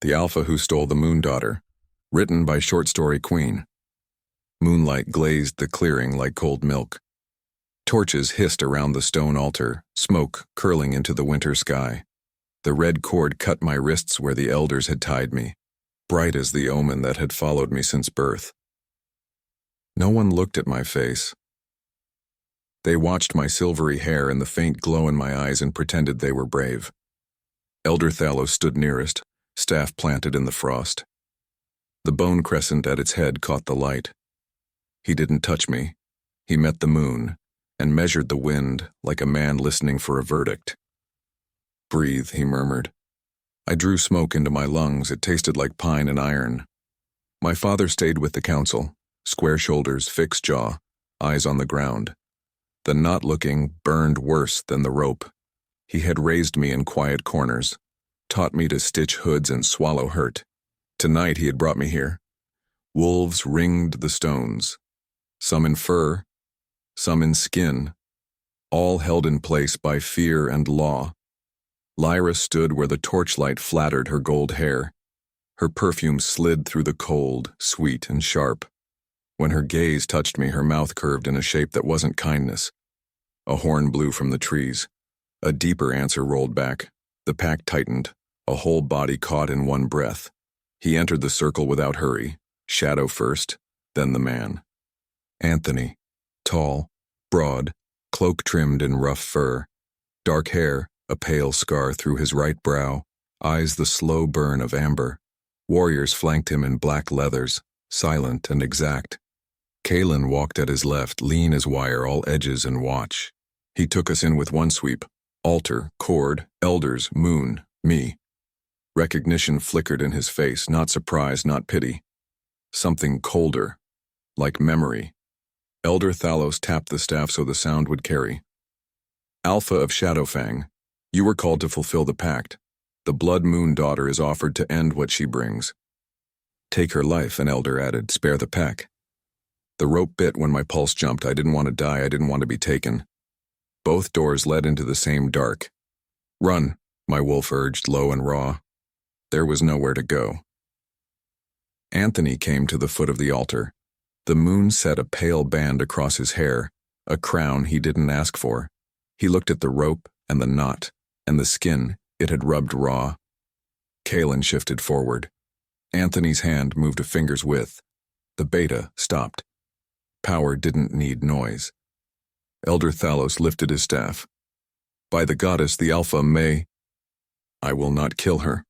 The Alpha Who Stole the Moon Daughter, written by Short Story Queen. Moonlight glazed the clearing like cold milk. Torches hissed around the stone altar, smoke curling into the winter sky. The red cord cut my wrists where the elders had tied me, bright as the omen that had followed me since birth. No one looked at my face. They watched my silvery hair and the faint glow in my eyes and pretended they were brave. Elder Thalos stood nearest, staff planted in the frost. The bone crescent at its head caught the light. He didn't touch me. He met the moon and measured the wind like a man listening for a verdict. "Breathe," he murmured. I drew smoke into my lungs. It tasted like pine and iron. My father stayed with the council, square shoulders, fixed jaw, eyes on the ground. The not looking burned worse than the rope. He had raised me in quiet corners, taught me to stitch hoods and swallow hurt. Tonight he had brought me here. Wolves ringed the stones, some in fur, some in skin, all held in place by fear and law. Lyra stood where the torchlight flattered her gold hair. Her perfume slid through the cold, sweet and sharp. When her gaze touched me, her mouth curved in a shape that wasn't kindness. A horn blew from the trees. A deeper answer rolled back. The pack tightened, a whole body caught in one breath. He entered the circle without hurry, shadow first, then the man. Anthony, tall, broad, cloak trimmed in rough fur, dark hair, a pale scar through his right brow, eyes the slow burn of amber. Warriors flanked him in black leathers, silent and exact. Kalen walked at his left, lean as wire, all edges and watch. He took us in with one sweep. Altar, cord, elders, moon, me. Recognition flickered in his face, not surprise, not pity. Something colder, like memory. Elder Thalos tapped the staff so the sound would carry. "Alpha of Shadowfang, you were called to fulfill the pact. The Blood Moon Daughter is offered to end what she brings. Take her life," an elder added, "spare the pack." The rope bit when my pulse jumped. I didn't want to die, I didn't want to be taken. Both doors led into the same dark. "Run," my wolf urged, low and raw. There was nowhere to go. Anthony came to the foot of the altar. The moon set a pale band across his hair, a crown he didn't ask for. He looked at the rope and the knot, and the skin it had rubbed raw. Kalen shifted forward. Anthony's hand moved a finger's width. The beta stopped. Power didn't need noise. Elder Thalos lifted his staff. "By the goddess, the Alpha may... I will not kill her."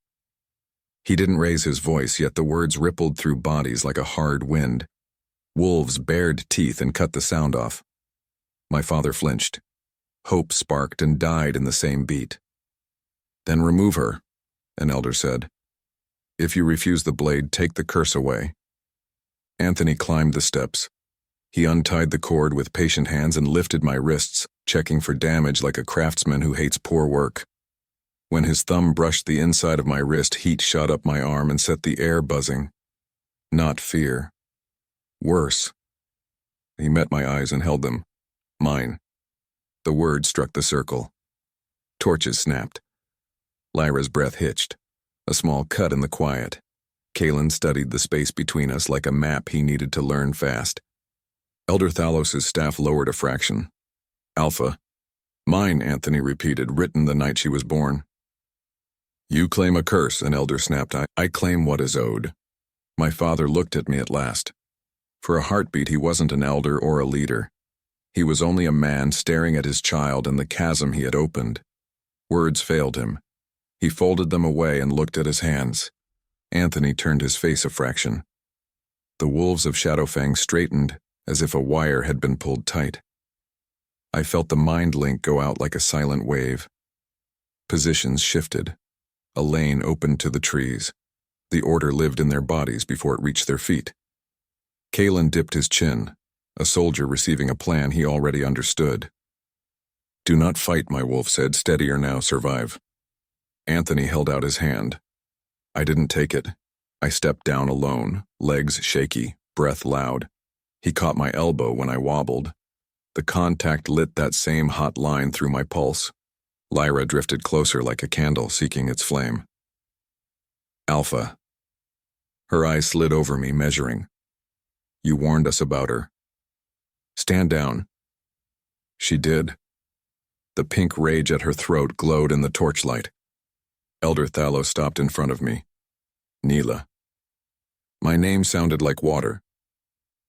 He didn't raise his voice, yet the words rippled through bodies like a hard wind. Wolves bared teeth and cut the sound off. My father flinched. Hope sparked and died in the same beat. "Then remove her," an elder said. "If you refuse the blade, take the curse away." Anthony climbed the steps. He untied the cord with patient hands and lifted my wrists, checking for damage like a craftsman who hates poor work. When his thumb brushed the inside of my wrist, heat shot up my arm and set the air buzzing. Not fear. Worse. He met my eyes and held them. Mine. The word struck the circle. Torches snapped. Lyra's breath hitched. A small cut in the quiet. Kalen studied the space between us like a map he needed to learn fast. Elder Thalos' staff lowered a fraction. "Alpha." "Mine," Anthony repeated, "written the night she was born." "You claim a curse," an elder snapped. I claim what is owed." My father looked at me at last. For a heartbeat, he wasn't an elder or a leader. He was only a man staring at his child and the chasm he had opened. Words failed him. He folded them away and looked at his hands. Anthony turned his face a fraction. The wolves of Shadowfang straightened, as if a wire had been pulled tight. I felt the mind link go out like a silent wave. Positions shifted. A lane opened to the trees. The order lived in their bodies before it reached their feet. Kalen dipped his chin, a soldier receiving a plan he already understood. "Do not fight," my wolf said. "Steady or now survive." Anthony held out his hand. I didn't take it. I stepped down alone, legs shaky, breath loud. He caught my elbow when I wobbled. The contact lit that same hot line through my pulse. Lyra drifted closer like a candle seeking its flame. Alpha. Her eyes slid over me, measuring. You warned us about her. Stand down. She did. The pink rage at her throat glowed in the torchlight. Elder Thallo stopped in front of me. Niylah. My name sounded like water.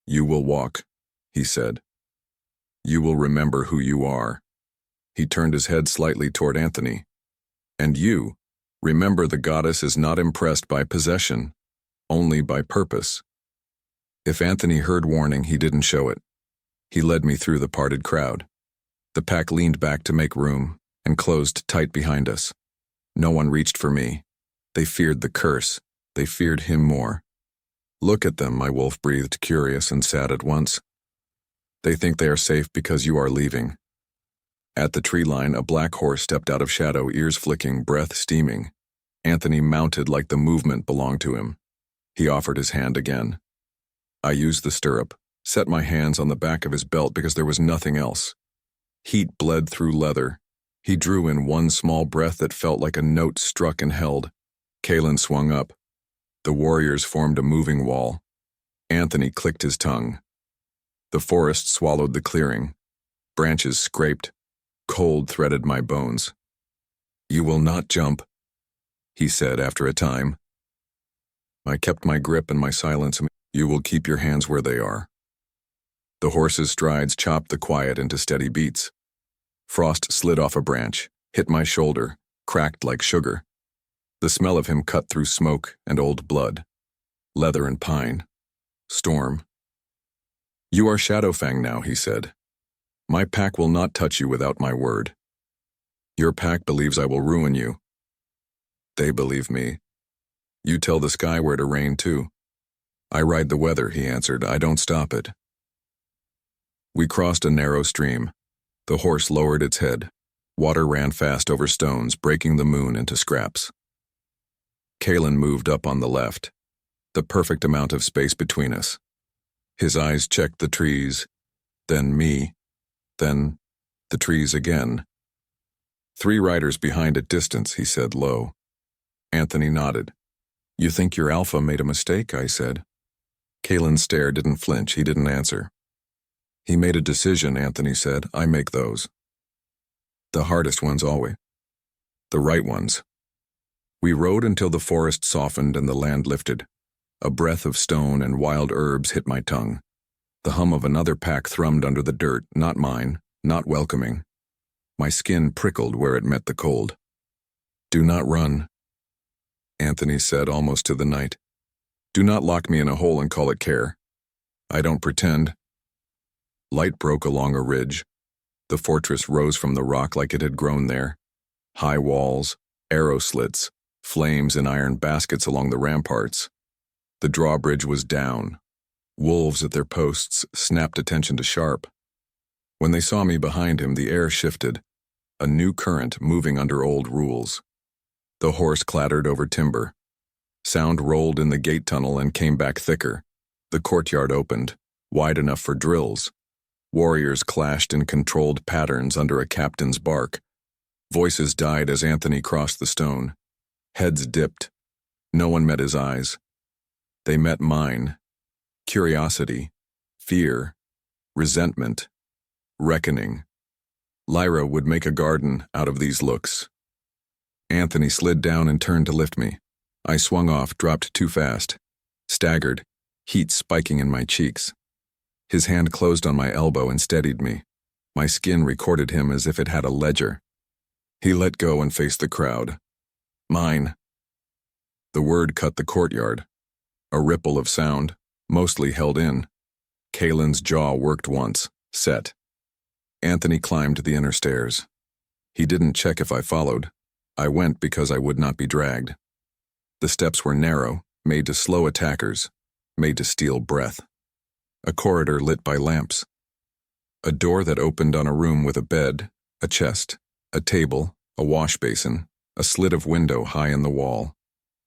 You will walk, he said. You will remember who you are. He turned his head slightly toward Anthony. And you, remember the goddess is not impressed by possession, only by purpose. If Anthony heard warning, he didn't show it. He led me through the parted crowd. The pack leaned back to make room and closed tight behind us. No one reached for me. They feared the curse. They feared him more. Look at them, my wolf breathed, curious and sad at once. They think they are safe because you are leaving. At the tree line, a black horse stepped out of shadow, ears flicking, breath steaming. Anthony mounted like the movement belonged to him. He offered his hand again. I used the stirrup, set my hands on the back of his belt because there was nothing else. Heat bled through leather. He drew in one small breath that felt like a note struck and held. Kaelin swung up. The warriors formed a moving wall. Anthony clicked his tongue. The forest swallowed the clearing. Branches scraped. Cold threaded my bones. You will not jump, he said after a time. I kept my grip and my silence. You will keep your hands where they are. The horse's strides chopped the quiet into steady beats. Frost slid off a branch, hit my shoulder, cracked like sugar. The smell of him cut through smoke and old blood. Leather and pine. Storm. You are Shadowfang now, he said. My pack will not touch you without my word. Your pack believes I will ruin you. They believe me. You tell the sky where to rain too. I ride the weather, he answered. I don't stop it. We crossed a narrow stream. The horse lowered its head. Water ran fast over stones, breaking the moon into scraps. Kaelin moved up on the left, the perfect amount of space between us. His eyes checked the trees, then me, then the trees again. 3 riders behind at distance, he said low. Anthony nodded. You think your alpha made a mistake, I said. Kaelin's stare didn't flinch, he didn't answer. He made a decision, Anthony said. I make those. The hardest ones always. The right ones. We rode until the forest softened and the land lifted. A breath of stone and wild herbs hit my tongue. The hum of another pack thrummed under the dirt, not mine, not welcoming. My skin prickled where it met the cold. Do not run, Anthony said almost to the night. Do not lock me in a hole and call it care. I don't pretend. Light broke along a ridge. The fortress rose from the rock like it had grown there. High walls, arrow slits, flames in iron baskets along the ramparts. The drawbridge was down. Wolves at their posts snapped attention to sharp. When they saw me behind him, the air shifted, a new current moving under old rules. The horse clattered over timber. Sound rolled in the gate tunnel and came back thicker. The courtyard opened, wide enough for drills. Warriors clashed in controlled patterns under a captain's bark. Voices died as Anthony crossed the stone. Heads dipped. No one met his eyes. They met mine. Curiosity, fear, resentment, reckoning. Lyra would make a garden out of these looks. Anthony slid down and turned to lift me. I swung off, dropped too fast. Staggered, heat spiking in my cheeks. His hand closed on my elbow and steadied me. My skin recorded him as if it had a ledger. He let go and faced the crowd. Mine. The word cut the courtyard. A ripple of sound, mostly held in. Kaelin's jaw worked once, set. Anthony climbed the inner stairs. He didn't check if I followed. I went because I would not be dragged. The steps were narrow, made to slow attackers, made to steal breath. A corridor lit by lamps. A door that opened on a room with a bed, a chest, a table, a wash basin, a slit of window high in the wall.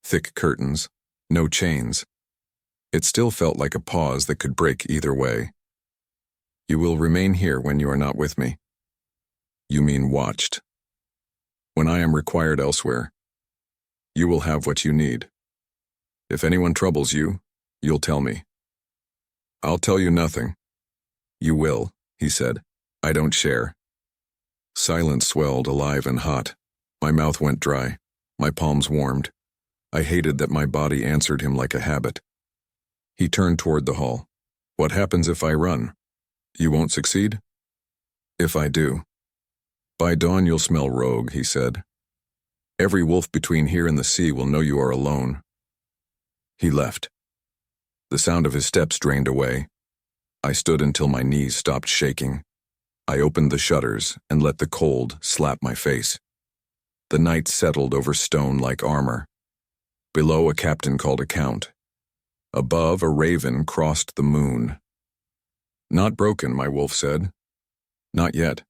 Thick curtains, no chains. It still felt like a pause that could break either way. You will remain here when you are not with me. You mean watched. When I am required elsewhere, you will have what you need. If anyone troubles you, you'll tell me." "I'll tell you nothing." "You will," he said. "I don't share." Silence swelled, alive and hot. My mouth went dry. My palms warmed. I hated that my body answered him like a habit. He turned toward the hall. "What happens if I run? You won't succeed?" "If I do." "By dawn you'll smell rogue," he said. "Every wolf between here and the sea will know you are alone." He left. The sound of his steps drained away. I stood until my knees stopped shaking. I opened the shutters and let the cold slap my face. The night settled over stone like armor. Below, a captain called a count. Above, a raven crossed the moon. "Not broken," my wolf said. "Not yet."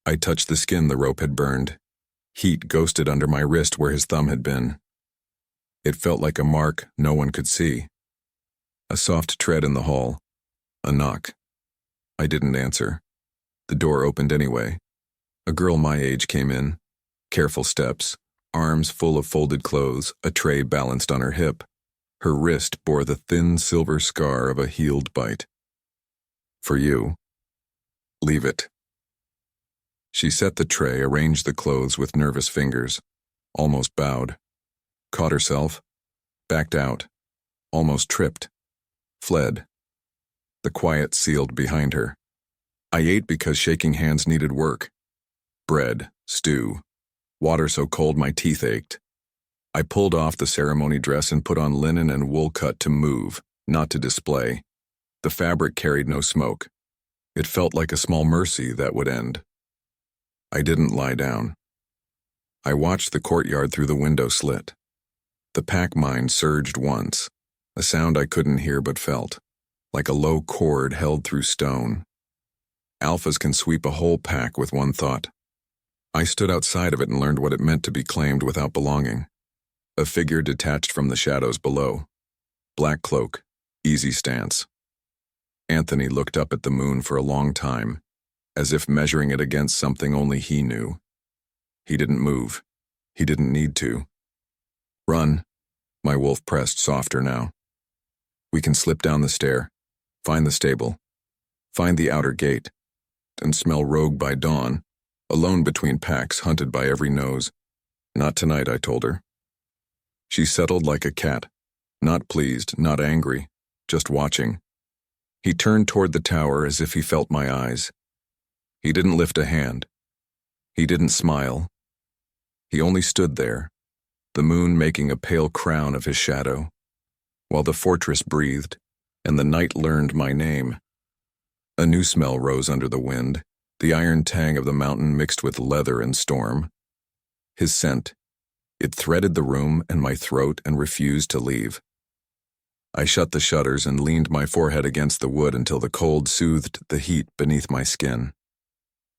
I touched the skin the rope had burned. Heat ghosted under my wrist where his thumb had been. It felt like a mark no one could see. A soft tread in the hall. A knock. I didn't answer. The door opened anyway. A girl my age came in. Careful steps, arms full of folded clothes, a tray balanced on her hip. Her wrist bore the thin silver scar of a healed bite. "For you." "Leave it." She set the tray, arranged the clothes with nervous fingers, almost bowed, caught herself, backed out, almost tripped, fled. The quiet sealed behind her. I ate because shaking hands needed work. Bread, stew, water so cold my teeth ached. I pulled off the ceremony dress and put on linen and wool cut to move, not to display. The fabric carried no smoke. It felt like a small mercy that would end. I didn't lie down. I watched the courtyard through the window slit. The pack mine surged once, a sound I couldn't hear but felt, like a low cord held through stone. Alphas can sweep a whole pack with one thought. I stood outside of it and learned what it meant to be claimed without belonging. A figure detached from the shadows below. Black cloak, easy stance. Anthony looked up at the moon for a long time, as if measuring it against something only he knew. He didn't move. He didn't need to. "Run." My wolf pressed softer now. "We can slip down the stair, find the stable, find the outer gate, and smell rogue by dawn, alone between packs, hunted by every nose." "Not tonight," I told her. She settled like a cat, not pleased, not angry, just watching. He turned toward the tower as if he felt my eyes. He didn't lift a hand. He didn't smile. He only stood there, the moon making a pale crown of his shadow, while the fortress breathed, and the night learned my name. A new smell rose under the wind, the iron tang of the mountain mixed with leather and storm. His scent. It threaded the room and my throat and refused to leave. I shut the shutters and leaned my forehead against the wood until the cold soothed the heat beneath my skin.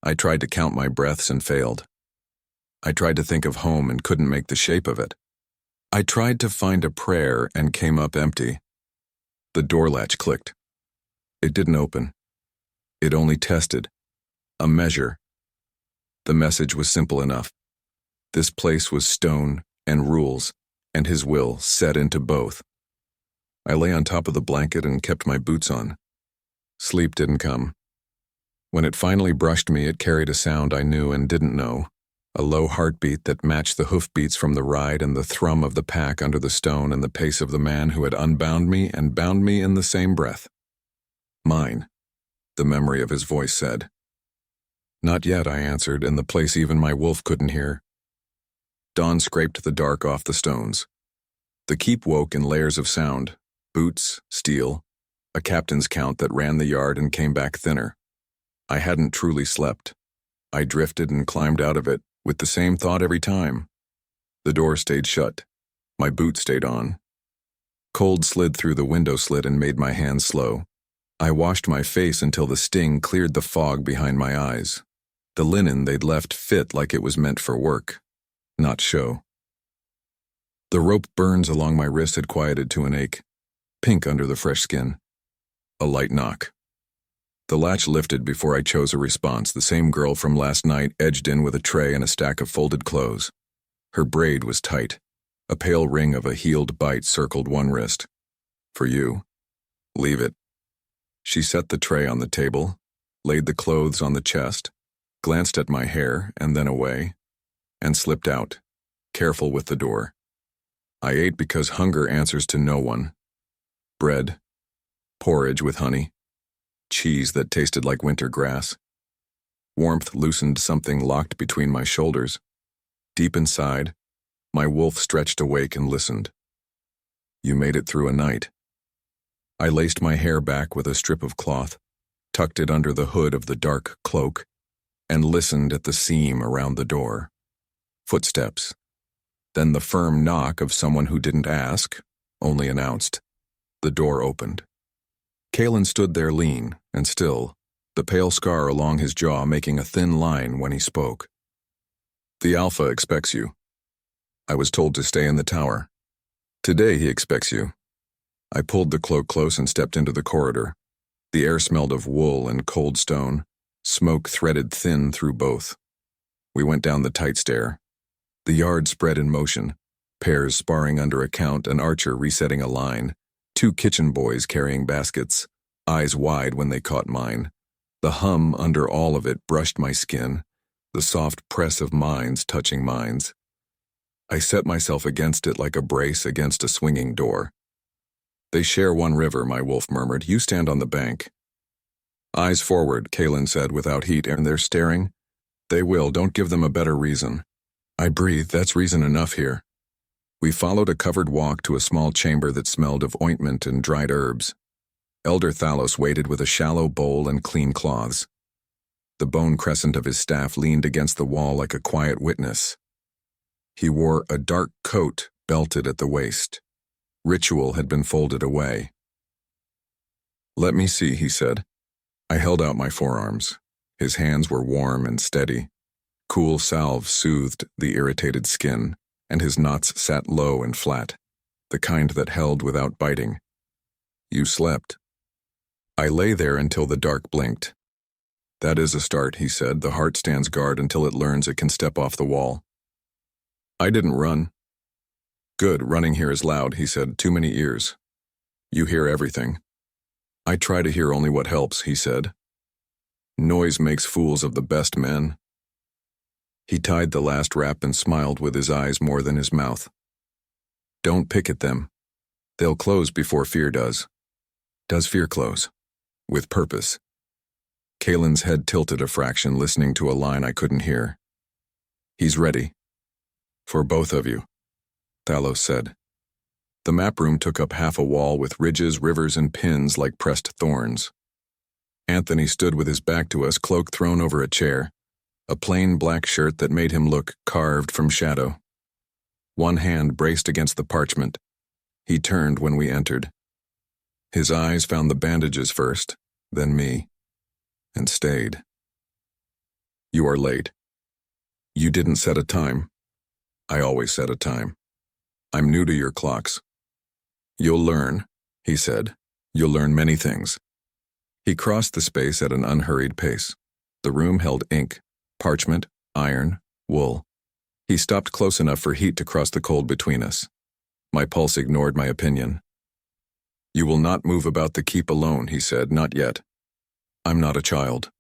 I tried to count my breaths and failed. I tried to think of home and couldn't make the shape of it. I tried to find a prayer and came up empty. The door latch clicked. It didn't open. It only tested. A measure. The message was simple enough. This place was stone and rules, and his will set into both. I lay on top of the blanket and kept my boots on. Sleep didn't come. When it finally brushed me, it carried a sound I knew and didn't know, a low heartbeat that matched the hoofbeats from the ride and the thrum of the pack under the stone and the pace of the man who had unbound me and bound me in the same breath. "Mine," the memory of his voice said. "Not yet," I answered, in the place even my wolf couldn't hear. Dawn scraped the dark off the stones. The keep woke in layers of sound, boots, steel, a captain's count that ran the yard and came back thinner. I hadn't truly slept. I drifted and climbed out of it, with the same thought every time. The door stayed shut. My boot stayed on. Cold slid through the window slit and made my hands slow. I washed my face until the sting cleared the fog behind my eyes. The linen they'd left fit like it was meant for work, not show. The rope burns along my wrist had quieted to an ache, pink under the fresh skin. A light knock. The latch lifted before I chose a response. The same girl from last night edged in with a tray and a stack of folded clothes. Her braid was tight. A pale ring of a healed bite circled one wrist. For you. Leave it. She set the tray on the table, laid the clothes on the chest, glanced at my hair and then away, and slipped out, careful with the door. I ate because hunger answers to no one. Bread, porridge with honey, cheese that tasted like winter grass. Warmth loosened something locked between my shoulders. Deep inside, my wolf stretched awake and listened. You made it through a night. I laced my hair back with a strip of cloth, tucked it under the hood of the dark cloak, and listened at the seam around the door. Footsteps. Then the firm knock of someone who didn't ask, only announced. The door opened. Kalen stood there lean and still, the pale scar along his jaw making a thin line when he spoke. The Alpha expects you. I was told to stay in the tower. Today he expects you. I pulled the cloak close and stepped into the corridor. The air smelled of wool and cold stone. Smoke threaded thin through both. We went down the tight stair. The yard spread in motion, pairs sparring under a count, an archer resetting a line, 2 kitchen boys carrying baskets, eyes wide when they caught mine. The hum under all of it brushed my skin, the soft press of minds touching minds. I set myself against it like a brace against a swinging door. They share one river, my wolf murmured. You stand on the bank. Eyes forward, Kalen said without heat, and they're staring. They will, don't give them a better reason. I breathed, that's reason enough here. We followed a covered walk to a small chamber that smelled of ointment and dried herbs. Elder Thalos waited with a shallow bowl and clean cloths. The bone crescent of his staff leaned against the wall like a quiet witness. He wore a dark coat belted at the waist. Ritual had been folded away. Let me see, he said. I held out my forearms. His hands were warm and steady. Cool salve soothed the irritated skin, and his knots sat low and flat, the kind that held without biting. You slept. I lay there until the dark blinked. That is a start, he said. The heart stands guard until it learns it can step off the wall. I didn't run. Good, running here is loud, he said. Too many ears. You hear everything. I try to hear only what helps, he said. Noise makes fools of the best men. He tied the last wrap and smiled with his eyes more than his mouth. Don't pick at them. They'll close before fear does. Does fear close? With purpose. Kalen's head tilted a fraction, listening to a line I couldn't hear. He's ready. For both of you, Thalos said. The map room took up half a wall with ridges, rivers, and pins like pressed thorns. Anthony stood with his back to us, cloak thrown over a chair, a plain black shirt that made him look carved from shadow. One hand braced against the parchment. He turned when we entered. His eyes found the bandages first, then me, and stayed. You are late. You didn't set a time. I always set a time. I'm new to your clocks. You'll learn, he said. You'll learn many things. He crossed the space at an unhurried pace. The room held ink, parchment, iron, wool. He stopped close enough for heat to cross the cold between us. My pulse ignored my opinion. You will not move about the keep alone, he said. Not yet. I'm not a child.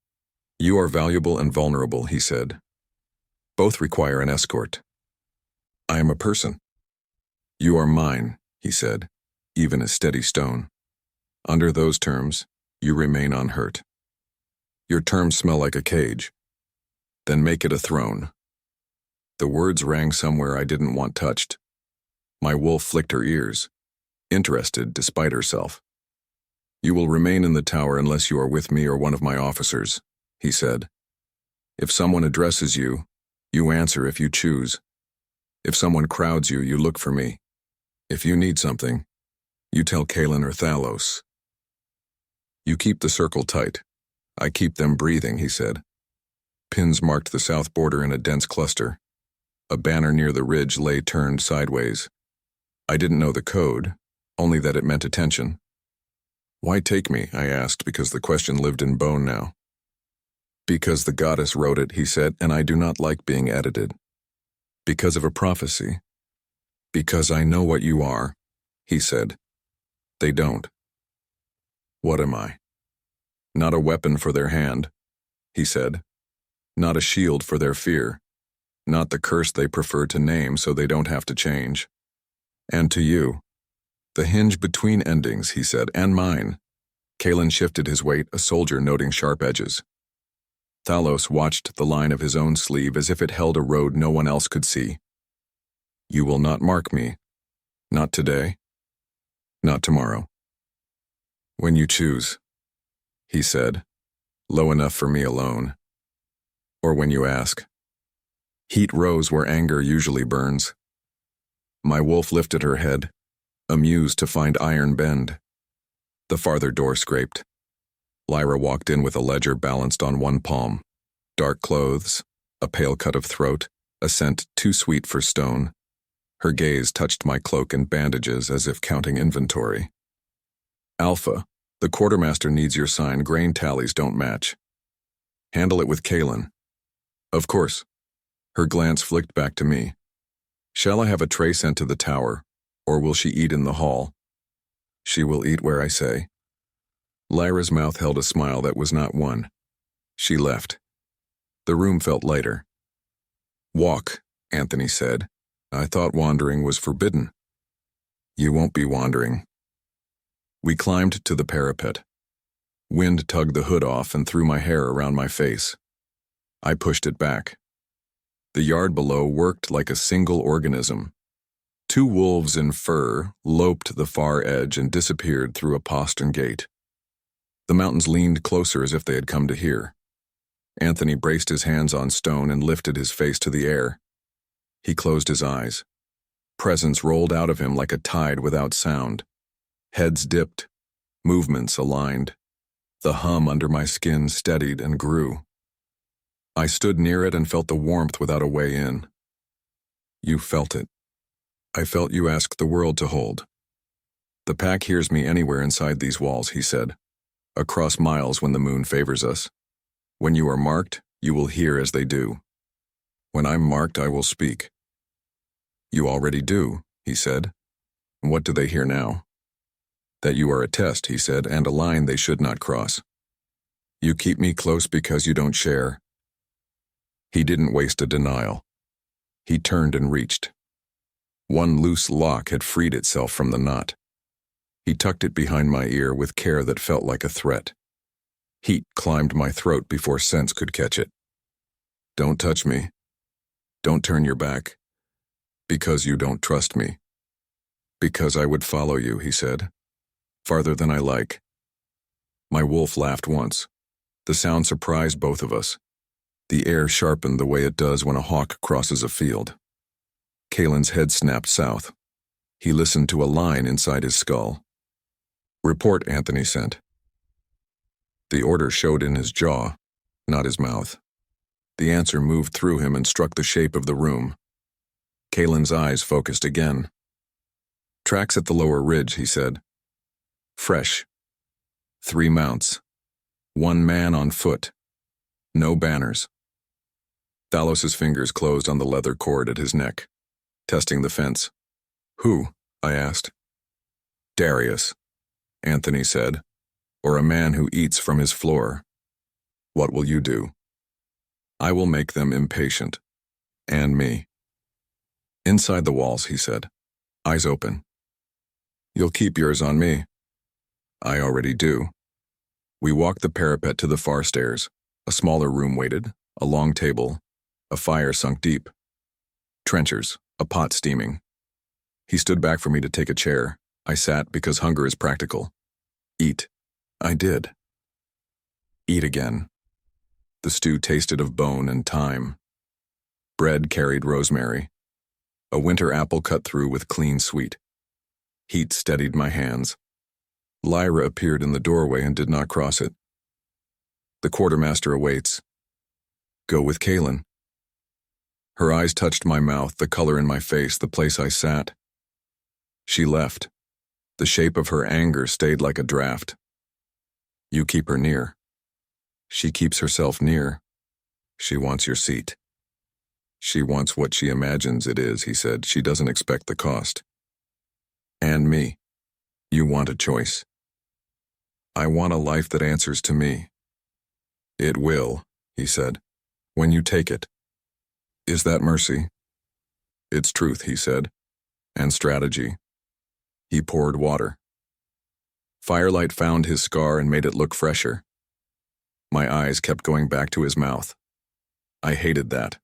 You are valuable and vulnerable, he said. Both require an escort. I am a person. You are mine, he said, even a steady stone. Under those terms, you remain unhurt. Your terms smell like a cage. Then make it a throne. The words rang somewhere I didn't want touched. My wolf flicked her ears, interested despite herself. You will remain in the tower unless you are with me or one of my officers, he said. If someone addresses you, you answer if you choose. If someone crowds you, you look for me. If you need something, you tell Kalen or Thalos. You keep the circle tight. I keep them breathing, he said. Pins marked the south border in a dense cluster. A banner near the ridge lay turned sideways. I didn't know the code, only that it meant attention. Why take me, I asked, because the question lived in bone now. Because the goddess wrote it, he said, and I do not like being edited. Because of a prophecy. Because I know what you are, he said. They don't. What am I? Not a weapon for their hand, he said. Not a shield for their fear. Not the curse they prefer to name so they don't have to change. And to you, the hinge between endings, he said, and mine. Kalen shifted his weight, a soldier noting sharp edges. Thalos watched the line of his own sleeve as if it held a road no one else could see. You will not mark me. Not today. Not tomorrow. When you choose, he said, low enough for me alone. Or when you ask. Heat rose where anger usually burns. My wolf lifted her head, amused to find iron bend. The farther door scraped. Lyra walked in with a ledger balanced on one palm. Dark clothes, a pale cut of throat, a scent too sweet for stone. Her gaze touched my cloak and bandages as if counting inventory. Alpha, the quartermaster needs your sign. Grain tallies don't match. Handle it with Kalen. Of course. Her glance flicked back to me. Shall I have a tray sent to the tower, or will she eat in the hall? She will eat where I say. Lyra's mouth held a smile that was not one. She left. The room felt lighter. Walk, Anthony said. I thought wandering was forbidden. You won't be wandering. We climbed to the parapet. Wind tugged the hood off and threw my hair around my face. I pushed it back. The yard below worked like a single organism. Two wolves in fur loped the far edge and disappeared through a postern gate. The mountains leaned closer as if they had come to hear. Anthony braced his hands on stone and lifted his face to the air. He closed his eyes. Presence rolled out of him like a tide without sound. Heads dipped, movements aligned. The hum under my skin steadied and grew. I stood near it and felt the warmth without a way in. You felt it. I felt you ask the world to hold. The pack hears me anywhere inside these walls, he said. Across miles when the moon favors us. When you are marked, you will hear as they do. When I'm marked, I will speak. You already do, he said. What do they hear now? That you are a test, he said, and a line they should not cross. You keep me close because you don't share. He didn't waste a denial. He turned and reached. One loose lock had freed itself from the knot. He tucked it behind my ear with care that felt like a threat. Heat climbed my throat before sense could catch it. Don't touch me. Don't turn your back. Because you don't trust me. Because I would follow you, he said. Farther than I like. My wolf laughed once. The sound surprised both of us. The air sharpened the way it does when a hawk crosses a field. Kalen's head snapped south. He listened to a line inside his skull. Report, Anthony sent. The order showed in his jaw, not his mouth. The answer moved through him and struck the shape of the room. Kalen's eyes focused again. Tracks at the lower ridge, he said. Fresh. 3 mounts. 1 man on foot. No banners. Thalos's fingers closed on the leather cord at his neck, testing the fence. Who? I asked. Darius, Anthony said, or a man who eats from his floor. What will you do? I will make them impatient. And me. Inside the walls, he said, eyes open. You'll keep yours on me. I already do. We walked the parapet to the far stairs. A smaller room waited, a long table, a fire sunk deep. Trenchers, a pot steaming. He stood back for me to take a chair. I sat because hunger is practical. Eat. I did. Eat again. The stew tasted of bone and thyme. Bread carried rosemary. A winter apple cut through with clean sweet. Heat steadied my hands. Lyra appeared in the doorway and did not cross it. The quartermaster awaits. Go with Kalen. Her eyes touched my mouth, the color in my face, the place I sat. She left. The shape of her anger stayed like a draft. You keep her near. She keeps herself near. She wants your seat. She wants what she imagines it is, he said. She doesn't expect the cost. And me. You want a choice. I want a life that answers to me. It will, he said, when you take it. Is that mercy? It's truth, he said, and strategy. He poured water. Firelight found his scar and made it look fresher. My eyes kept going back to his mouth. I hated that.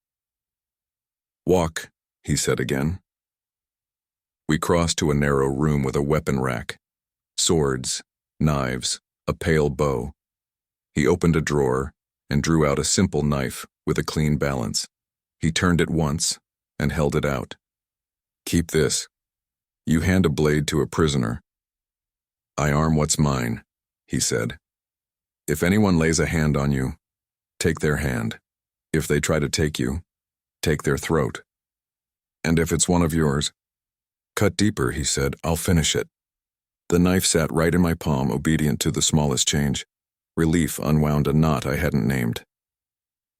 Walk, he said again. We crossed to a narrow room with a weapon rack. Swords, knives, a pale bow. He opened a drawer and drew out a simple knife with a clean balance. He turned it once and held it out. Keep this. You hand a blade to a prisoner. I arm what's mine, he said. If anyone lays a hand on you, take their hand. If they try to take you, take their throat. And if it's one of yours, cut deeper, he said. I'll finish it. The knife sat right in my palm, obedient to the smallest change. Relief unwound a knot I hadn't named.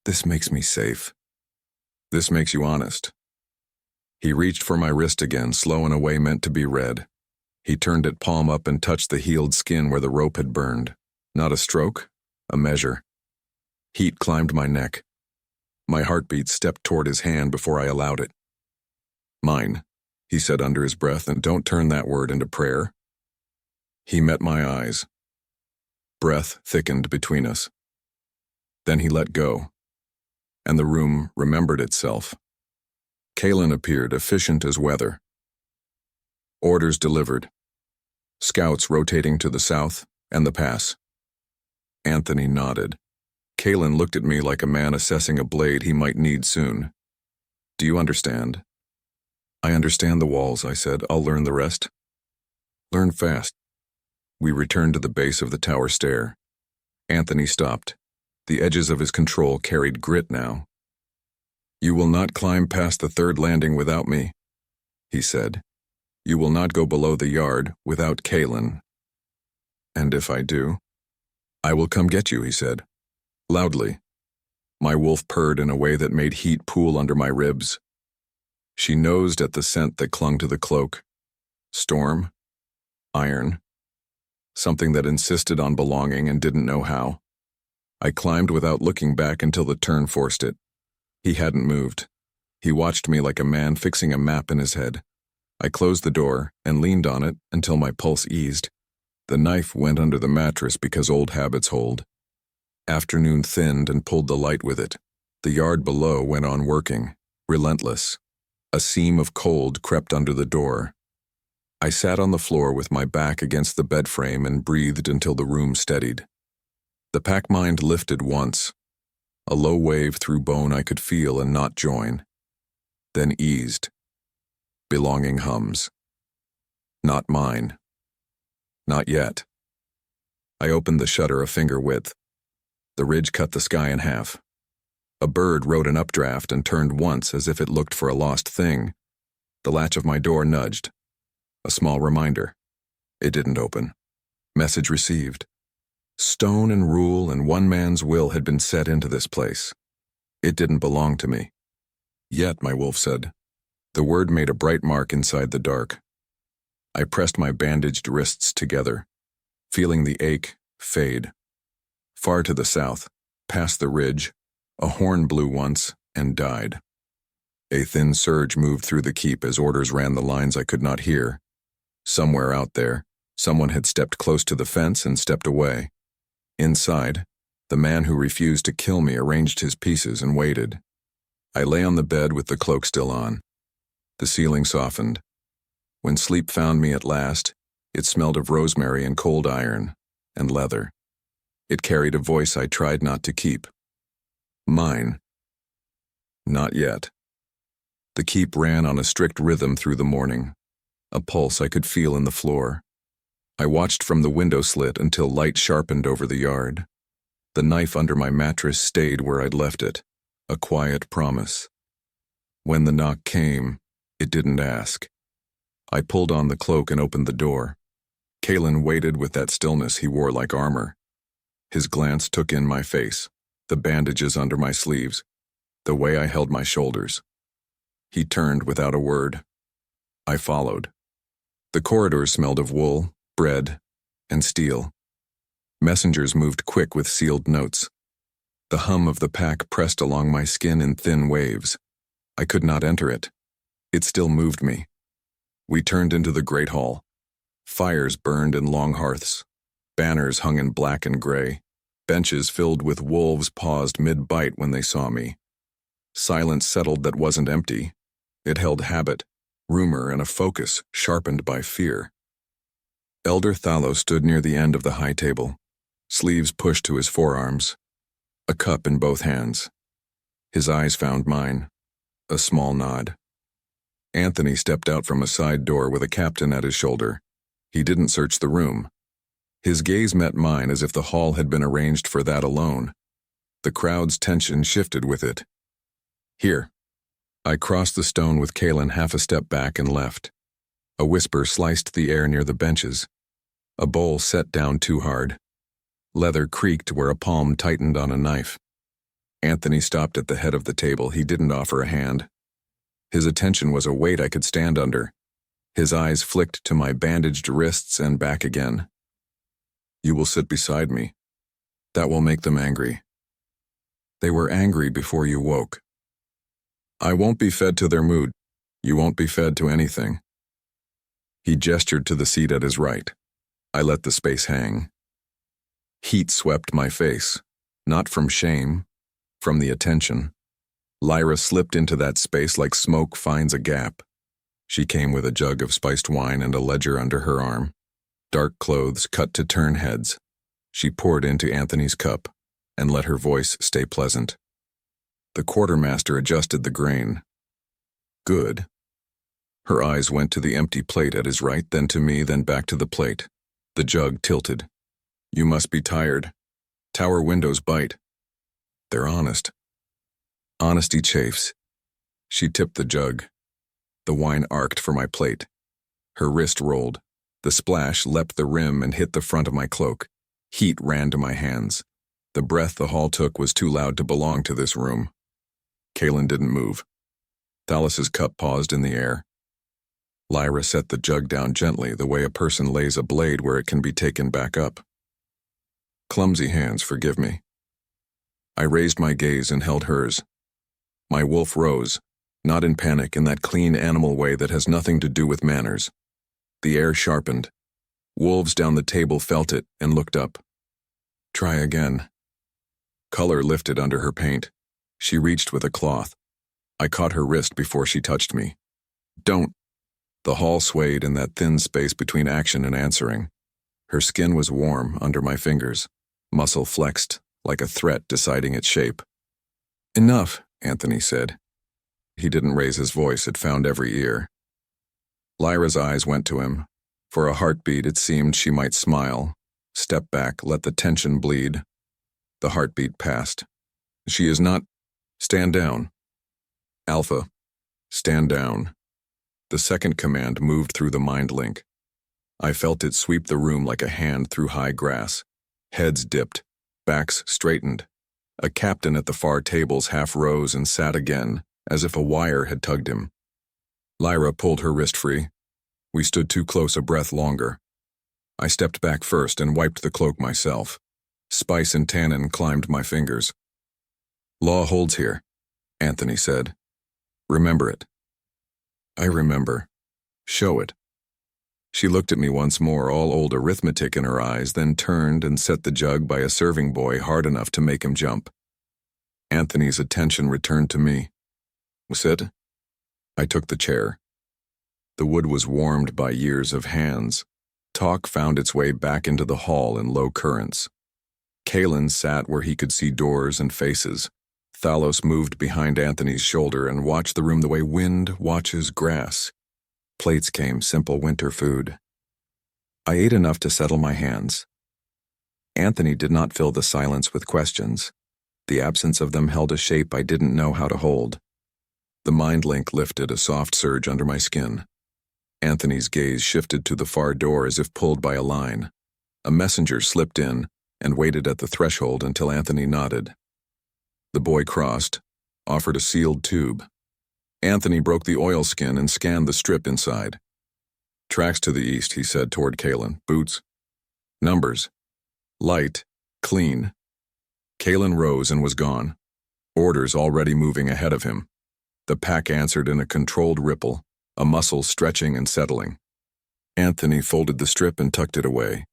This makes me safe. This makes you honest. He reached for my wrist again, slow in a way meant to be read. He turned it palm up and touched the healed skin where the rope had burned. Not a stroke, a measure. Heat climbed my neck. My heartbeat stepped toward his hand before I allowed it. Mine, he said under his breath, and don't turn that word into prayer. He met my eyes. Breath thickened between us. Then he let go, and the room remembered itself. Kalen appeared, efficient as weather. Orders delivered. Scouts rotating to the south and the pass. Anthony nodded. Kalen looked at me like a man assessing a blade he might need soon. Do you understand? I understand the walls, I said. I'll learn the rest. Learn fast. We returned to the base of the tower stair. Anthony stopped. The edges of his control carried grit now. You will not climb past the third landing without me, he said. You will not go below the yard without Kalen. And if I do? I will come get you, he said, loudly. My wolf purred in a way that made heat pool under my ribs. She nosed at the scent that clung to the cloak. Storm, iron, something that insisted on belonging and didn't know how. I climbed without looking back until the turn forced it. He hadn't moved. He watched me like a man fixing a map in his head. I closed the door and leaned on it until my pulse eased. The knife went under the mattress because old habits hold. Afternoon thinned and pulled the light with it. The yard below went on working, relentless. A seam of cold crept under the door. I sat on the floor with my back against the bed frame and breathed until the room steadied. The pack mind lifted once. A low wave through bone I could feel and not join. Then eased. Belonging hums. Not mine. Not yet. I opened the shutter a finger width. The ridge cut the sky in half. A bird rode an updraft and turned once as if it looked for a lost thing. The latch of my door nudged. A small reminder. It didn't open. Message received. Stone and rule and one man's will had been set into this place. It didn't belong to me. Yet, my wolf said. The word made a bright mark inside the dark. I pressed my bandaged wrists together, feeling the ache fade. Far to the south, past the ridge, a horn blew once and died. A thin surge moved through the keep as orders ran the lines I could not hear. Somewhere out there, someone had stepped close to the fence and stepped away. Inside, the man who refused to kill me arranged his pieces and waited. I lay on the bed with the cloak still on. The ceiling softened. When sleep found me at last, it smelled of rosemary and cold iron and leather. It carried a voice I tried not to keep. Mine. Not yet. The keep ran on a strict rhythm through the morning, a pulse I could feel in the floor. I watched from the window slit until light sharpened over the yard. The knife under my mattress stayed where I'd left it, a quiet promise. When the knock came, it didn't ask. I pulled on the cloak and opened the door. Kalen waited with that stillness he wore like armor. His glance took in my face, the bandages under my sleeves. the way I held my shoulders. He turned without a word. I followed. The corridors smelled of wool, bread, and steel. Messengers moved quick with sealed notes. The hum of the pack pressed along my skin in thin waves. I could not enter it. It still moved me. We turned into the great hall. Fires burned in long hearths. Banners hung in black and gray. Benches filled with wolves paused mid-bite when they saw me. Silence settled that wasn't empty. It held habit, rumor, and a focus sharpened by fear. Elder Thalos stood near the end of the high table, sleeves pushed to his forearms, a cup in both hands. His eyes found mine, a small nod. Anthony stepped out from a side door with a captain at his shoulder. He didn't search the room. His gaze met mine as if the hall had been arranged for that alone. The crowd's tension shifted with it. Here. I crossed the stone with Kaelin half a step back and left. A whisper sliced the air near the benches. A bowl set down too hard. Leather creaked where a palm tightened on a knife. Anthony stopped at the head of the table. He didn't offer a hand. His attention was a weight I could stand under. His eyes flicked to my bandaged wrists and back again. You will sit beside me. That will make them angry. They were angry before you woke. I won't be fed to their mood. You won't be fed to anything. He gestured to the seat at his right. I let the space hang. Heat swept my face, not from shame, from the attention. Lyra slipped into that space like smoke finds a gap. She came with a jug of spiced wine and a ledger under her arm. Dark clothes cut to turn heads. She poured into Anthony's cup and let her voice stay pleasant. The quartermaster adjusted the grain. Good. Her eyes went to the empty plate at his right, then to me, then back to the plate. The jug tilted. You must be tired. Tower windows bite. They're honest. Honesty chafes. She tipped the jug. The wine arced for my plate. Her wrist rolled. The splash leapt the rim and hit the front of my cloak. Heat ran to my hands. The breath the hall took was too loud to belong to this room. Kaelin didn't move. Thalos's cup paused in the air. Lyra set the jug down gently, the way a person lays a blade where it can be taken back up. Clumsy hands, forgive me. I raised my gaze and held hers. My wolf rose, not in panic, in that clean animal way that has nothing to do with manners. The air sharpened. Wolves down the table felt it and looked up. Try again. Color lifted under her paint. She reached with a cloth. I caught her wrist before she touched me. Don't. The hall swayed in that thin space between action and answering. Her skin was warm under my fingers, muscle flexed, like a threat deciding its shape. Enough, Anthony said. He didn't raise his voice, it found every ear. Lyra's eyes went to him. For a heartbeat, it seemed she might smile, step back, let the tension bleed. The heartbeat passed. She is not. Stand down. Alpha, stand down. The second command moved through the mind link. I felt it sweep the room like a hand through high grass. Heads dipped, backs straightened. A captain at the far tables half rose and sat again, as if a wire had tugged him. Lyra pulled her wrist free. We stood too close, a breath longer. I stepped back first and wiped the cloak myself. Spice and tannin climbed my fingers. Law holds here, Anthony said. Remember it. I remember. Show it. She looked at me once more, all old arithmetic in her eyes, then turned and set the jug by a serving boy hard enough to make him jump. Anthony's attention returned to me. Sit. I took the chair. The wood was warmed by years of hands. Talk found its way back into the hall in low currents. Kaelin sat where he could see doors and faces. Thalos moved behind Anthony's shoulder and watched the room the way wind watches grass. Plates came, simple winter food. I ate enough to settle my hands. Anthony did not fill the silence with questions. The absence of them held a shape I didn't know how to hold. The mind link lifted, a soft surge under my skin. Anthony's gaze shifted to the far door as if pulled by a line. A messenger slipped in and waited at the threshold until Anthony nodded. The boy crossed, offered a sealed tube. Anthony broke the oilskin and scanned the strip inside. Tracks to the east, he said toward Kalen. Boots. Numbers. Light. Clean. Kalen rose and was gone. Orders already moving ahead of him. The pack answered in a controlled ripple, a muscle stretching and settling. Anthony folded the strip and tucked it away.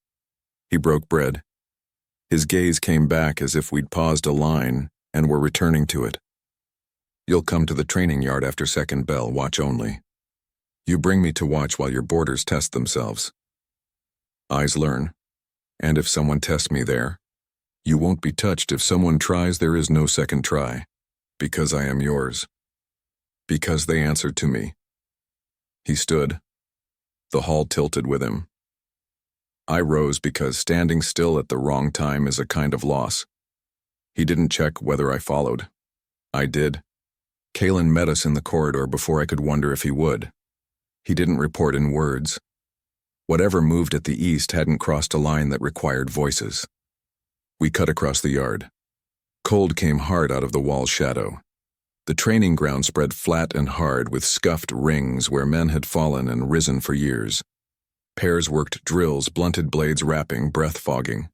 He broke bread. His gaze came back as if we'd paused a line and were returning to it. You'll come to the training yard after second bell, watch only. You bring me to watch while your boarders test themselves. Eyes learn, and if someone tests me there, you won't be touched. If someone tries, there is no second try, because I am yours. Because they answered to me. He stood. The hall tilted with him. I rose because standing still at the wrong time is a kind of loss. He didn't check whether I followed. I did. Kalen met us in the corridor before I could wonder if he would. He didn't report in words. Whatever moved at the east hadn't crossed a line that required voices. We cut across the yard. Cold came hard out of the wall's shadow. The training ground spread flat and hard with scuffed rings where men had fallen and risen for years. Pairs worked drills, blunted blades rapping, breath fogging.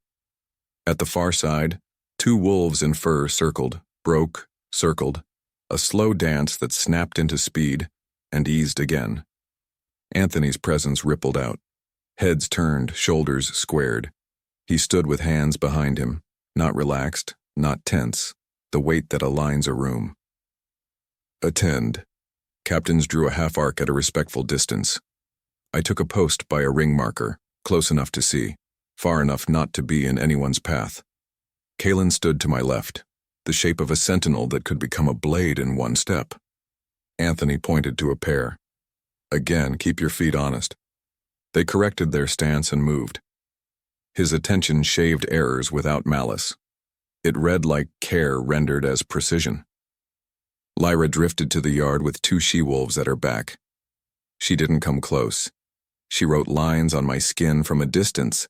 At the far side, two wolves in fur circled, broke, circled, a slow dance that snapped into speed and eased again. Anthony's presence rippled out. Heads turned, shoulders squared. He stood with hands behind him, not relaxed, not tense, the weight that aligns a room. Attend. Captains drew a half arc at a respectful distance. I took a post by a ring marker, close enough to see, far enough not to be in anyone's path. Kalen stood to my left, the shape of a sentinel that could become a blade in one step. Anthony pointed to a pair. Again, keep your feet honest. They corrected their stance and moved. His attention shaved errors without malice. It read like care rendered as precision. Lyra drifted to the yard with two she-wolves at her back. She didn't come close. She wrote lines on my skin from a distance.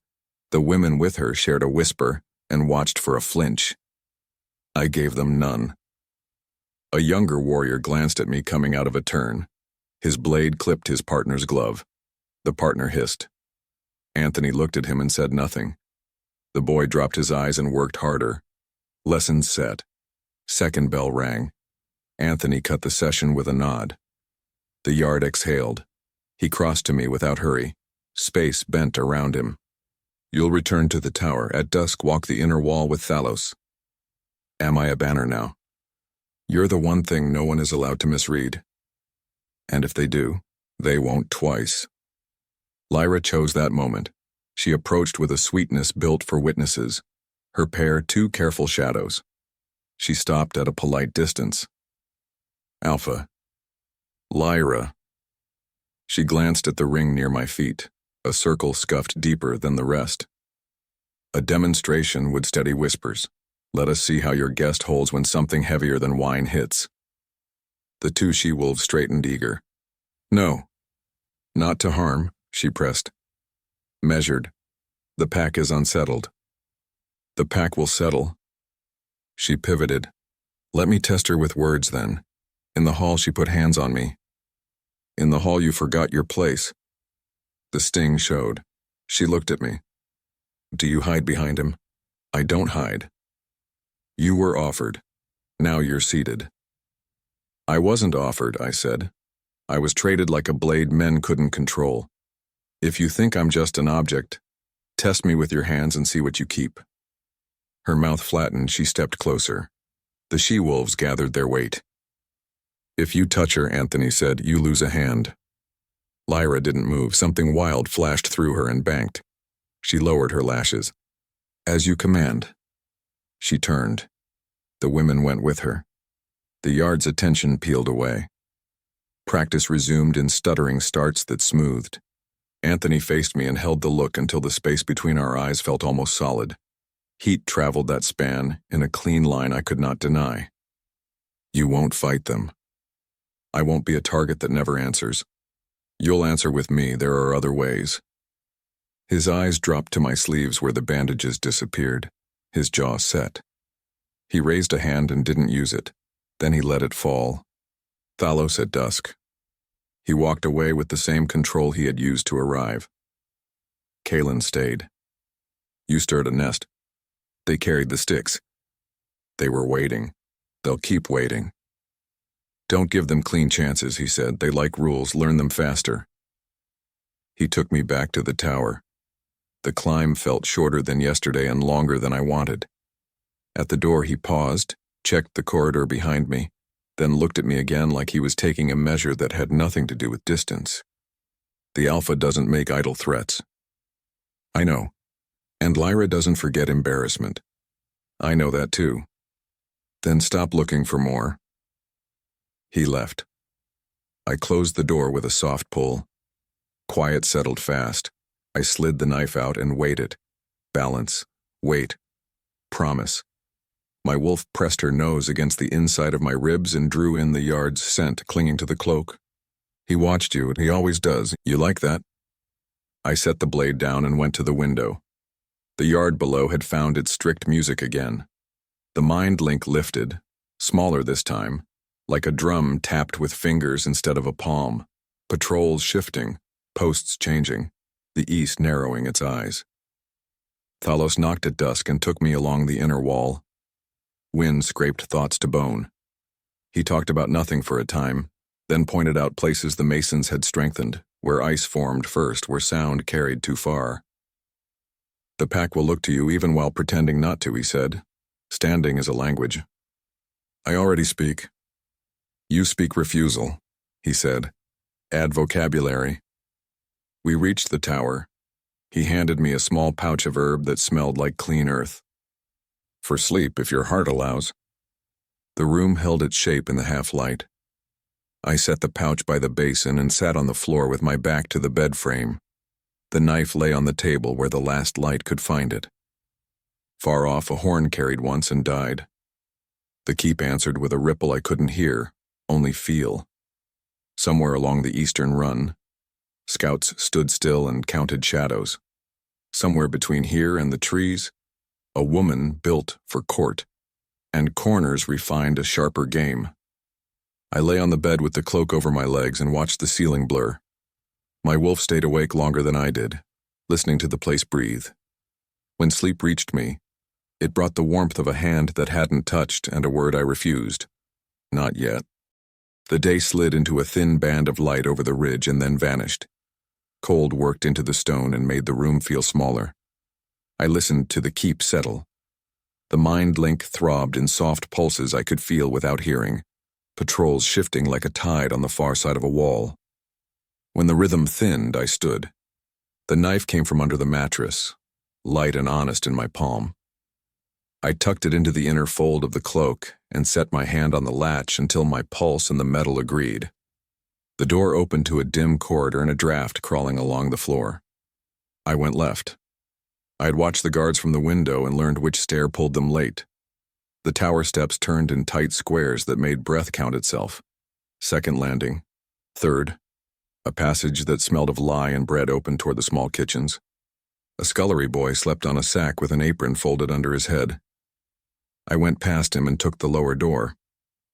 The women with her shared a whisper and watched for a flinch. I gave them none. A younger warrior glanced at me coming out of a turn. His blade clipped his partner's glove. The partner hissed. Anthony looked at him and said nothing. The boy dropped his eyes and worked harder. Lessons set. Second bell rang. Anthony cut the session with a nod. The yard exhaled. He crossed to me without hurry. Space bent around him. You'll return to the tower. At dusk, walk the inner wall with Thalos. Am I a banner now? You're the one thing no one is allowed to misread. And if they do, they won't twice. Lyra chose that moment. She approached with a sweetness built for witnesses, her pair two careful shadows. She stopped at a polite distance. Alpha. Lyra. She glanced at the ring near my feet, a circle scuffed deeper than the rest. A demonstration would steady whispers. Let us see how your guest holds when something heavier than wine hits. The two she-wolves straightened eager. No. Not to harm, she pressed. Measured. The pack is unsettled. The pack will settle. She pivoted. Let me test her with words then. In the hall she put hands on me. In the hall you forgot your place. The sting showed. She looked at me. Do you hide behind him? I don't hide. You were offered. Now you're seated. I wasn't offered, I said. I was traded like a blade men couldn't control. If you think I'm just an object, test me with your hands and see what you keep. Her mouth flattened, she stepped closer. The she-wolves gathered their weight. If you touch her, Anthony said, you lose a hand. Lyra didn't move. Something wild flashed through her and banked. She lowered her lashes. As you command. She turned. The women went with her. The yard's attention peeled away. Practice resumed in stuttering starts that smoothed. Anthony faced me and held the look until the space between our eyes felt almost solid. Heat traveled that span in a clean line I could not deny. You won't fight them. I won't be a target that never answers. You'll answer with me. There are other ways. His eyes dropped to my sleeves where the bandages disappeared. His jaw set. He raised a hand and didn't use it. Then he let it fall. Thalos at dusk. He walked away with the same control he had used to arrive. Kaelin stayed. You stirred a nest. They carried the sticks. They were waiting. They'll keep waiting. Don't give them clean chances, he said. They like rules. Learn them faster. He took me back to the tower. The climb felt shorter than yesterday and longer than I wanted. At the door he paused, checked the corridor behind me, then looked at me again like he was taking a measure that had nothing to do with distance. The Alpha doesn't make idle threats. I know. And Lyra doesn't forget embarrassment. I know that too. Then stop looking for more. He left. I closed the door with a soft pull. Quiet settled fast. I slid the knife out and waited. Balance. Wait. Promise. My wolf pressed her nose against the inside of my ribs and drew in the yard's scent clinging to the cloak. He watched you, he always does. You like that? I set the blade down and went to the window. The yard below had found its strict music again. The mind link lifted, smaller this time, like a drum tapped with fingers instead of a palm. Patrols shifting, posts changing, the east narrowing its eyes. Thalos knocked at dusk and took me along the inner wall. Wind scraped thoughts to bone. He talked about nothing for a time, then pointed out places the masons had strengthened, where ice formed first, where sound carried too far. The pack will look to you even while pretending not to, he said. Standing is a language. I already speak. You speak refusal, he said. Add vocabulary. We reached the tower. He handed me a small pouch of herb that smelled like clean earth. For sleep, if your heart allows. The room held its shape in the half-light. I set the pouch by the basin and sat on the floor with my back to the bed frame. The knife lay on the table where the last light could find it. Far off, a horn carried once and died. The keep answered with a ripple I couldn't hear, only feel. Somewhere along the eastern run, scouts stood still and counted shadows. Somewhere between here and the trees, a woman built for court, and corners refined a sharper game. I lay on the bed with the cloak over my legs and watched the ceiling blur. My wolf stayed awake longer than I did, listening to the place breathe. When sleep reached me, it brought the warmth of a hand that hadn't touched and a word I refused. Not yet. The day slid into a thin band of light over the ridge and then vanished. Cold worked into the stone and made the room feel smaller. I listened to the keep settle. The mind link throbbed in soft pulses I could feel without hearing, patrols shifting like a tide on the far side of a wall. When the rhythm thinned, I stood. The knife came from under the mattress, light and honest in my palm. I tucked it into the inner fold of the cloak and set my hand on the latch until my pulse and the metal agreed. The door opened to a dim corridor and a draft crawling along the floor. I went left. I had watched the guards from the window and learned which stair pulled them late. The tower steps turned in tight squares that made breath count itself. Second landing. Third. A passage that smelled of lye and bread opened toward the small kitchens. A scullery boy slept on a sack with an apron folded under his head. I went past him and took the lower door,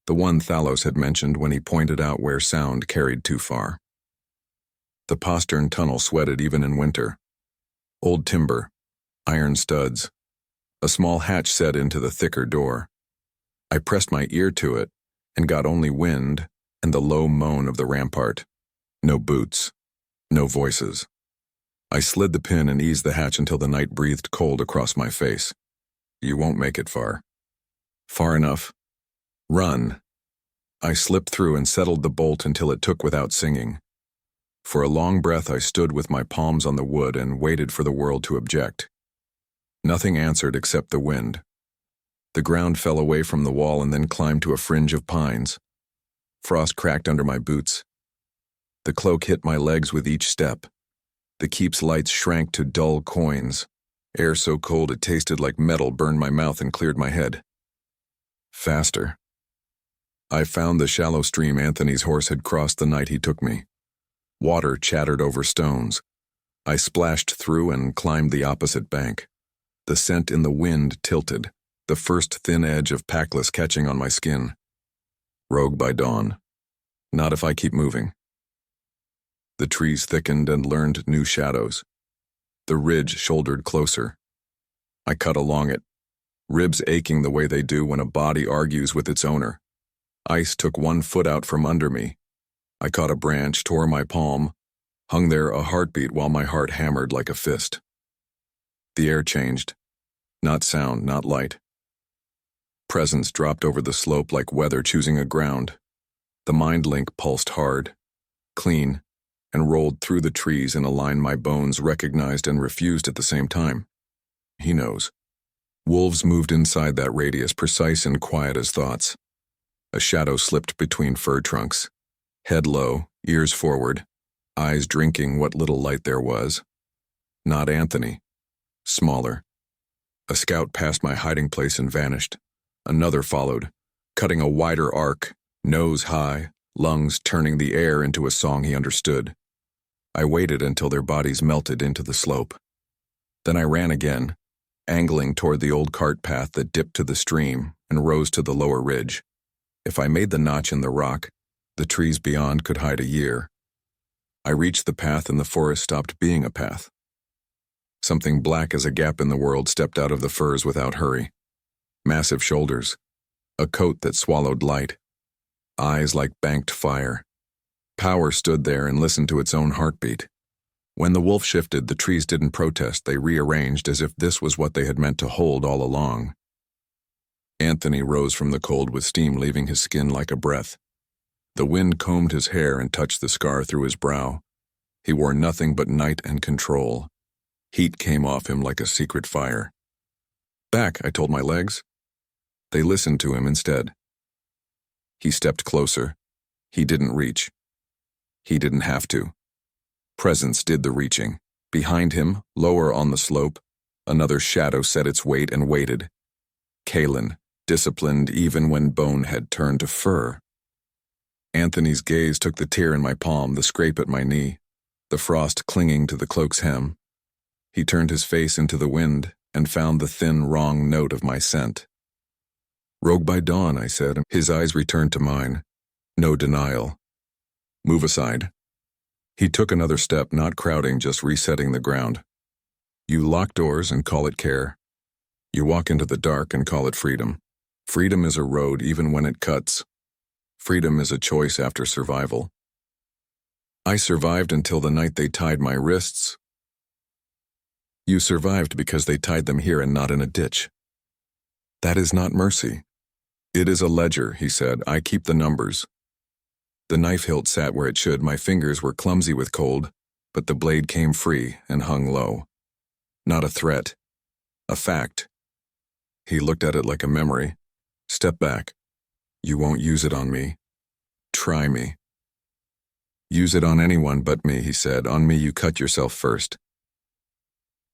the one Thalos had mentioned when he pointed out where sound carried too far. The postern tunnel sweated even in winter. Old timber, iron studs, a small hatch set into the thicker door. I pressed my ear to it and got only wind and the low moan of the rampart. No boots, no voices. I slid the pin and eased the hatch until the night breathed cold across my face. You won't make it far. Far enough. Run. I slipped through and settled the bolt until it took without singing. For a long breath I stood with my palms on the wood and waited for the world to object. Nothing answered except the wind. The ground fell away from the wall and then climbed to a fringe of pines. Frost cracked under my boots. The cloak hit my legs with each step. The keep's lights shrank to dull coins. Air so cold it tasted like metal burned my mouth and cleared my head. Faster. I found the shallow stream Anthony's horse had crossed the night he took me. Water chattered over stones. I splashed through and climbed the opposite bank. The scent in the wind tilted, the first thin edge of packless catching on my skin. Rogue by dawn. Not if I keep moving. The trees thickened and learned new shadows. The ridge shouldered closer. I cut along it, ribs aching the way they do when a body argues with its owner. Ice took 1 foot out from under me. I caught a branch, tore my palm, hung there a heartbeat while my heart hammered like a fist. The air changed. Not sound, not light. Presence dropped over the slope like weather choosing a ground. The mind link pulsed hard, clean, and rolled through the trees in a line my bones recognized and refused at the same time. He knows. Wolves moved inside that radius, precise and quiet as thoughts. A shadow slipped between fir trunks. Head low, ears forward, eyes drinking what little light there was. Not Anthony. Smaller. A scout passed my hiding place and vanished. Another followed, cutting a wider arc, nose high, lungs turning the air into a song he understood. I waited until their bodies melted into the slope. Then I ran again, angling toward the old cart path that dipped to the stream and rose to the lower ridge. If I made the notch in the rock, the trees beyond could hide a year. I reached the path and the forest stopped being a path. Something black as a gap in the world stepped out of the firs without hurry. Massive shoulders, a coat that swallowed light, eyes like banked fire. Power stood there and listened to its own heartbeat. When the wolf shifted, the trees didn't protest, they rearranged as if this was what they had meant to hold all along. Anthony rose from the cold with steam leaving his skin like a breath. The wind combed his hair and touched the scar through his brow. He wore nothing but night and control. Heat came off him like a secret fire. Back, I told my legs. They listened to him instead. He stepped closer. He didn't reach. He didn't have to. Presence did the reaching. Behind him, lower on the slope, another shadow set its weight and waited. Kaelin, disciplined even when bone had turned to fur. Anthony's gaze took the tear in my palm, the scrape at my knee, the frost clinging to the cloak's hem. He turned his face into the wind and found the thin, wrong note of my scent. Rogue by dawn, I said. His eyes returned to mine. No denial. Move aside. He took another step, not crowding, just resetting the ground. You lock doors and call it care. You walk into the dark and call it freedom. Freedom is a road even when it cuts. Freedom is a choice after survival. I survived until the night they tied my wrists. You survived because they tied them here and not in a ditch. That is not mercy. It is a ledger, he said. I keep the numbers. The knife hilt sat where it should. My fingers were clumsy with cold, but the blade came free and hung low. Not a threat. A fact. He looked at it like a memory. Step back. You won't use it on me. Try me. Use it on anyone but me, he said. On me you cut yourself first.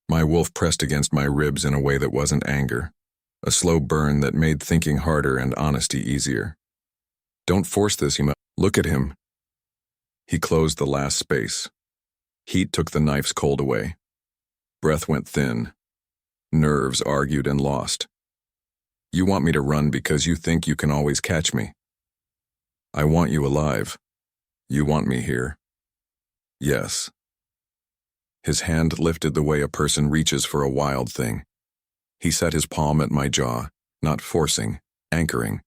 My wolf pressed against my ribs in a way that wasn't anger. A slow burn that made thinking harder and honesty easier. Don't force this, he muttered. Look at him. He closed the last space. Heat took the knife's cold away. Breath went thin. Nerves argued and lost. You want me to run because you think you can always catch me. I want you alive. You want me here. Yes. His hand lifted the way a person reaches for a wild thing. He set his palm at my jaw, not forcing, anchoring.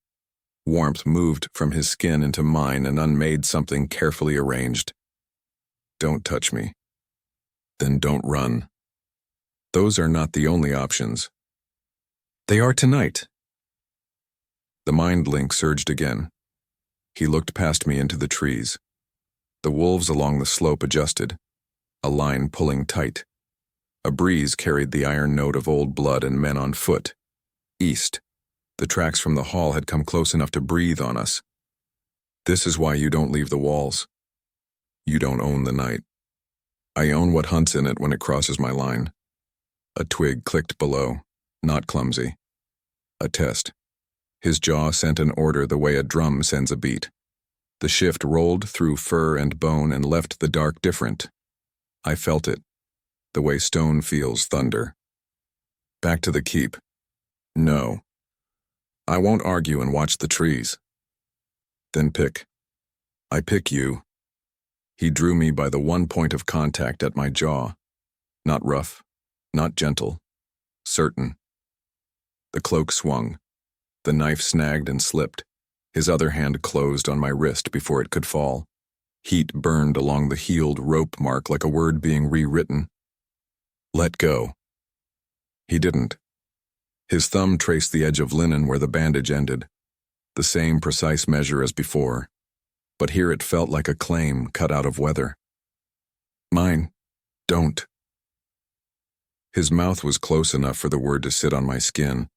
Warmth moved from his skin into mine and unmade something carefully arranged. Don't touch me. Then don't run. Those are not the only options. They are tonight. The mind link surged again. He looked past me into the trees. The wolves along the slope adjusted, a line pulling tight. A breeze carried the iron note of old blood and men on foot. East. The tracks from the hall had come close enough to breathe on us. This is why you don't leave the walls. You don't own the night. I own what hunts in it when it crosses my line. A twig clicked below, not clumsy. A test. His jaw sent an order the way a drum sends a beat. The shift rolled through fur and bone and left the dark different. I felt it, the way stone feels thunder. Back to the keep. No. I won't argue and watch the trees. Then pick. I pick you. He drew me by the one point of contact at my jaw. Not rough, not gentle, certain. The cloak swung. The knife snagged and slipped. His other hand closed on my wrist before it could fall. Heat burned along the healed rope mark like a word being rewritten. Let go. He didn't. His thumb traced the edge of linen where the bandage ended, the same precise measure as before, but here it felt like a claim cut out of weather. Mine. Don't. His mouth was close enough for the word to sit on my skin.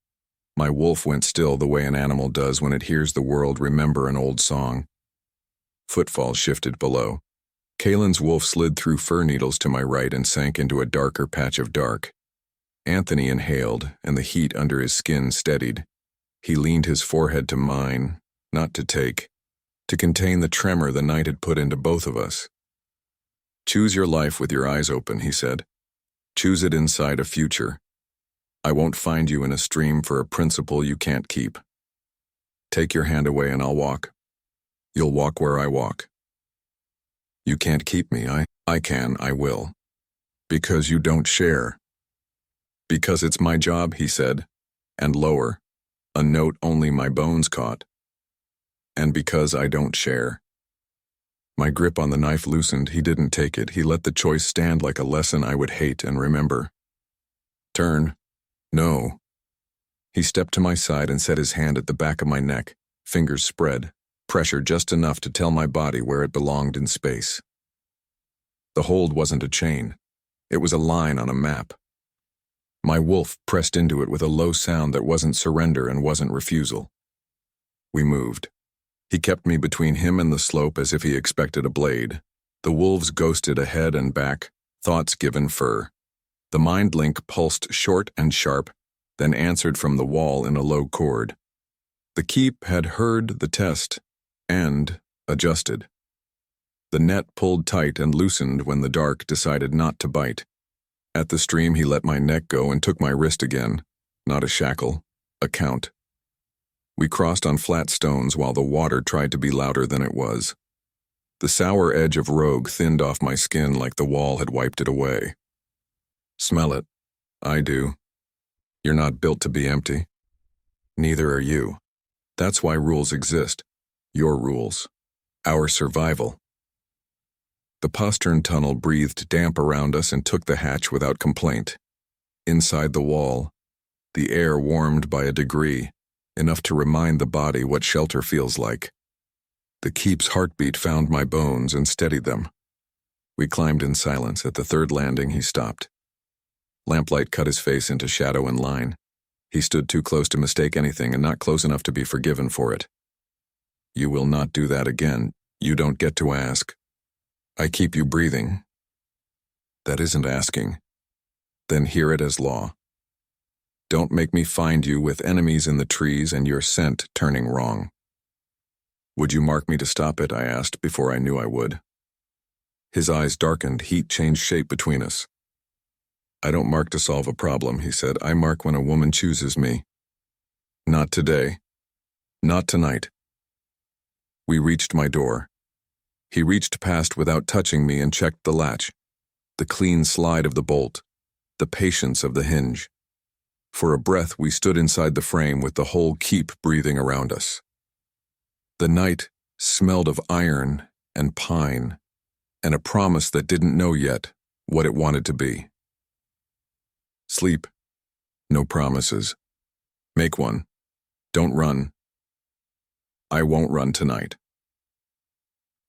My wolf went still the way an animal does when it hears the world remember an old song. Footfalls shifted below. Kalen's wolf slid through fir needles to my right and sank into a darker patch of dark. Anthony inhaled, and the heat under his skin steadied. He leaned his forehead to mine, not to take, to contain the tremor the night had put into both of us. Choose your life with your eyes open, he said. Choose it inside a future. I won't find you in a stream for a principle you can't keep. Take your hand away and I'll walk. You'll walk where I walk. You can't keep me, I can, I will. Because you don't share. Because it's my job, he said, and lower, a note only my bones caught. And because I don't share. My grip on the knife loosened. He didn't take it. He let the choice stand like a lesson I would hate and remember. Turn. No. He stepped to my side and set his hand at the back of my neck, fingers spread, pressure just enough to tell my body where it belonged in space. The hold wasn't a chain. It was a line on a map. My wolf pressed into it with a low sound that wasn't surrender and wasn't refusal. We moved. He kept me between him and the slope as if he expected a blade. The wolves ghosted ahead and back, thoughts given fur. The mind link pulsed short and sharp, then answered from the wall in a low chord. The keep had heard the test and adjusted. The net pulled tight and loosened when the dark decided not to bite. At the stream, he let my neck go and took my wrist again. Not a shackle, a count. We crossed on flat stones while the water tried to be louder than it was. The sour edge of rogue thinned off my skin like the wall had wiped it away. Smell it. I do. You're not built to be empty. Neither are you. That's why rules exist. Your rules. Our survival. The postern tunnel breathed damp around us and took the hatch without complaint. Inside the wall, the air warmed by a degree, enough to remind the body what shelter feels like. The keep's heartbeat found my bones and steadied them. We climbed in silence. At the third landing, he stopped. Lamplight cut his face into shadow and line. He stood too close to mistake anything and not close enough to be forgiven for it. You will not do that again. You don't get to ask. I keep you breathing. That isn't asking. Then hear it as law. Don't make me find you with enemies in the trees and your scent turning wrong. Would you mark me to stop it? I asked before I knew I would. His eyes darkened, heat changed shape between us. I don't mark to solve a problem, he said. I mark when a woman chooses me. Not today. Not tonight. We reached my door. He reached past without touching me and checked the latch. The clean slide of the bolt. The patience of the hinge. For a breath, we stood inside the frame with the whole keep breathing around us. The night smelled of iron and pine, and a promise that didn't know yet what it wanted to be. Sleep. No promises. Make one. Don't run. I won't run tonight.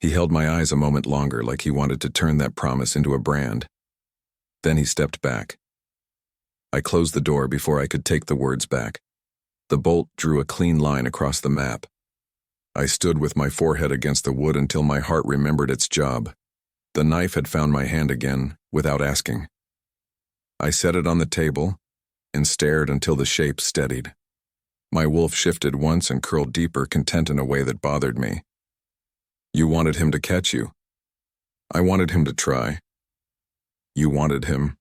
He held my eyes a moment longer, like he wanted to turn that promise into a brand. Then he stepped back. I closed the door before I could take the words back. The bolt drew a clean line across the map. I stood with my forehead against the wood until my heart remembered its job. The knife had found my hand again, without asking. I set it on the table and stared until the shape steadied. My wolf shifted once and curled deeper, content in a way that bothered me. You wanted him to catch you. I wanted him to try. You wanted him.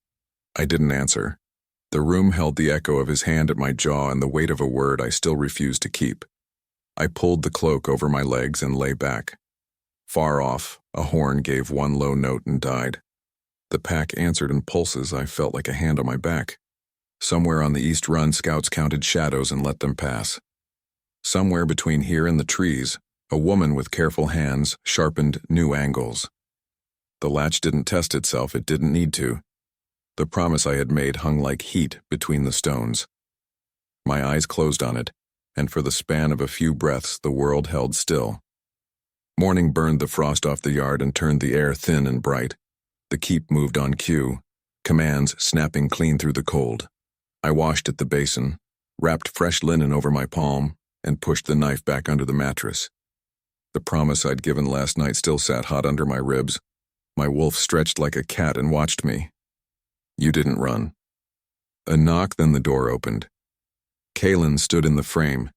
I didn't answer. The room held the echo of his hand at my jaw and the weight of a word I still refused to keep. I pulled the cloak over my legs and lay back. Far off, a horn gave one low note and died. The pack answered in pulses. I felt like a hand on my back. Somewhere on the East Run, scouts counted shadows and let them pass. Somewhere between here and the trees, a woman with careful hands sharpened new angles. The latch didn't test itself, it didn't need to. The promise I had made hung like heat between the stones. My eyes closed on it, and for the span of a few breaths the world held still. Morning burned the frost off the yard and turned the air thin and bright. The keep moved on cue, commands snapping clean through the cold. I washed at the basin, wrapped fresh linen over my palm, and pushed the knife back under the mattress. The promise I'd given last night still sat hot under my ribs. My wolf stretched like a cat and watched me. You didn't run. A knock, then the door opened. Kalen stood in the frame,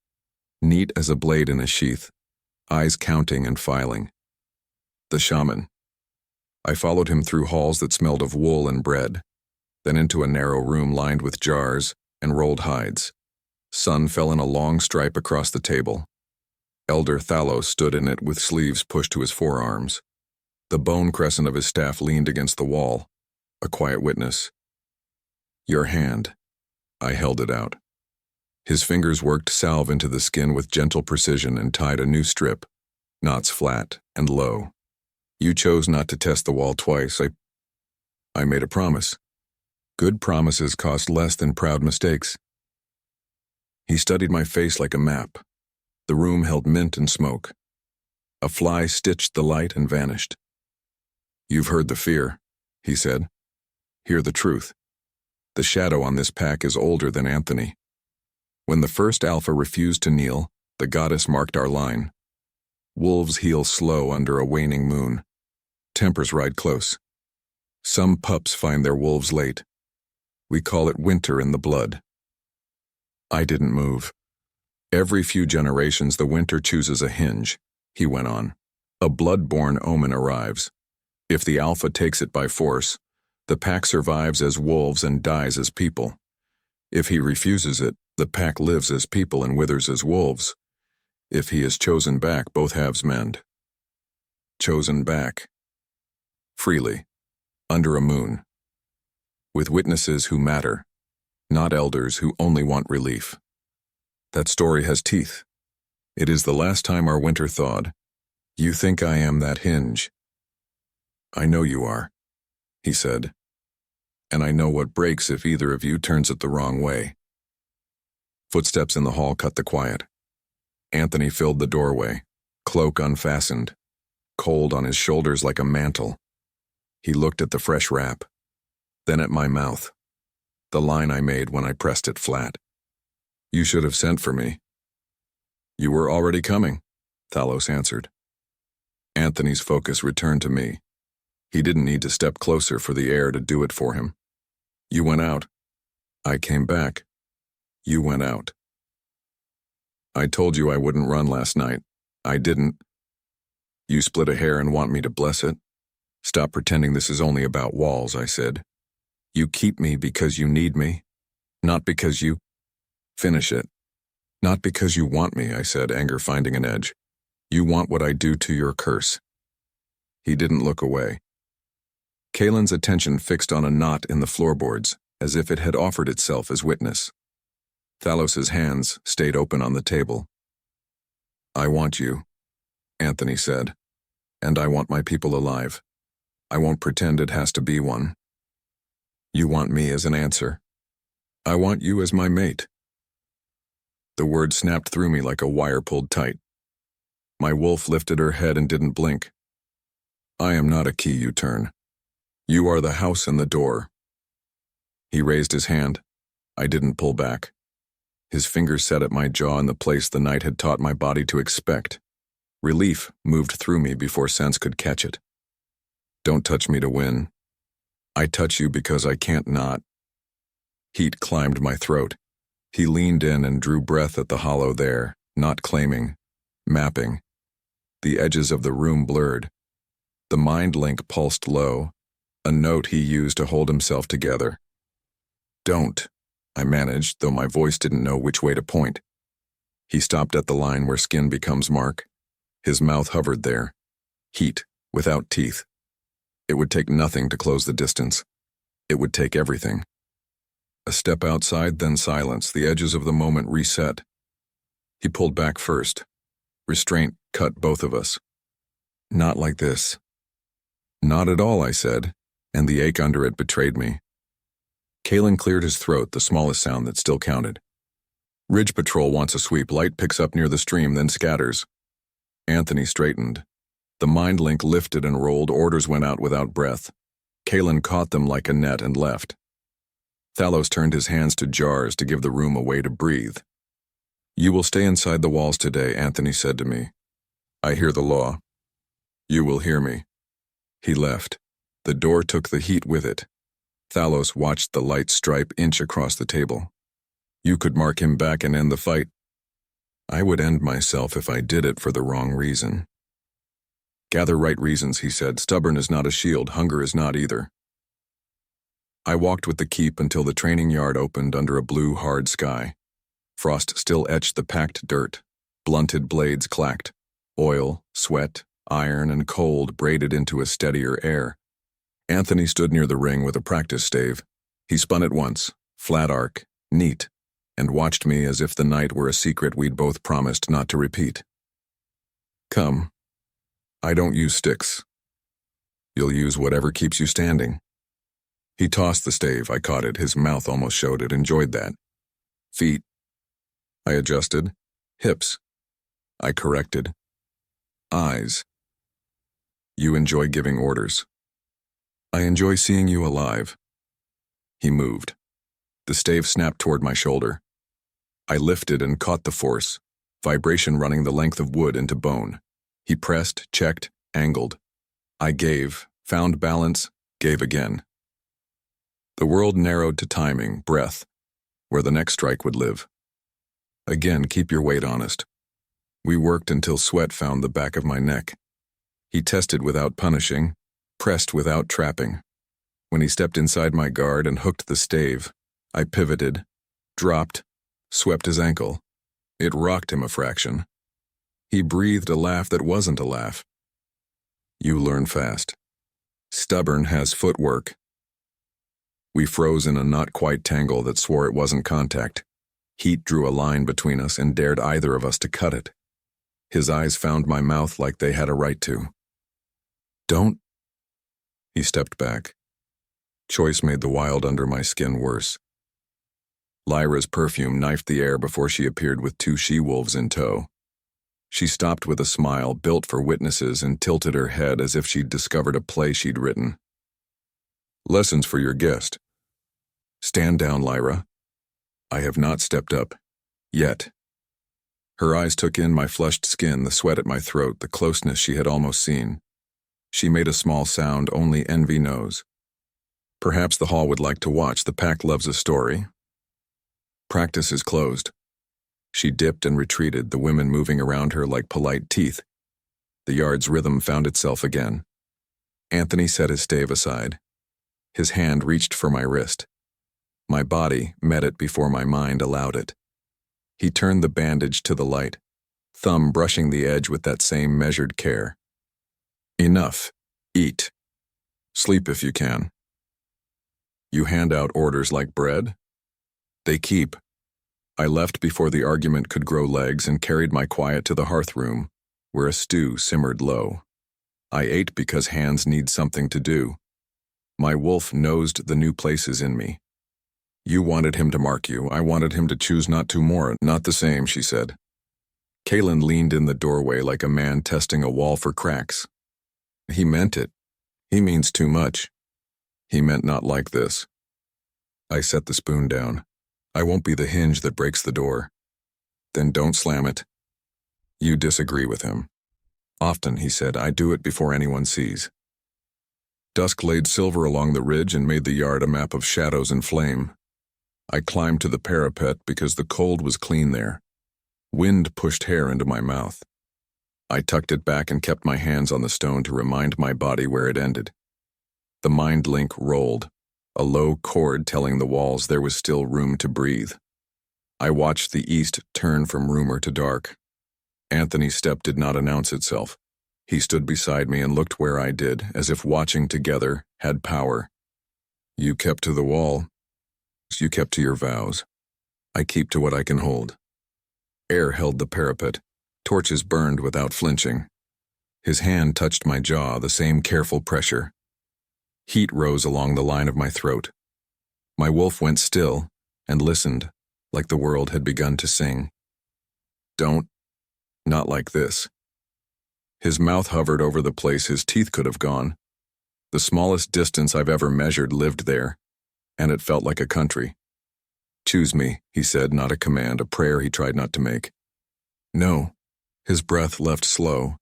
neat as a blade in a sheath, eyes counting and filing. The shaman. I followed him through halls that smelled of wool and bread, then into a narrow room lined with jars and rolled hides. Sun fell in a long stripe across the table. Elder Thalos stood in it with sleeves pushed to his forearms. The bone crescent of his staff leaned against the wall, a quiet witness. Your hand. I held it out. His fingers worked salve into the skin with gentle precision and tied a new strip, knots flat and low. You chose not to test the wall twice. I made a promise. Good promises cost less than proud mistakes. He studied my face like a map. The room held mint and smoke. A fly stitched the light and vanished. You've heard the fear, he said. Hear the truth. The shadow on this pack is older than Anthony. When the first alpha refused to kneel, the goddess marked our line. Wolves heal slow under a waning moon. Tempers ride close. Some pups find their wolves late. We call it winter in the blood. I didn't move. Every few generations the winter chooses a hinge, he went on. A blood-borne omen arrives. If the alpha takes it by force, the pack survives as wolves and dies as people. If he refuses it, the pack lives as people and withers as wolves. If he is chosen back, both halves mend. Chosen back. Freely. Under a moon. With witnesses who matter, not elders who only want relief. That story has teeth. It is the last time our winter thawed. You think I am that hinge. I know you are, he said. And I know what breaks if either of you turns it the wrong way. Footsteps in the hall cut the quiet. Anthony filled the doorway, cloak unfastened, cold on his shoulders like a mantle. He looked at the fresh wrap, then at my mouth, the line I made when I pressed it flat. You should have sent for me. You were already coming, Thalos answered. Anthony's focus returned to me. He didn't need to step closer for the air to do it for him. You went out. I came back. You went out. I told you I wouldn't run last night. I didn't. You split a hair and want me to bless it? Stop pretending this is only about walls, I said. You keep me because you need me, not because you... Finish it. Not because you want me, I said, anger finding an edge. You want what I do to your curse. He didn't look away. Kalen's attention fixed on a knot in the floorboards, as if it had offered itself as witness. Thalos's hands stayed open on the table. I want you, Anthony said, and I want my people alive. I won't pretend it has to be one. You want me as an answer. I want you as my mate. The word snapped through me like a wire pulled tight. My wolf lifted her head and didn't blink. I am not a key you turn. You are the house and the door. He raised his hand. I didn't pull back. His fingers set at my jaw in the place the night had taught my body to expect. Relief moved through me before sense could catch it. Don't touch me to win. I touch you because I can't not. Heat climbed my throat. He leaned in and drew breath at the hollow there, not claiming, mapping. The edges of the room blurred. The mind link pulsed low, a note he used to hold himself together. Don't, I managed, though my voice didn't know which way to point. He stopped at the line where skin becomes mark. His mouth hovered there. Heat, without teeth. It would take nothing to close the distance. It would take everything. A step outside, then silence, the edges of the moment reset. He pulled back first. Restraint cut both of us. Not like this. Not at all, I said, and the ache under it betrayed me. Kalen cleared his throat, the smallest sound that still counted. Ridge Patrol wants a sweep. Light picks up near the stream, then scatters. Anthony straightened. The mind link lifted and rolled. Orders went out without breath. Kalen caught them like a net and left. Thalos turned his hands to jars to give the room a way to breathe. You will stay inside the walls today, Anthony said to me. I hear the law. You will hear me. He left. The door took the heat with it. Thalos watched the light stripe inch across the table. You could mark him back and end the fight. I would end myself if I did it for the wrong reason. Gather right reasons, he said. Stubborn is not a shield. Hunger is not either. I walked with the keep until the training yard opened under a blue, hard sky. Frost still etched the packed dirt. Blunted blades clacked. Oil, sweat, iron, and cold braided into a steadier air. Anthony stood near the ring with a practice stave. He spun it once, flat arc, neat, and watched me as if the night were a secret we'd both promised not to repeat. Come. I don't use sticks. You'll use whatever keeps you standing. He tossed the stave. I caught it. His mouth almost showed it. Enjoyed that. Feet. I adjusted. Hips. I corrected. Eyes. You enjoy giving orders. I enjoy seeing you alive. He moved. The stave snapped toward my shoulder. I lifted and caught the force, vibration running the length of wood into bone. He pressed, checked, angled. I gave, found balance, gave again. The world narrowed to timing, breath, where the next strike would live. Again, keep your weight honest. We worked until sweat found the back of my neck. He tested without punishing, pressed without trapping. When he stepped inside my guard and hooked the stave, I pivoted, dropped, swept his ankle. It rocked him a fraction. He breathed a laugh that wasn't a laugh. You learn fast. Stubborn has footwork. We froze in a not-quite tangle that swore it wasn't contact. Heat drew a line between us and dared either of us to cut it. His eyes found my mouth like they had a right to. Don't. He stepped back. Choice made the wild under my skin worse. Lyra's perfume knifed the air before she appeared with 2 she-wolves in tow. She stopped with a smile built for witnesses and tilted her head as if she'd discovered a play she'd written. Lessons for your guest. Stand down, Lyra. I have not stepped up. Yet. Her eyes took in my flushed skin, the sweat at my throat, the closeness she had almost seen. She made a small sound only envy knows. Perhaps the hall would like to watch. The pack loves a story. Practice is closed. She dipped and retreated, the women moving around her like polite teeth. The yard's rhythm found itself again. Anthony set his stave aside. His hand reached for my wrist. My body met it before my mind allowed it. He turned the bandage to the light, thumb brushing the edge with that same measured care. Enough. Eat. Sleep if you can. You hand out orders like bread? They keep. I left before the argument could grow legs and carried my quiet to the hearth room, where a stew simmered low. I ate because hands need something to do. My wolf nosed the new places in me. You wanted him to mark you. I wanted him to choose not to more. Not the same, she said. Kalen leaned in the doorway like a man testing a wall for cracks. He meant it. He means too much. He meant not like this. I set the spoon down. I won't be the hinge that breaks the door. Then don't slam it. You disagree with him. Often, he said, I do it before anyone sees. Dusk laid silver along the ridge and made the yard a map of shadows and flame. I climbed to the parapet because the cold was clean there. Wind pushed hair into my mouth. I tucked it back and kept my hands on the stone to remind my body where it ended. The mind link rolled, a low chord telling the walls there was still room to breathe. I watched the east turn from rumor to dark. Anthony's step did not announce itself. He stood beside me and looked where I did, as if watching together had power. You kept to the wall. You kept to your vows. I keep to what I can hold. Air held the parapet. Torches burned without flinching. His hand touched my jaw, the same careful pressure. Heat rose along the line of my throat. My wolf went still and listened, like the world had begun to sing. Don't. Not like this. His mouth hovered over the place his teeth could have gone. The smallest distance I've ever measured lived there, and it felt like a country. Choose me, he said, not a command, a prayer he tried not to make. No. His breath left slow.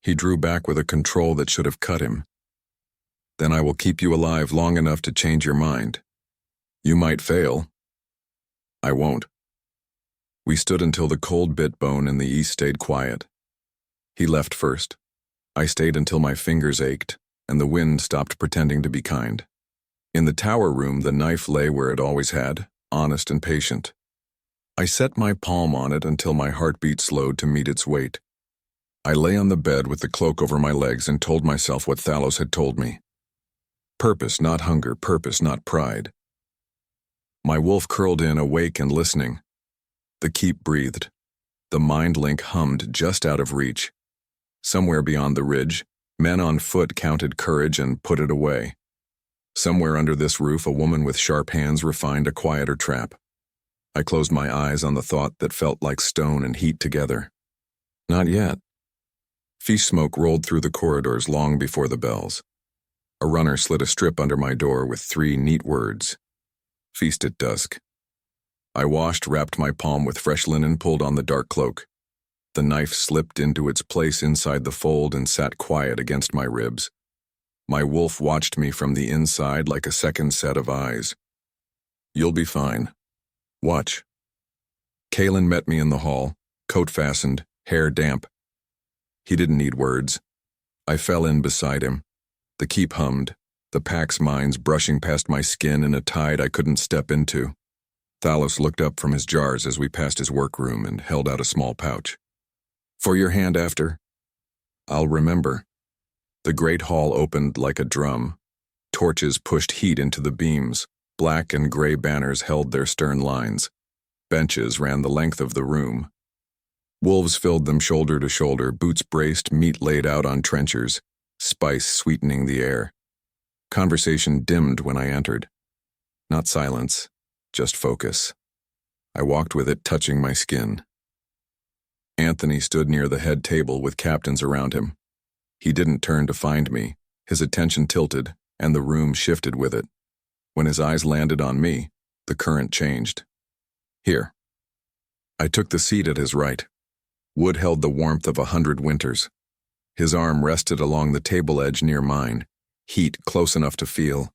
He drew back with a control that should have cut him. Then I will keep you alive long enough to change your mind. You might fail. I won't. We stood until the cold bit bone in the east stayed quiet. He left first. I stayed until my fingers ached, and the wind stopped pretending to be kind. In the tower room, the knife lay where it always had, honest and patient. I set my palm on it until my heartbeat slowed to meet its weight. I lay on the bed with the cloak over my legs and told myself what Thalos had told me. Purpose, not hunger, purpose, not pride. My wolf curled in, awake and listening. The keep breathed. The mind link hummed just out of reach. Somewhere beyond the ridge, men on foot counted courage and put it away. Somewhere under this roof, a woman with sharp hands refined a quieter trap. I closed my eyes on the thought that felt like stone and heat together. Not yet. Feast smoke rolled through the corridors long before the bells. A runner slid a strip under my door with 3 neat words. Feast at dusk. I washed, wrapped my palm with fresh linen, pulled on the dark cloak. The knife slipped into its place inside the fold and sat quiet against my ribs. My wolf watched me from the inside like a second set of eyes. You'll be fine. Watch. Kalen met me in the hall, coat fastened, hair damp. He didn't need words. I fell in beside him. The keep hummed, the pack's mines brushing past my skin in a tide I couldn't step into. Thalos looked up from his jars as we passed his workroom and held out a small pouch. For your hand after? I'll remember. The great hall opened like a drum. Torches pushed heat into the beams. Black and gray banners held their stern lines. Benches ran the length of the room. Wolves filled them shoulder to shoulder, boots braced, meat laid out on trenchers, spice sweetening the air. Conversation dimmed when I entered. Not silence, just focus. I walked with it touching my skin. Anthony stood near the head table with captains around him. He didn't turn to find me. His attention tilted, and the room shifted with it. When his eyes landed on me, the current changed. Here. I took the seat at his right. Wood held the warmth of 100 winters. His arm rested along the table edge near mine, heat close enough to feel.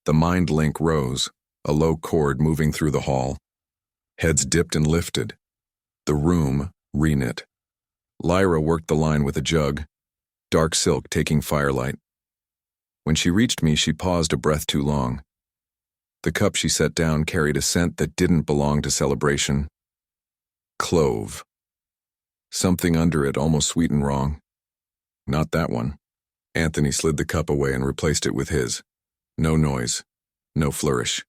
The mind link rose, a low chord moving through the hall. Heads dipped and lifted. The room reknit. Lyra worked the line with a jug, dark silk taking firelight. When she reached me, she paused a breath too long. The cup she set down carried a scent that didn't belong to celebration. Clove. Something under it, almost sweet and wrong. Not that one. Anthony slid the cup away and replaced it with his. No noise. No flourish.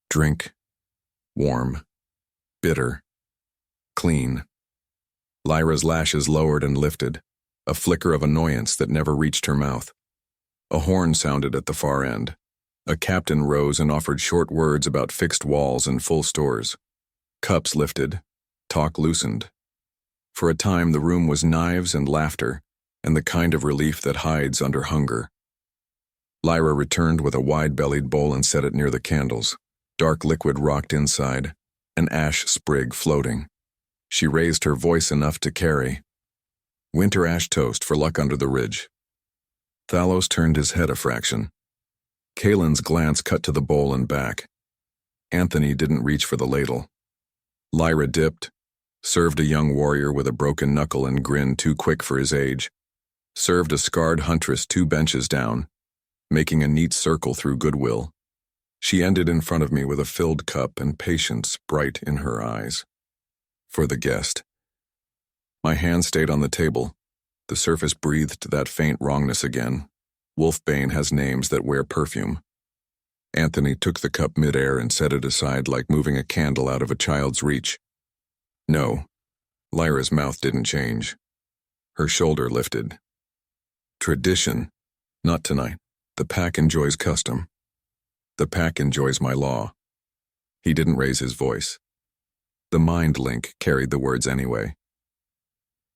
Drink. Warm. Bitter. Clean. Lyra's lashes lowered and lifted, a flicker of annoyance that never reached her mouth. A horn sounded at the far end. A captain rose and offered short words about fixed walls and full stores. Cups lifted. Talk loosened. For a time, the room was knives and laughter, and the kind of relief that hides under hunger. Lyra returned with a wide-bellied bowl and set it near the candles. Dark liquid rocked inside, an ash sprig floating. She raised her voice enough to carry. Winter ash toast for luck under the ridge. Thalos turned his head a fraction. Kalen's glance cut to the bowl and back. Anthony didn't reach for the ladle. Lyra dipped, served a young warrior with a broken knuckle and grin too quick for his age, served a scarred huntress 2 benches down, making a neat circle through goodwill. She ended in front of me with a filled cup and patience bright in her eyes. For the guest. My hand stayed on the table. The surface breathed that faint wrongness again. Wolfbane has names that wear perfume. Anthony took the cup midair and set it aside like moving a candle out of a child's reach. No. Lyra's mouth didn't change. Her shoulder lifted. Tradition. Not tonight. The pack enjoys custom. The pack enjoys my law. He didn't raise his voice. The mind link carried the words anyway.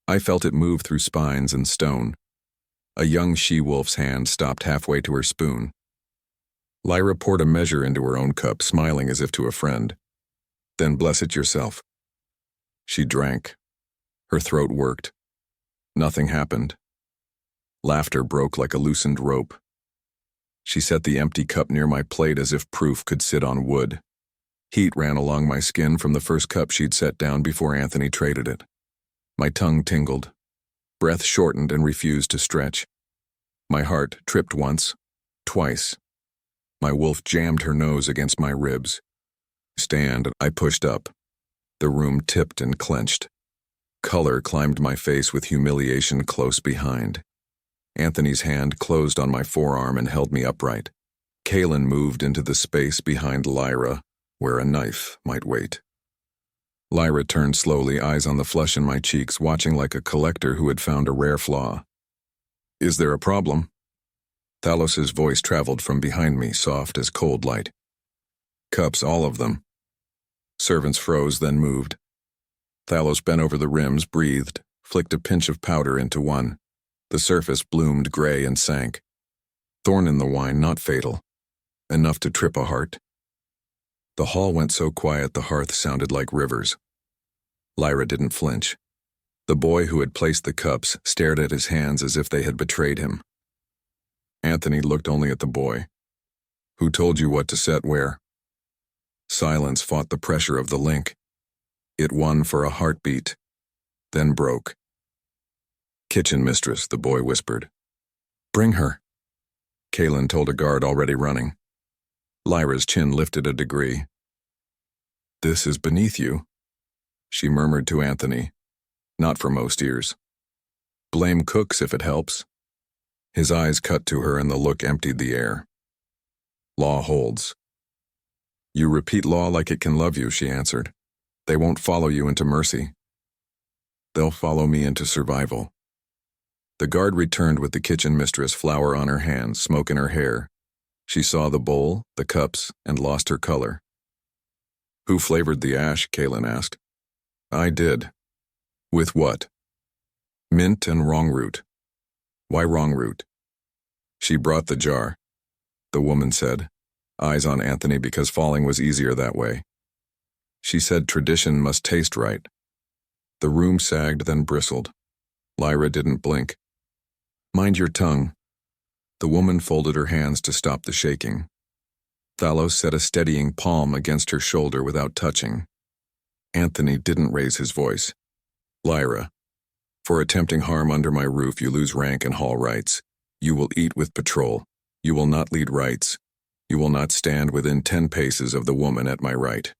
I felt it move through spines and stone. A young she-wolf's hand stopped halfway to her spoon. Lyra poured a measure into her own cup, smiling as if to a friend. Then bless it yourself. She drank. Her throat worked. Nothing happened. Laughter broke like a loosened rope. She set the empty cup near my plate as if proof could sit on wood. Heat ran along my skin from the first cup she'd set down before Anthony traded it. My tongue tingled. Breath shortened and refused to stretch. My heart tripped once, twice. My wolf jammed her nose against my ribs. Stand, I pushed up. The room tipped and clenched. Color climbed my face with humiliation close behind. Anthony's hand closed on my forearm and held me upright. Kaelin moved into the space behind Lyra, where a knife might wait. Lyra turned slowly, eyes on the flesh in my cheeks, watching like a collector who had found a rare flaw. Is there a problem? Thalos's voice traveled from behind me, soft as cold light. Cups, all of them. Servants froze, then moved. Thalos bent over the rims, breathed, flicked a pinch of powder into one. The surface bloomed gray and sank. Thorn in the wine, not fatal. Enough to trip a heart. The hall went so quiet the hearth sounded like rivers. Lyra didn't flinch. The boy who had placed the cups stared at his hands as if they had betrayed him. Anthony looked only at the boy. Who told you what to set where? Silence fought the pressure of the link. It won for a heartbeat, then broke. Kitchen mistress, the boy whispered. Bring her. Kaelin told a guard already running. Lyra's chin lifted a degree. This is beneath you, she murmured to Anthony. Not for most ears. Blame cooks if it helps. His eyes cut to her and the look emptied the air. Law holds. You repeat law like it can love you, she answered. They won't follow you into mercy. They'll follow me into survival. The guard returned with the kitchen mistress, flour on her hands, smoke in her hair. She saw the bowl, the cups, and lost her color. Who flavored the ash? Kaelin asked. I did. With what? Mint and wrong root. Why wrong root? She brought the jar, the woman said, eyes on Anthony because falling was easier that way. She said tradition must taste right. The room sagged, then bristled. Lyra didn't blink. Mind your tongue. The woman folded her hands to stop the shaking. Thalos set a steadying palm against her shoulder without touching. Anthony didn't raise his voice. Lyra, for attempting harm under my roof, you lose rank and hall rights. You will eat with patrol. You will not lead rights. You will not stand within 10 paces of the woman at my right.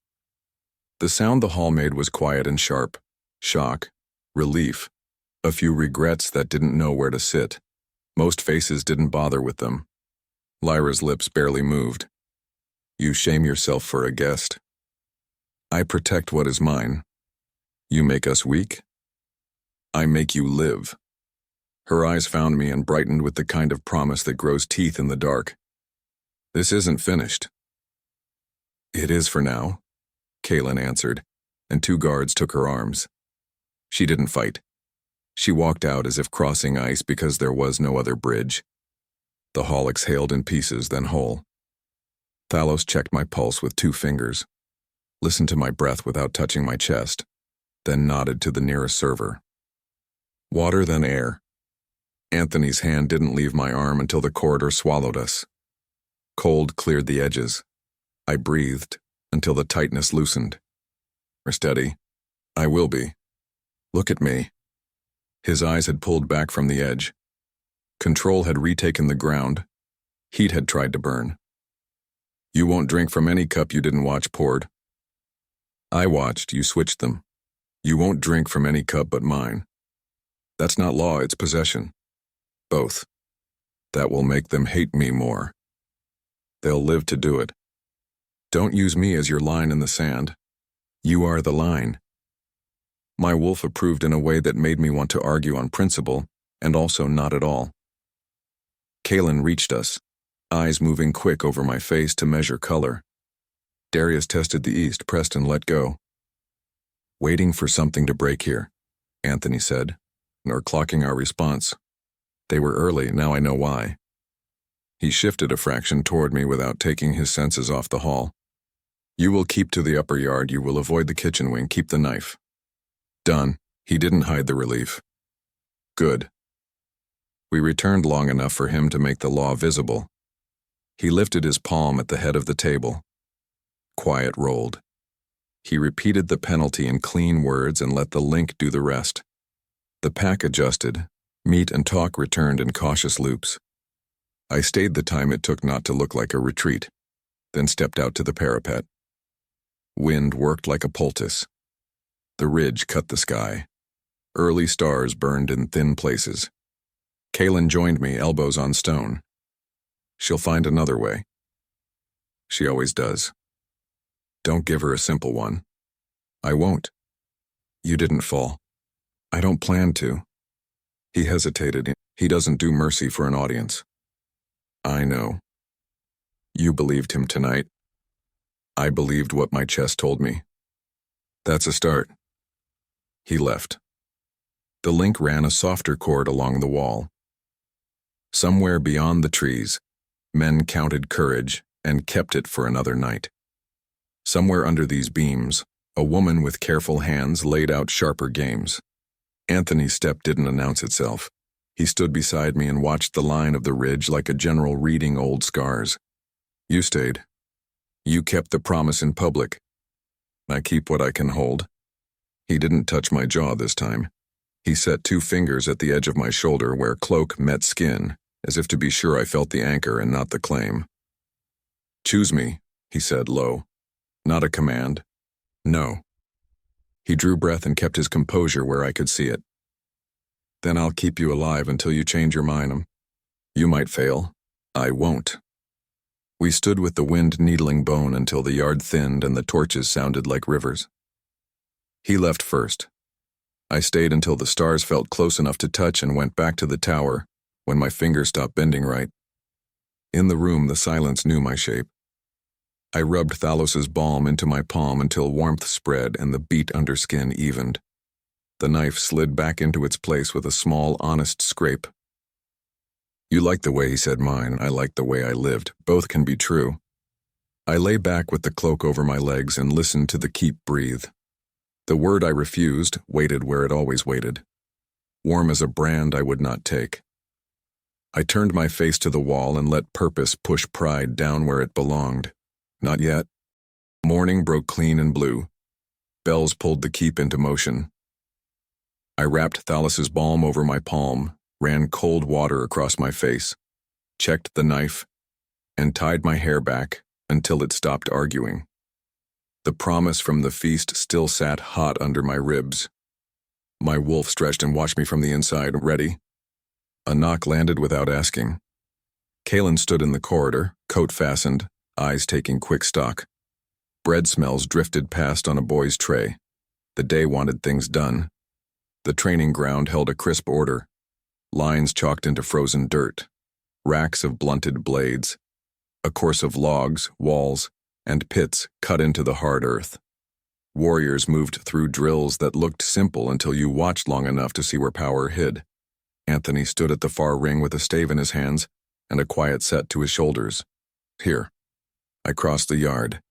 The sound the hall made was quiet and sharp. Shock, relief, a few regrets that didn't know where to sit. Most faces didn't bother with them. Lyra's lips barely moved. You shame yourself for a guest. I protect what is mine. You make us weak. I make you live. Her eyes found me and brightened with the kind of promise that grows teeth in the dark. This isn't finished. It is for now, Kaelin answered, and 2 guards took her arms. She didn't fight. She walked out as if crossing ice because there was no other bridge. The hall exhaled in pieces, then whole. Thalos checked my pulse with 2 fingers, listened to my breath without touching my chest, then nodded to the nearest server. Water, then air. Anthony's hand didn't leave my arm until the corridor swallowed us. Cold cleared the edges. I breathed until the tightness loosened. Steady. I will be. Look at me. His eyes had pulled back from the edge. Control had retaken the ground. Heat had tried to burn. You won't drink from any cup you didn't watch poured. I watched, you switched them. You won't drink from any cup but mine. That's not law, it's possession. Both. That will make them hate me more. They'll live to do it. Don't use me as your line in the sand. You are the line. My wolf approved in a way that made me want to argue on principle, and also not at all. Kaelin reached us, eyes moving quick over my face to measure color. Darius tested the east, pressed and let go. Waiting for something to break here, Anthony said, nor clocking our response. They were early, now I know why. He shifted a fraction toward me without taking his senses off the hall. You will keep to the upper yard, you will avoid the kitchen wing, keep the knife. Done. He didn't hide the relief. Good. We returned long enough for him to make the law visible. He lifted his palm at the head of the table. Quiet rolled. He repeated the penalty in clean words and let the link do the rest. The pack adjusted. Meat and talk returned in cautious loops. I stayed the time it took not to look like a retreat, then stepped out to the parapet. Wind worked like a poultice. The ridge cut the sky. Early stars burned in thin places. Kaelin joined me, elbows on stone. She'll find another way. She always does. Don't give her a simple one. I won't. You didn't fall. I don't plan to. He hesitated. He doesn't do mercy for an audience. I know. You believed him tonight. I believed what my chest told me. That's a start. He left. The link ran a softer cord along the wall. Somewhere beyond the trees, men counted courage and kept it for another night. Somewhere under these beams, a woman with careful hands laid out sharper games. Anthony's step didn't announce itself. He stood beside me and watched the line of the ridge like a general reading old scars. You stayed. You kept the promise in public. I keep what I can hold. He didn't touch my jaw this time. He set 2 fingers at the edge of my shoulder where cloak met skin, as if to be sure I felt the anchor and not the claim. Choose me, he said low. Not a command. No. He drew breath and kept his composure where I could see it. Then I'll keep you alive until you change your mind. You might fail. I won't. We stood with the wind needling bone until the yard thinned and the torches sounded like rivers. He left first. I stayed until the stars felt close enough to touch and went back to the tower, when my finger stopped bending right. In the room, the silence knew my shape. I rubbed Thalos's balm into my palm until warmth spread and the beat under skin evened. The knife slid back into its place with a small, honest scrape. You liked the way he said mine, I liked the way I lived. Both can be true. I lay back with the cloak over my legs and listened to the keep breathe. The word I refused waited where it always waited. Warm as a brand I would not take. I turned my face to the wall and let purpose push pride down where it belonged. Not yet. Morning broke clean and blue. Bells pulled the keep into motion. I wrapped Thalos's balm over my palm, ran cold water across my face, checked the knife, and tied my hair back until it stopped arguing. The promise from the feast still sat hot under my ribs. My wolf stretched and watched me from the inside, ready. A knock landed without asking. Kaelin stood in the corridor, coat fastened, eyes taking quick stock. Bread smells drifted past on a boy's tray. The day wanted things done. The training ground held a crisp order. Lines chalked into frozen dirt. Racks of blunted blades. A course of logs, walls, and pits cut into the hard earth. Warriors moved through drills that looked simple until you watched long enough to see where power hid. Anthony stood at the far ring with a stave in his hands and a quiet set to his shoulders. Here. I crossed the yard.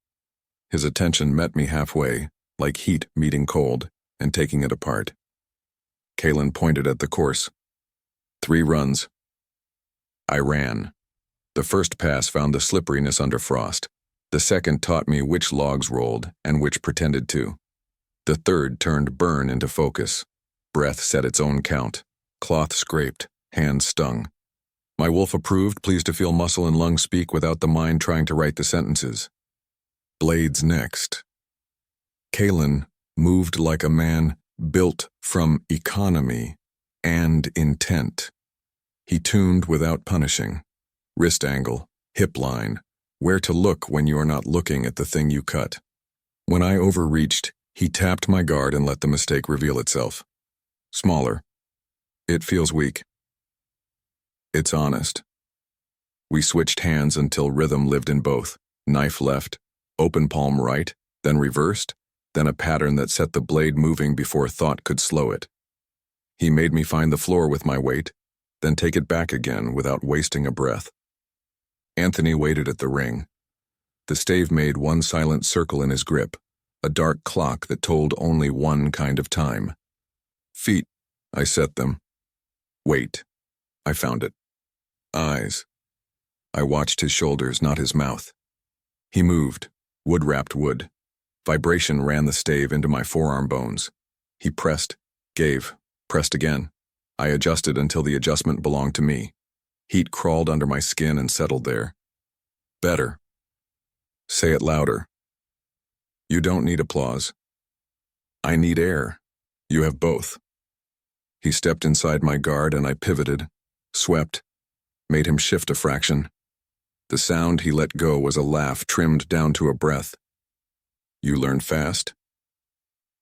His attention met me halfway, like heat meeting cold, and taking it apart. Kaelin pointed at the course. 3 runs. I ran. The first pass found the slipperiness under frost. The second taught me which logs rolled and which pretended to. The third turned burn into focus. Breath set its own count. Cloth scraped, hands stung. My wolf approved, pleased to feel muscle and lung speak without the mind trying to write the sentences. Blades next. Kalen moved like a man built from economy and intent. He tuned without punishing. Wrist angle, hip line, where to look when you are not looking at the thing you cut. When I overreached, he tapped my guard and let the mistake reveal itself. Smaller. It feels weak. It's honest. We switched hands until rhythm lived in both. Knife left, open palm right, then reversed, then a pattern that set the blade moving before thought could slow it. He made me find the floor with my weight, then take it back again without wasting a breath. Anthony waited at the ring. The stave made one silent circle in his grip, a dark clock that told only one kind of time. Feet, I set them. Weight, I found it. Eyes. I watched his shoulders, not his mouth. He moved, wood-wrapped wood. Vibration ran the stave into my forearm bones. He pressed, gave, pressed again. I adjusted until the adjustment belonged to me. Heat crawled under my skin and settled there. Better. Say it louder. You don't need applause. I need air. You have both. He stepped inside my guard and I pivoted, swept, made him shift a fraction. The sound he let go was a laugh trimmed down to a breath. You learn fast.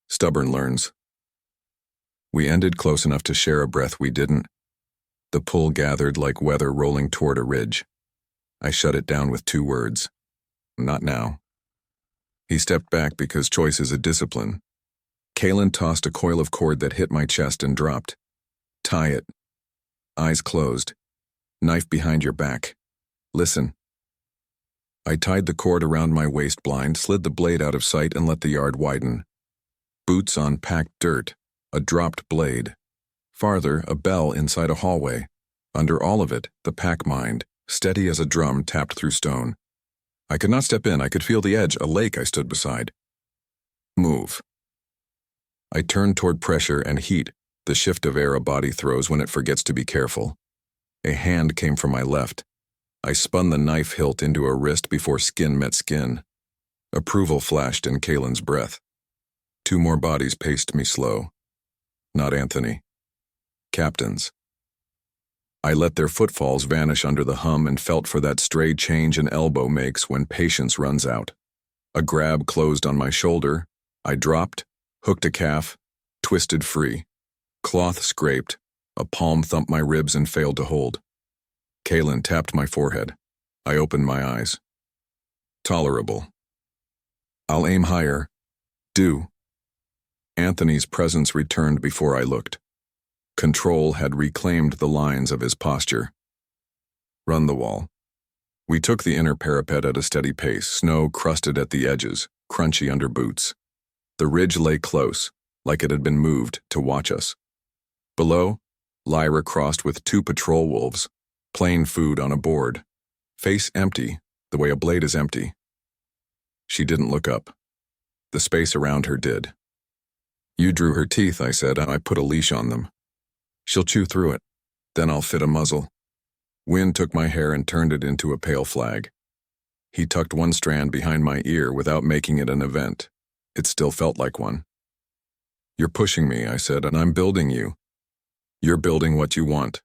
Stubborn learns. We ended close enough to share a breath we didn't. The pull gathered like weather rolling toward a ridge. I shut it down with 2 words. Not now. He stepped back because choice is a discipline. Kalen tossed a coil of cord that hit my chest and dropped. Tie it. Eyes closed. Knife behind your back. Listen. I tied the cord around my waist blind, slid the blade out of sight, and let the yard widen. Boots on packed dirt. A dropped blade. Farther, a bell inside a hallway. Under all of it, the pack mind, steady as a drum tapped through stone. I could not step in. I could feel the edge, a lake I stood beside. Move. I turned toward pressure and heat, the shift of air a body throws when it forgets to be careful. A hand came from my left. I spun the knife hilt into a wrist before skin met skin. Approval flashed in Kalen's breath. 2 more bodies paced me slow. Not Anthony. Captains. I let their footfalls vanish under the hum and felt for that stray change an elbow makes when patience runs out. A grab closed on my shoulder. I dropped, hooked a calf, twisted free. Cloth scraped. A palm thumped my ribs and failed to hold. Kalen tapped my forehead. I opened my eyes. Tolerable. I'll aim higher. Do. Anthony's presence returned before I looked. Control had reclaimed the lines of his posture. Run the wall. We took the inner parapet at a steady pace, snow crusted at the edges, crunchy under boots. The ridge lay close, like it had been moved to watch us. Below, Lyra crossed with 2 patrol wolves, plain food on a board, face empty, the way a blade is empty. She didn't look up. The space around her did. You drew her teeth, I said, and I put a leash on them. She'll chew through it. Then I'll fit a muzzle. Wind took my hair and turned it into a pale flag. He tucked one strand behind my ear without making it an event. It still felt like one. You're pushing me, I said, and I'm building you. You're building what you want.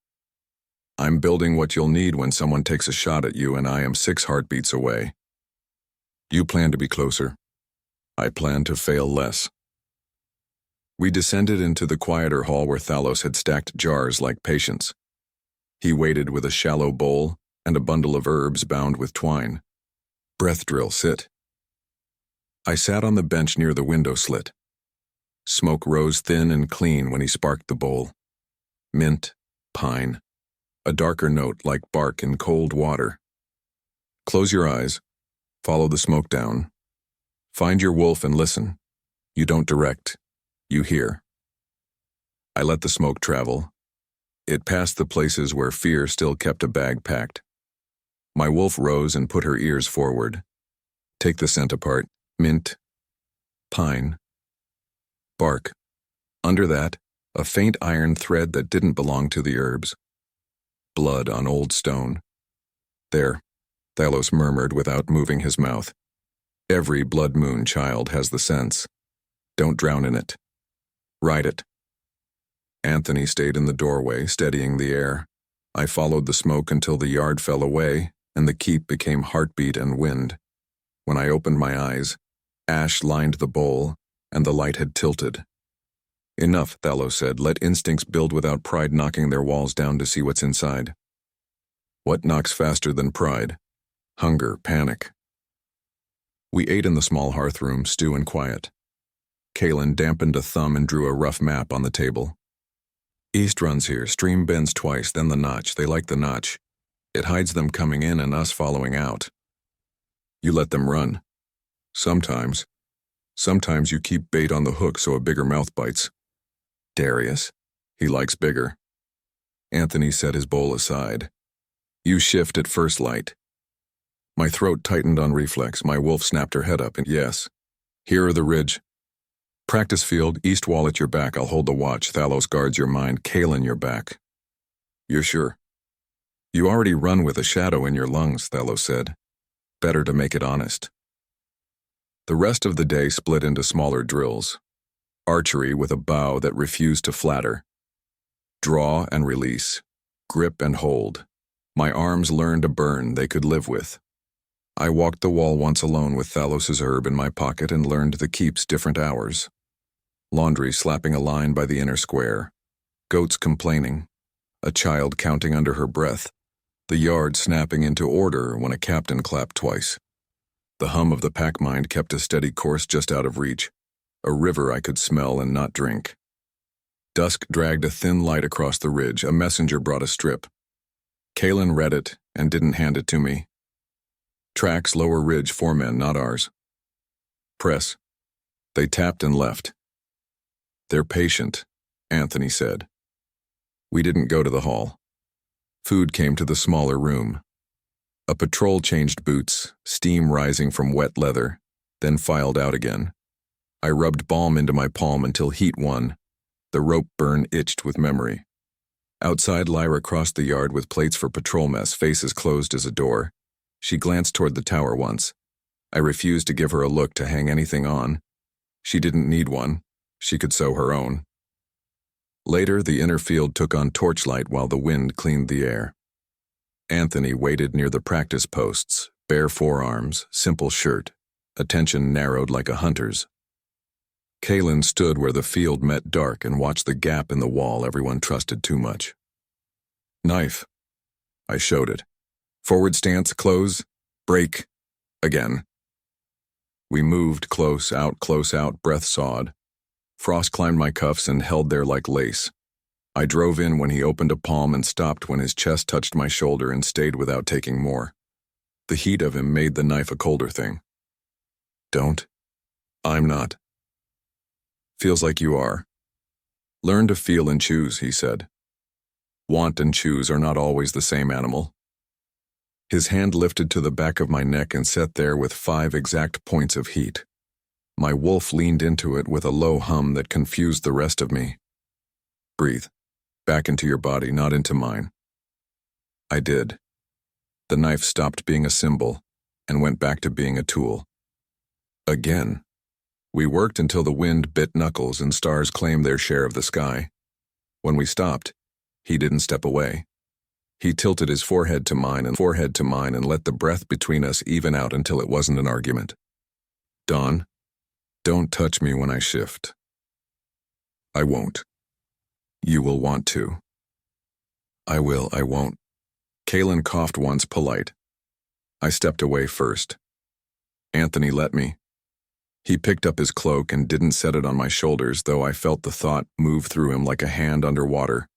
I'm building what you'll need when someone takes a shot at you and I am 6 heartbeats away. You plan to be closer. I plan to fail less. We descended into the quieter hall where Thalos had stacked jars like patience. He waited with a shallow bowl and a bundle of herbs bound with twine. Breath drill, sit. I sat on the bench near the window slit. Smoke rose thin and clean when he sparked the bowl. Mint, pine, a darker note like bark in cold water. Close your eyes. Follow the smoke down. Find your wolf and listen. You don't direct. You hear. I let the smoke travel. It passed the places where fear still kept a bag packed. My wolf rose and put her ears forward. Take the scent apart. Mint, pine, bark. Under that, a faint iron thread that didn't belong to the herbs. blood on old stone. There, Thalos murmured without moving his mouth. Every blood moon child has the sense. Don't drown in it. Ride it. Anthony stayed in the doorway, steadying the air. I followed the smoke until the yard fell away, and the keep became heartbeat and wind. When I opened my eyes, ash lined the bowl, and the light had tilted. Enough, Thalos said. Let instincts build without pride knocking their walls down to see what's inside. What knocks faster than pride? Hunger, panic. We ate in the small hearth room, stew and quiet. Kaelin dampened a thumb and drew a rough map on the table. East runs here, stream bends twice, then the notch. They like the notch. It hides them coming in and us following out. You let them run. Sometimes. Sometimes you keep bait on the hook so a bigger mouth bites. Darius. He likes bigger. Anthony set his bowl aside. You shift at first light. My throat tightened on reflex. My wolf snapped her head up and yes. Here are the ridge. Practice field, east wall at your back. I'll hold the watch. Thalos guards your mind. Kaelin your back. You're sure? You already run with a shadow in your lungs, Thalos said. Better to make it honest. The rest of the day split into smaller drills. Archery with a bow that refused to flatter. Draw and release. Grip and hold. My arms learned a burn they could live with. I walked the wall once alone with Thalos's herb in my pocket and learned the keep's different hours. Laundry slapping a line by the inner square. Goats complaining. A child counting under her breath. The yard snapping into order when a captain clapped twice. The hum of the pack mind kept a steady course just out of reach. A river I could smell and not drink. Dusk dragged a thin light across the ridge. A messenger brought a strip. Kaelin read it and didn't hand it to me. Tracks lower ridge, 4 men, not ours. Press. They tapped and left. They're patient, Anthony said. We didn't go to the hall. Food came to the smaller room. A patrol changed boots, steam rising from wet leather, then filed out again. I rubbed balm into my palm until heat won. The rope burn itched with memory. Outside, Lyra crossed the yard with plates for patrol mess, faces closed as a door. She glanced toward the tower once. I refused to give her a look to hang anything on. She didn't need one. She could sew her own. Later, the inner field took on torchlight while the wind cleaned the air. Anthony waited near the practice posts, bare forearms, simple shirt, attention narrowed like a hunter's. Kaelin stood where the field met dark and watched the gap in the wall everyone trusted too much. Knife. I showed it. Forward stance, close, break, again. We moved close out, breath sawed. Frost climbed my cuffs and held there like lace. I drove in when he opened a palm and stopped when his chest touched my shoulder and stayed without taking more. The heat of him made the knife a colder thing. Don't. I'm not. Feels like you are. Learn to feel and choose, he said. Want and choose are not always the same animal. His hand lifted to the back of my neck and sat there with 5 exact points of heat. My wolf leaned into it with a low hum that confused the rest of me. Breathe. Back into your body, not into mine. I did. The knife stopped being a symbol and went back to being a tool. Again. We worked until the wind bit knuckles and stars claimed their share of the sky. When we stopped, he didn't step away. He tilted his forehead to mine and let the breath between us even out until it wasn't an argument. Dawn, don't touch me when I shift. I won't. You will want to. I will, I won't. Kaelin coughed once, polite. I stepped away first. Anthony let me. He picked up his cloak and didn't set it on my shoulders, though I felt the thought move through him like a hand underwater.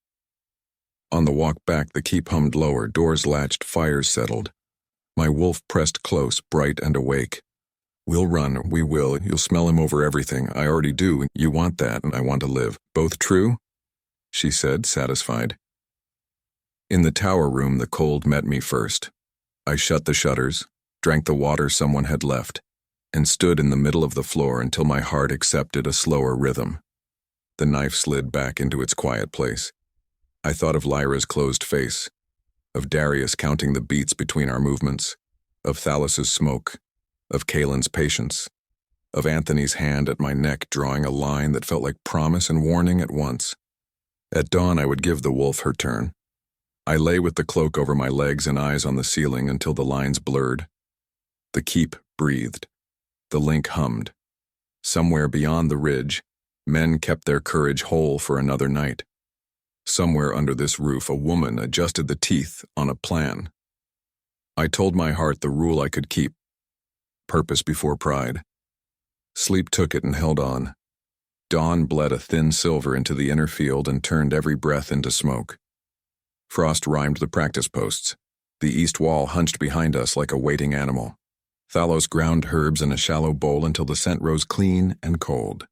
On the walk back, the keep hummed lower, doors latched, fires settled. My wolf pressed close, bright and awake. We'll run, we will, you'll smell him over everything. I already do, you want that, and I want to live. Both true? She said, satisfied. In the tower room, the cold met me first. I shut the shutters, drank the water someone had left, and stood in the middle of the floor until my heart accepted a slower rhythm. The knife slid back into its quiet place. I thought of Lyra's closed face, of Darius counting the beats between our movements, of Thalos's smoke, of Kaelin's patience, of Anthony's hand at my neck drawing a line that felt like promise and warning at once. At dawn, I would give the wolf her turn. I lay with the cloak over my legs and eyes on the ceiling until the lines blurred. The keep breathed. The link hummed. Somewhere beyond the ridge, men kept their courage whole for another night. Somewhere under this roof, a woman adjusted the teeth on a plan. I told my heart the rule I could keep. Purpose before pride. Sleep took it and held on. Dawn bled a thin silver into the inner field and turned every breath into smoke. Frost rhymed the practice posts. The east wall hunched behind us like a waiting animal. Thalos ground herbs in a shallow bowl until the scent rose clean and cold.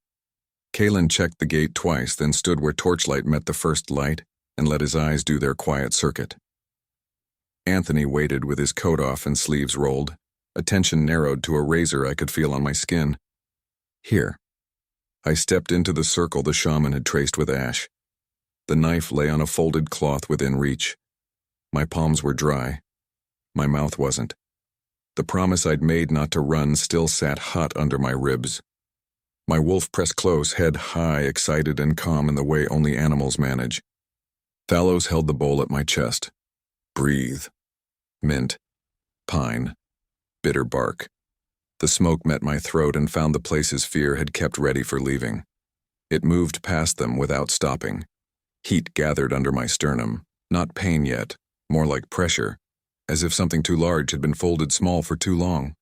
Kaelin checked the gate twice, then stood where torchlight met the first light and let his eyes do their quiet circuit. Anthony waited with his coat off and sleeves rolled, attention narrowed to a razor I could feel on my skin. Here. I stepped into the circle the shaman had traced with ash. The knife lay on a folded cloth within reach. My palms were dry. My mouth wasn't. The promise I'd made not to run still sat hot under my ribs. My wolf pressed close, head high, excited and calm in the way only animals manage. Thalos held the bowl at my chest. Breathe. Mint. Pine. Bitter bark. The smoke met my throat and found the places fear had kept ready for leaving. It moved past them without stopping. Heat gathered under my sternum, not pain yet, more like pressure, as if something too large had been folded small for too long.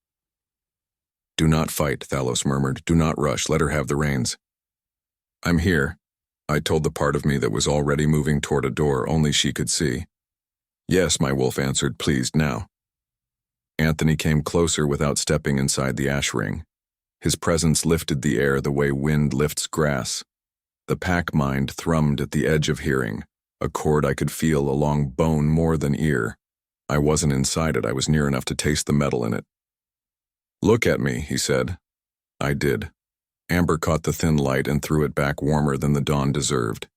Do not fight, Thalos murmured. Do not rush, let her have the reins. I'm here, I told the part of me that was already moving toward a door only she could see. Yes, my wolf answered, pleased now. Anthony came closer without stepping inside the ash ring. His presence lifted the air the way wind lifts grass. The pack mind thrummed at the edge of hearing, a chord I could feel along bone more than ear. I wasn't inside it, I was near enough to taste the metal in it. Look at me, he said. I did. Amber caught the thin light and threw it back warmer than the dawn deserved.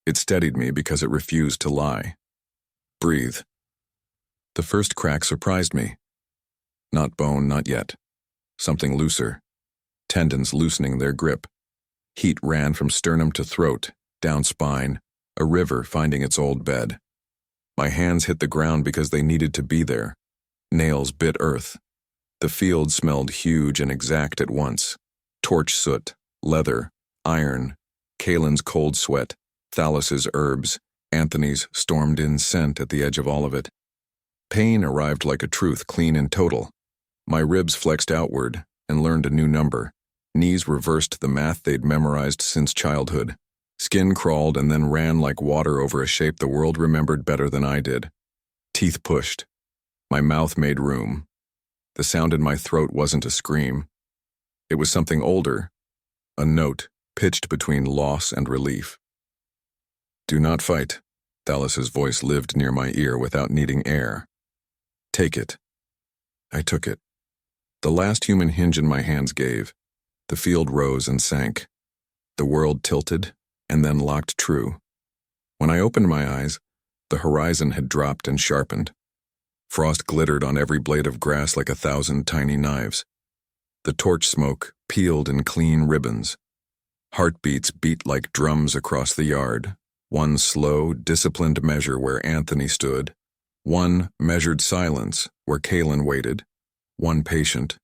It steadied me because it refused to lie. Breathe. The first crack surprised me. Not bone, not yet. Something looser. Tendons loosening their grip. Heat ran from sternum to throat, down spine, a river finding its old bed. My hands hit the ground because they needed to be there. Nails bit earth. The field smelled huge and exact at once. Torch soot, leather, iron, Kaelin's cold sweat, Thalos's herbs, Anthony's stormed-in scent at the edge of all of it. Pain arrived like a truth, clean and total. My ribs flexed outward and learned a new number. Knees reversed the math they'd memorized since childhood. Skin crawled and then ran like water over a shape the world remembered better than I did. Teeth pushed. My mouth made room. The sound in my throat wasn't a scream. It was something older, a note pitched between loss and relief. Do not fight. Thalos's voice lived near my ear without needing air. Take it. I took it. The last human hinge in my hands gave. The field rose and sank. The world tilted and then locked true. When I opened my eyes, the horizon had dropped and sharpened. Frost glittered on every blade of grass like 1,000 tiny knives. The torch smoke peeled in clean ribbons. Heartbeats beat like drums across the yard. One slow, disciplined measure where Anthony stood. One measured silence where Kaelin waited. One patient,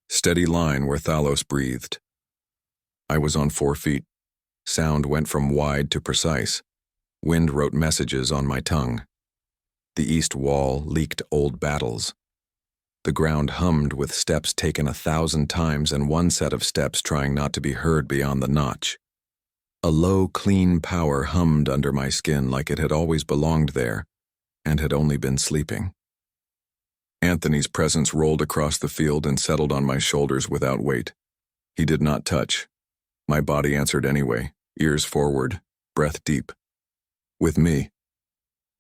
steady line where Thalos breathed. I was on 4 feet. Sound went from wide to precise. Wind wrote messages on my tongue. The east wall leaked old battles. The ground hummed with steps taken 1,000 times and one set of steps trying not to be heard beyond the notch. A low, clean power hummed under my skin like it had always belonged there and had only been sleeping. Anthony's presence rolled across the field and settled on my shoulders without weight. He did not touch. My body answered anyway, ears forward, breath deep. With me.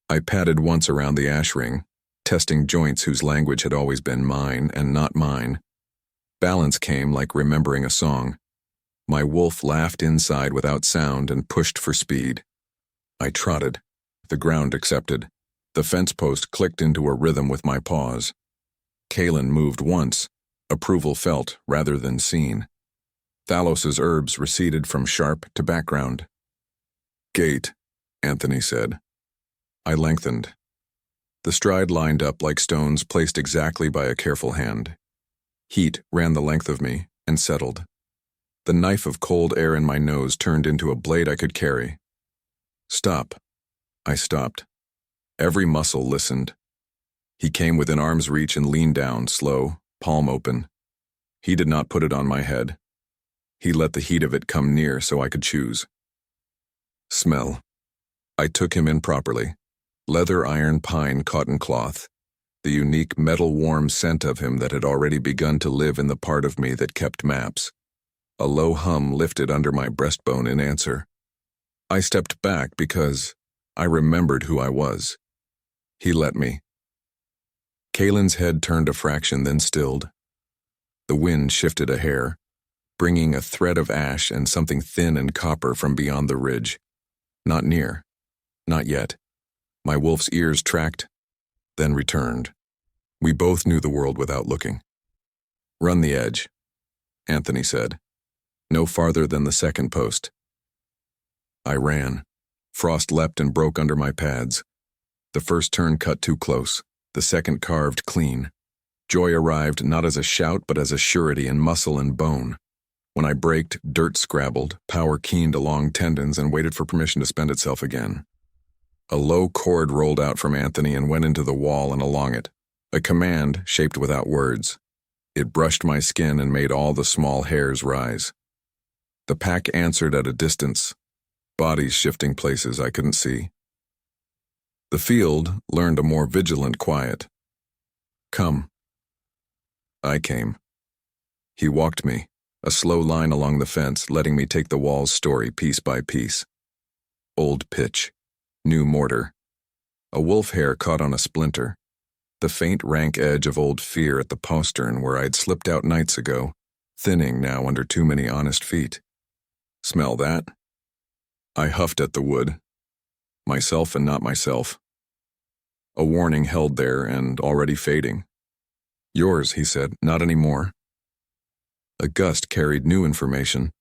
I patted once around the ash ring, testing joints whose language had always been mine and not mine. Balance came like remembering a song. My wolf laughed inside without sound and pushed for speed. I trotted. The ground accepted. The fence post clicked into a rhythm with my paws. Kaelin moved once, approval felt rather than seen. Thalos's herbs receded from sharp to background. "Gate," Anthony said. I lengthened. The stride lined up like stones placed exactly by a careful hand. Heat ran the length of me and settled. The knife of cold air in my nose turned into a blade I could carry. "Stop." I stopped. Every muscle listened. He came within arm's reach and leaned down, slow, palm open. He did not put it on my head. He let the heat of it come near so I could choose. "Smell." I took him in properly. Leather, iron, pine, cotton cloth. The unique metal-warm scent of him that had already begun to live in the part of me that kept maps. A low hum lifted under my breastbone in answer. I stepped back because I remembered who I was. He let me. Kaelin's head turned a fraction, then stilled. The wind shifted a hair, bringing a thread of ash and something thin and copper from beyond the ridge. Not near. Not yet. My wolf's ears tracked, then returned. We both knew the world without looking. "Run the edge," Anthony said. "No farther than the second post." I ran. Frost leapt and broke under my pads. The first turn cut too close. The second carved clean. Joy arrived not as a shout but as a surety in muscle and bone. When I braked, dirt scrabbled, power keened along tendons and waited for permission to spend itself again. A low cord rolled out from Anthony and went into the wall and along it. A command shaped without words. It brushed my skin and made all the small hairs rise. The pack answered at a distance, bodies shifting places I couldn't see. The field learned a more vigilant quiet. "Come." I came. He walked me, a slow line along the fence, letting me take the wall's story piece by piece. Old pitch. New mortar. A wolf hair caught on a splinter. The faint rank edge of old fear at the postern where I'd slipped out nights ago, thinning now under too many honest feet. Smell that? I huffed at the wood. Myself and not myself. A warning held there and already fading. "Yours," he said, "not anymore." A gust carried new information.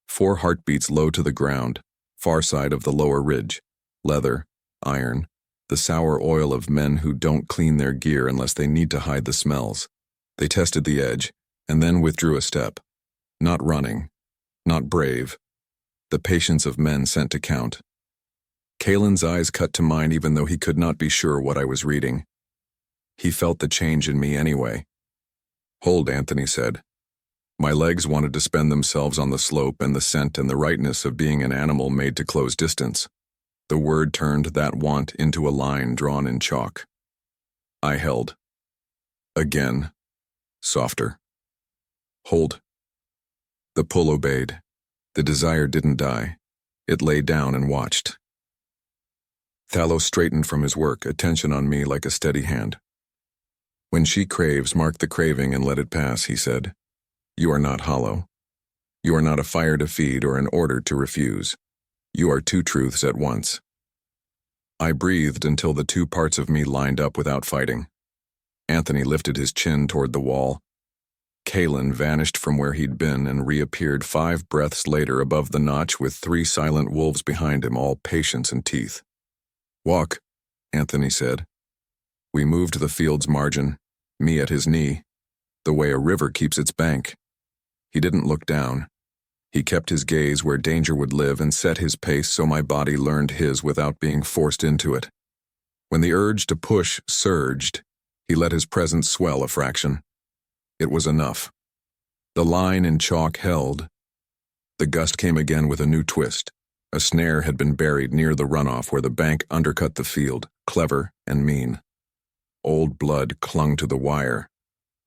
4 heartbeats low to the ground, far side of the lower ridge. Leather, iron, the sour oil of men who don't clean their gear unless they need to hide the smells. They tested the edge, and then withdrew a step. Not running, not brave. The patience of men sent to count. Kaelin's eyes cut to mine even though he could not be sure what I was reading. He felt the change in me anyway. "Hold," Anthony said. My legs wanted to spend themselves on the slope and the scent and the rightness of being an animal made to close distance. The word turned that want into a line drawn in chalk. I held. Again. Softer. "Hold." The pull obeyed. The desire didn't die. It lay down and watched. Thalos straightened from his work, attention on me like a steady hand. "When she craves, mark the craving and let it pass," he said. "You are not hollow. You are not a fire to feed or an order to refuse. You are 2 truths at once." I breathed until the 2 parts of me lined up without fighting. Anthony lifted his chin toward the wall. Kaelin vanished from where he'd been and reappeared 5 breaths later above the notch with 3 silent wolves behind him, all patience and teeth. "Walk," Anthony said. We moved to the field's margin, me at his knee, the way a river keeps its bank. He didn't look down. He kept his gaze where danger would live and set his pace so my body learned his without being forced into it. When the urge to push surged, he let his presence swell a fraction. It was enough. The line in chalk held. The gust came again with a new twist. A snare had been buried near the runoff where the bank undercut the field, clever and mean. Old blood clung to the wire.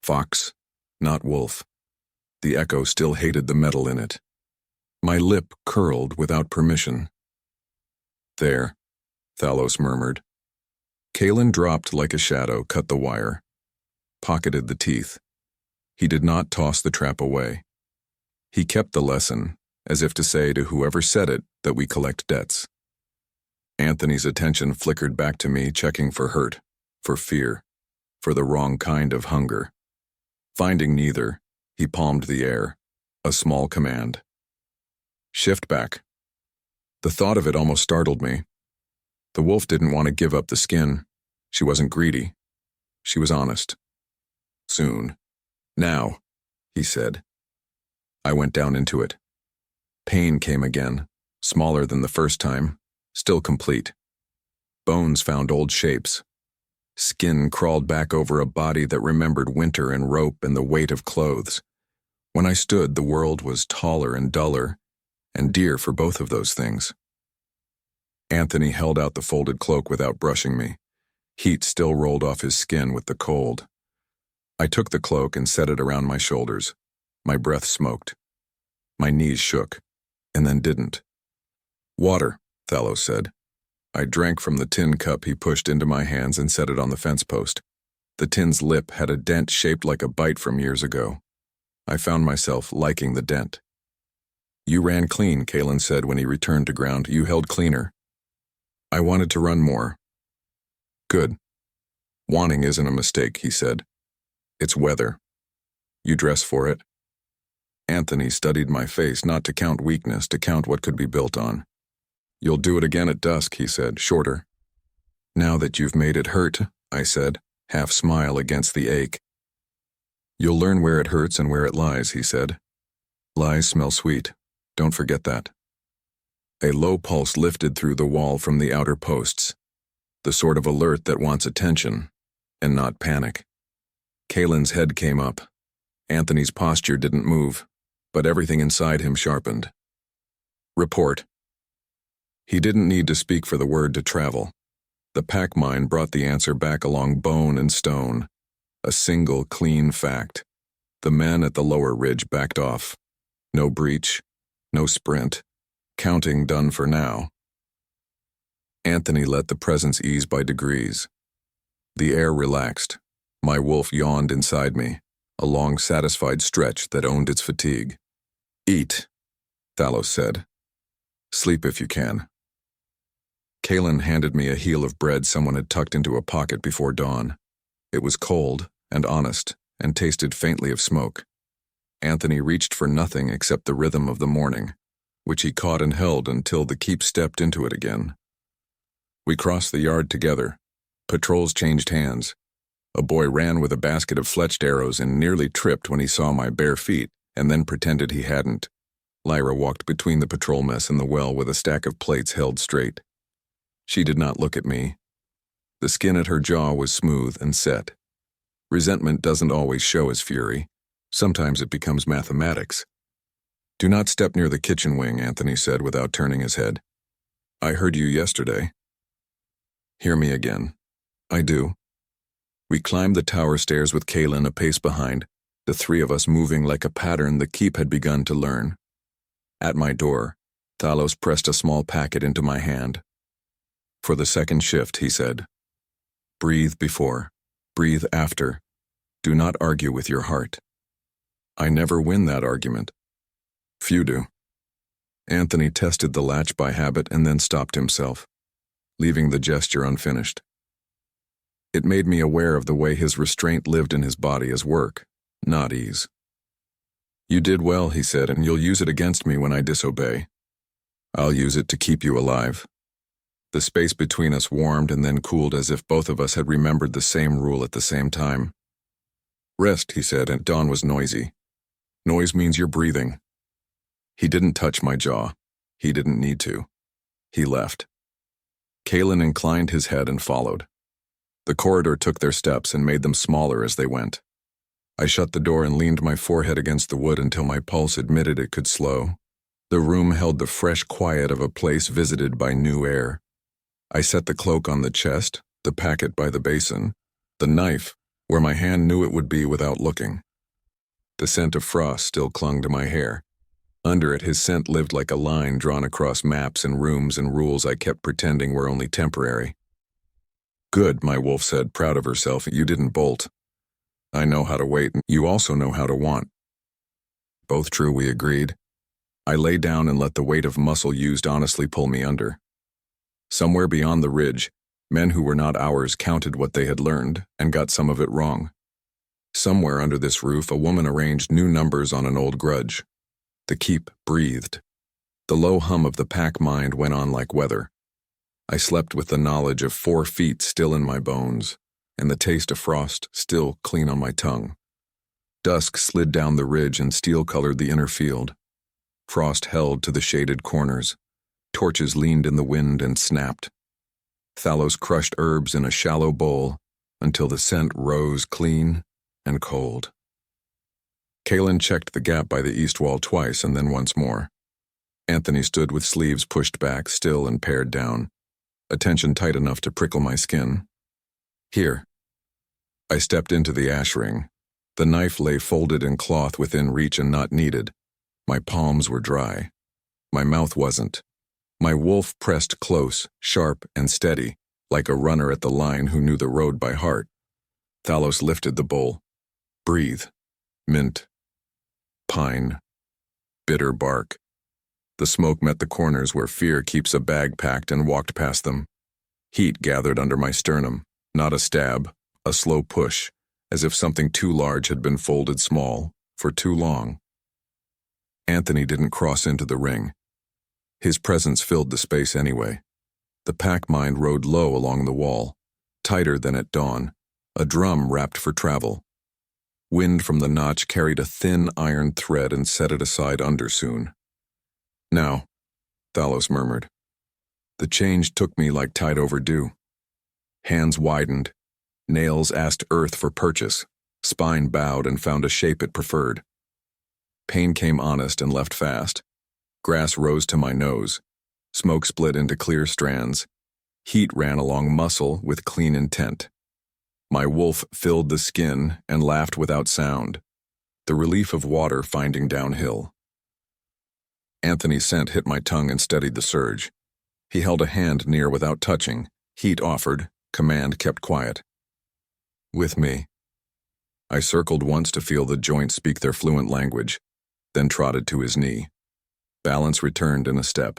Fox, not wolf. The echo still hated the metal in it. My lip curled without permission. "There," Thalos murmured. Kaelin dropped like a shadow, cut the wire. Pocketed the teeth. He did not toss the trap away. He kept the lesson, as if to say to whoever said it that we collect debts. Anthony's attention flickered back to me, checking for hurt, for fear, for the wrong kind of hunger. Finding neither, he palmed the air, a small command. Shift back. The thought of it almost startled me. The wolf didn't want to give up the skin. She wasn't greedy. She was honest. Soon. Now, he said. I went down into it. Pain came again, smaller than the first time, still complete. Bones found old shapes. Skin crawled back over a body that remembered winter and rope and the weight of clothes. When I stood, the world was taller and duller, and dear for both of those things. Anthony held out the folded cloak without brushing me. Heat still rolled off his skin with the cold. I took the cloak and set it around my shoulders. My breath smoked. My knees shook, and then didn't. Water, Thalos said. I drank from the tin cup he pushed into my hands and set it on the fence post. The tin's lip had a dent shaped like a bite from years ago. I found myself liking the dent. You ran clean, Kalen said when he returned to ground. You held cleaner. I wanted to run more. Good. Wanting isn't a mistake, he said. It's weather. You dress for it. Anthony studied my face, not to count weakness, to count what could be built on. You'll do it again at dusk, he said, shorter. Now that you've made it hurt, I said, half smile against the ache. You'll learn where it hurts and where it lies, he said. Lies smell sweet. Don't forget that. A low pulse lifted through the wall from the outer posts, the sort of alert that wants attention, and not panic. Kalen's head came up. Anthony's posture didn't move, but everything inside him sharpened. Report. He didn't need to speak for the word to travel. The pack mind brought the answer back along bone and stone. A single, clean fact. The men at the lower ridge backed off. No breach, no sprint. Counting done for now. Anthony let the presence ease by degrees. The air relaxed. My wolf yawned inside me, a long, satisfied stretch that owned its fatigue. Eat, Thalos said. Sleep if you can. Kalen handed me a heel of bread someone had tucked into a pocket before dawn. It was cold and honest and tasted faintly of smoke. Anthony reached for nothing except the rhythm of the morning, which he caught and held until the keep stepped into it again. We crossed the yard together. Patrols changed hands. A boy ran with a basket of fletched arrows and nearly tripped when he saw my bare feet, and then pretended he hadn't. Lyra walked between the patrol mess and the well with a stack of plates held straight. She did not look at me. The skin at her jaw was smooth and set. Resentment doesn't always show as fury. Sometimes it becomes mathematics. Do not step near the kitchen wing, Anthony said without turning his head. I heard you yesterday. Hear me again. I do. We climbed the tower stairs with Kalen a pace behind, the three of us moving like a pattern the keep had begun to learn. At my door, Thalos pressed a small packet into my hand. For the second shift, he said. Breathe before, breathe after. Do not argue with your heart. I never win that argument. Few do. Anthony tested the latch by habit and then stopped himself, leaving the gesture unfinished. It made me aware of the way his restraint lived in his body as work, not ease. You did well, he said, and you'll use it against me when I disobey. I'll use it to keep you alive. The space between us warmed and then cooled as if both of us had remembered the same rule at the same time. Rest, he said, and dawn was noisy. Noise means you're breathing. He didn't touch my jaw. He didn't need to. He left. Kalen inclined his head and followed. The corridor took their steps and made them smaller as they went. I shut the door and leaned my forehead against the wood until my pulse admitted it could slow. The room held the fresh quiet of a place visited by new air. I set the cloak on the chest, the packet by the basin, the knife where my hand knew it would be without looking. The scent of frost still clung to my hair. Under it, his scent lived like a line drawn across maps and rooms and rules I kept pretending were only temporary. Good, my wolf said, proud of herself. You didn't bolt. I know how to wait, and you also know how to want. Both true, we agreed. I lay down and let the weight of muscle used honestly pull me under. Somewhere beyond the ridge, men who were not ours counted what they had learned and got some of it wrong. Somewhere under this roof, a woman arranged new numbers on an old grudge. The keep breathed. The low hum of the pack mind went on like weather. I slept with the knowledge of 4 feet still in my bones, and the taste of frost still clean on my tongue. Dusk slid down the ridge and steel-colored the inner field. Frost held to the shaded corners. Torches leaned in the wind and snapped. Thalos crushed herbs in a shallow bowl until the scent rose clean and cold. Kaelin checked the gap by the east wall twice and then once more. Anthony stood with sleeves pushed back, still and pared down, attention tight enough to prickle my skin. Here. I stepped into the ash ring. The knife lay folded in cloth within reach and not needed. My palms were dry. My mouth wasn't. My wolf pressed close, sharp and steady, like a runner at the line who knew the road by heart. Thalos lifted the bowl. Breathe. Mint. Pine. Bitter bark. The smoke met the corners where fear keeps a bag packed and walked past them. Heat gathered under my sternum, not a stab, a slow push, as if something too large had been folded small for too long. Anthony didn't cross into the ring. His presence filled the space anyway. The pack mind rode low along the wall, tighter than at dawn, a drum wrapped for travel. Wind from the notch carried a thin iron thread and set it aside under soon. Now, Thalos murmured. The change took me like tide overdue. Hands widened. Nails asked earth for purchase. Spine bowed and found a shape it preferred. Pain came honest and left fast. Grass rose to my nose. Smoke split into clear strands. Heat ran along muscle with clean intent. My wolf filled the skin and laughed without sound, the relief of water finding downhill. Anthony's scent hit my tongue and steadied the surge. He held a hand near without touching. Heat offered, command kept quiet. With me. I circled once to feel the joints speak their fluent language, then trotted to his knee. Balance returned in a step.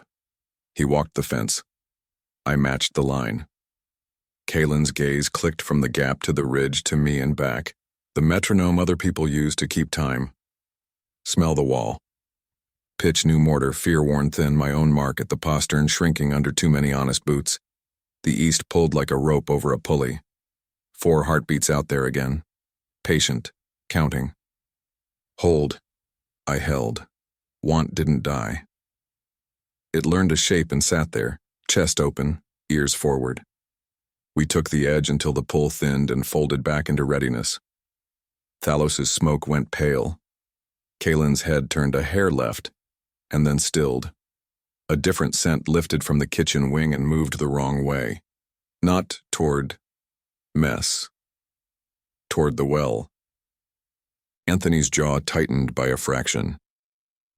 He walked the fence. I matched the line. Kaelin's gaze clicked from the gap to the ridge to me and back, the metronome other people use to keep time. Smell the wall. Pitch new mortar, fear-worn thin, my own mark at the postern shrinking under too many honest boots. The east pulled like a rope over a pulley. 4 heartbeats out there again. Patient, counting. Hold. I held. Want didn't die. It learned a shape and sat there, chest open, ears forward. We took the edge until the pull thinned and folded back into readiness. Thalos's smoke went pale. Kaelin's head turned a hair left, and then stilled. A different scent lifted from the kitchen wing and moved the wrong way. Not toward mess. Toward the well. Anthony's jaw tightened by a fraction.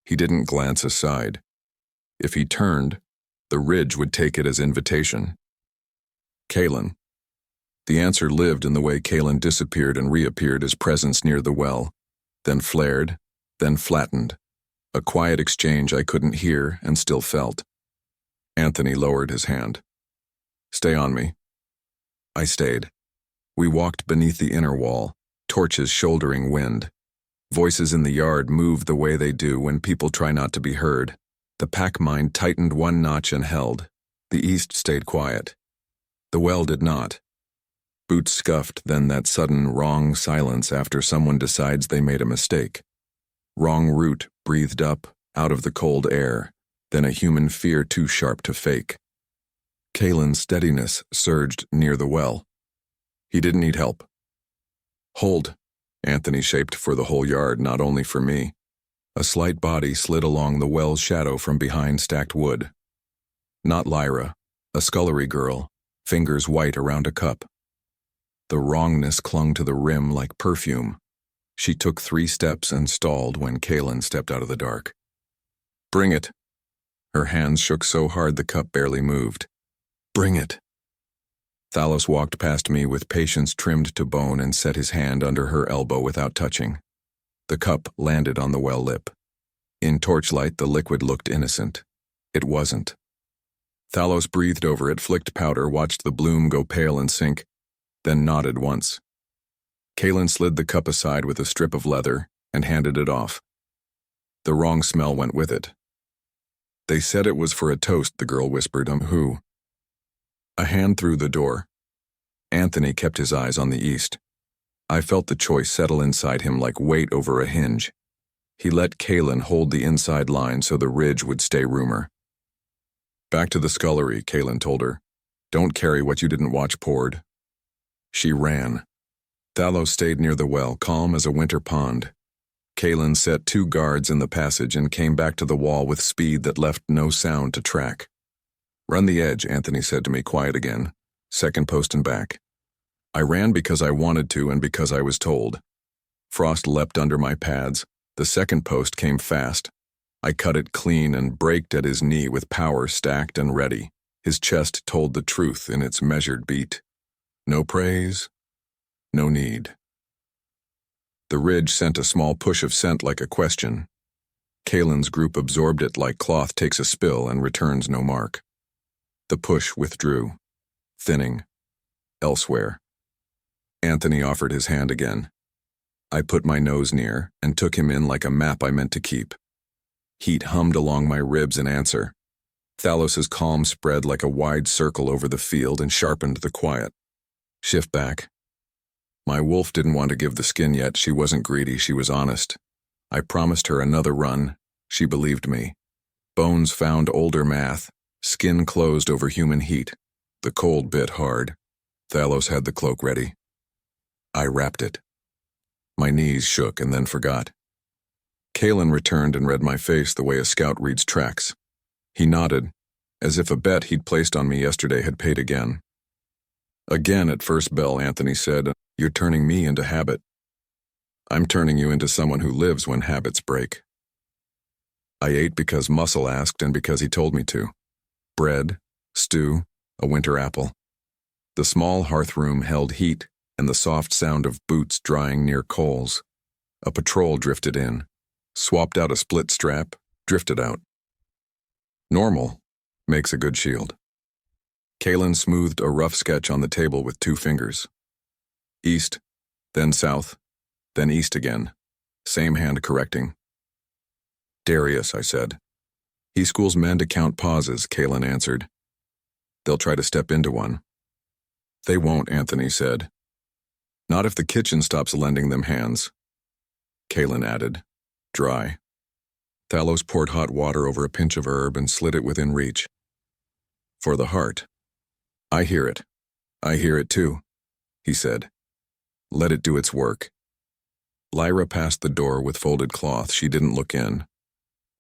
He didn't glance aside. If he turned, the ridge would take it as invitation. Kaelin. The answer lived in the way Kaelin disappeared and reappeared as presence near the well, then flared, then flattened. A quiet exchange I couldn't hear and still felt. Anthony lowered his hand. Stay on me. I stayed. We walked beneath the inner wall, torches shouldering wind. Voices in the yard moved the way they do when people try not to be heard. The pack mind tightened one notch and held. The east stayed quiet. The well did not. Boots scuffed, then that sudden wrong silence after someone decides they made a mistake. Wrong root breathed up, out of the cold air, then a human fear too sharp to fake. Kaelin's steadiness surged near the well. He didn't need help. Hold, Anthony shaped for the whole yard, not only for me. A slight body slid along the well's shadow from behind stacked wood. Not Lyra, a scullery girl, fingers white around a cup. The wrongness clung to the rim like perfume. She took 3 steps and stalled when Kaelin stepped out of the dark. Bring it. Her hands shook so hard the cup barely moved. Bring it. Thalos walked past me with patience trimmed to bone and set his hand under her elbow without touching. The cup landed on the well lip. In torchlight, the liquid looked innocent. It wasn't. Thalos breathed over it, flicked powder, watched the bloom go pale and sink, then nodded once. Kaelin slid the cup aside with a strip of leather and handed it off. The wrong smell went with it. They said it was for a toast, the girl whispered. Who? A hand through the door. Anthony kept his eyes on the east. I felt the choice settle inside him like weight over a hinge. He let Kaelin hold the inside line so the ridge would stay rumor. Back to the scullery, Kaelin told her. Don't carry what you didn't watch poured. She ran. Thalos stayed near the well, calm as a winter pond. Kaelin set 2 guards in the passage and came back to the wall with speed that left no sound to track. Run the edge, Anthony said to me, quiet again. 2nd post and back. I ran because I wanted to and because I was told. Frost leapt under my pads. The 2nd post came fast. I cut it clean and braked at his knee with power stacked and ready. His chest told the truth in its measured beat. No praise, no need. The ridge sent a small push of scent like a question. Kaelin's group absorbed it like cloth takes a spill and returns no mark. The push withdrew, thinning, elsewhere. Anthony offered his hand again. I put my nose near and took him in like a map I meant to keep. Heat hummed along my ribs in answer. Thalos's calm spread like a wide circle over the field and sharpened the quiet. Shift back. My wolf didn't want to give the skin yet. She wasn't greedy, she was honest. I promised her another run. She believed me. Bones found older math. Skin closed over human heat. The cold bit hard. Thalos had the cloak ready. I wrapped it. My knees shook and then forgot. Kaelin returned and read my face the way a scout reads tracks. He nodded, as if a bet he'd placed on me yesterday had paid again. Again at first bell, Anthony said, you're turning me into habit. I'm turning you into someone who lives when habits break. I ate because Muscle asked and because he told me to. Bread, stew, a winter apple. The small hearth room held heat and the soft sound of boots drying near coals. A patrol drifted in, swapped out a split strap, drifted out. Normal makes a good shield. Kaelin smoothed a rough sketch on the table with 2 fingers. East, then south, then east again. Same hand correcting. Darius, I said. He schools men to count pauses, Kaelin answered. They'll try to step into one. They won't, Anthony said. Not if the kitchen stops lending them hands. Kaelin added, dry. Thalos poured hot water over a pinch of herb and slid it within reach. For the heart. I hear it. I hear it too, he said. Let it do its work. Lyra passed the door with folded cloth. She didn't look in.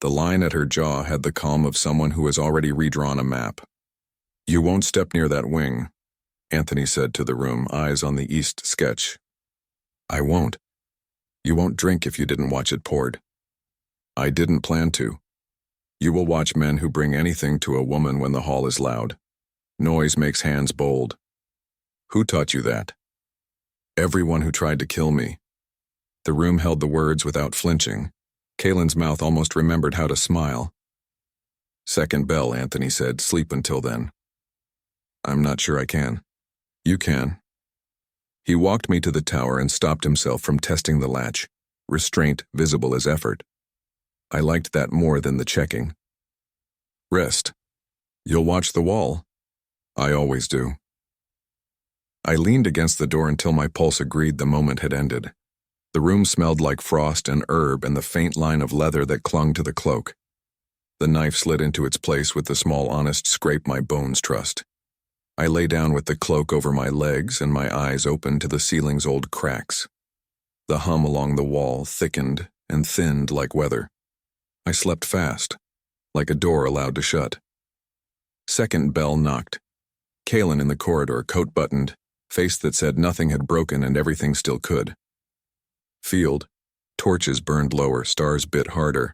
The line at her jaw had the calm of someone who has already redrawn a map. You won't step near that wing, Anthony said to the room, eyes on the east sketch. I won't. You won't drink if you didn't watch it poured. I didn't plan to. You will watch men who bring anything to a woman when the hall is loud. Noise makes hands bold. Who taught you that? Everyone who tried to kill me. The room held the words without flinching. Kaelin's mouth almost remembered how to smile. 2nd bell, Anthony said. Sleep until then. I'm not sure I can. You can. He walked me to the tower and stopped himself from testing the latch, restraint visible as effort. I liked that more than the checking. Rest. You'll watch the wall. I always do. I leaned against the door until my pulse agreed the moment had ended. The room smelled like frost and herb and the faint line of leather that clung to the cloak. The knife slid into its place with the small honest scrape my bones trust. I lay down with the cloak over my legs and my eyes open to the ceiling's old cracks. The hum along the wall thickened and thinned like weather. I slept fast, like a door allowed to shut. 2nd bell knocked. Kaelin in the corridor, coat buttoned, face that said nothing had broken and everything still could. Field. Torches burned lower, stars bit harder.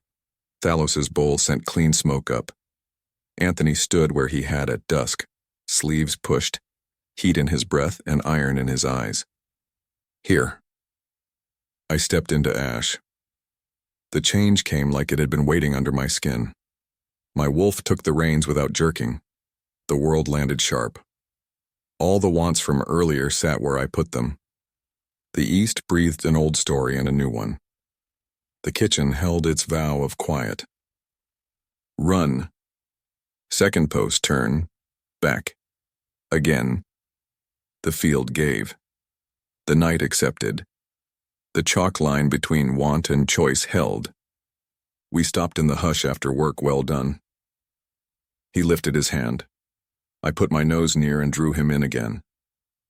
Thalos's bowl sent clean smoke up. Anthony stood where he had at dusk, sleeves pushed, heat in his breath and iron in his eyes. Here. I stepped into ash. The change came like it had been waiting under my skin. My wolf took the reins without jerking. The world landed sharp. All the wants from earlier sat where I put them. The east breathed an old story and a new one. The kitchen held its vow of quiet. Run. Second post turn. Back. Again. The field gave. The night accepted. The chalk line between want and choice held. We stopped in the hush after work well done. He lifted his hand. I put my nose near and drew him in again.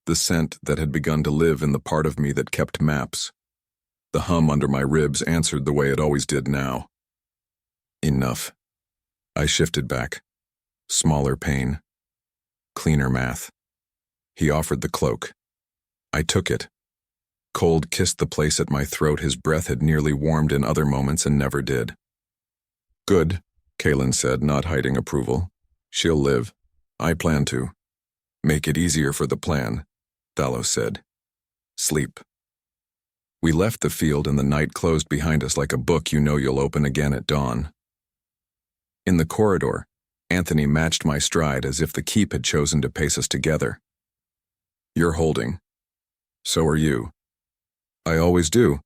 The scent that had begun to live in the part of me that kept maps. The hum under my ribs answered the way it always did now. Enough. I shifted back. Smaller pain. Cleaner math. He offered the cloak. I took it. Cold kissed the place at my throat his breath had nearly warmed in other moments and never did. Good, Kaelin said, not hiding approval. She'll live. I plan to. Make it easier for the plan, Thalos said. Sleep. We left the field and the night closed behind us like a book you know you'll open again at dawn. In the corridor, Anthony matched my stride as if the keep had chosen to pace us together. You're holding. So are you. I always do.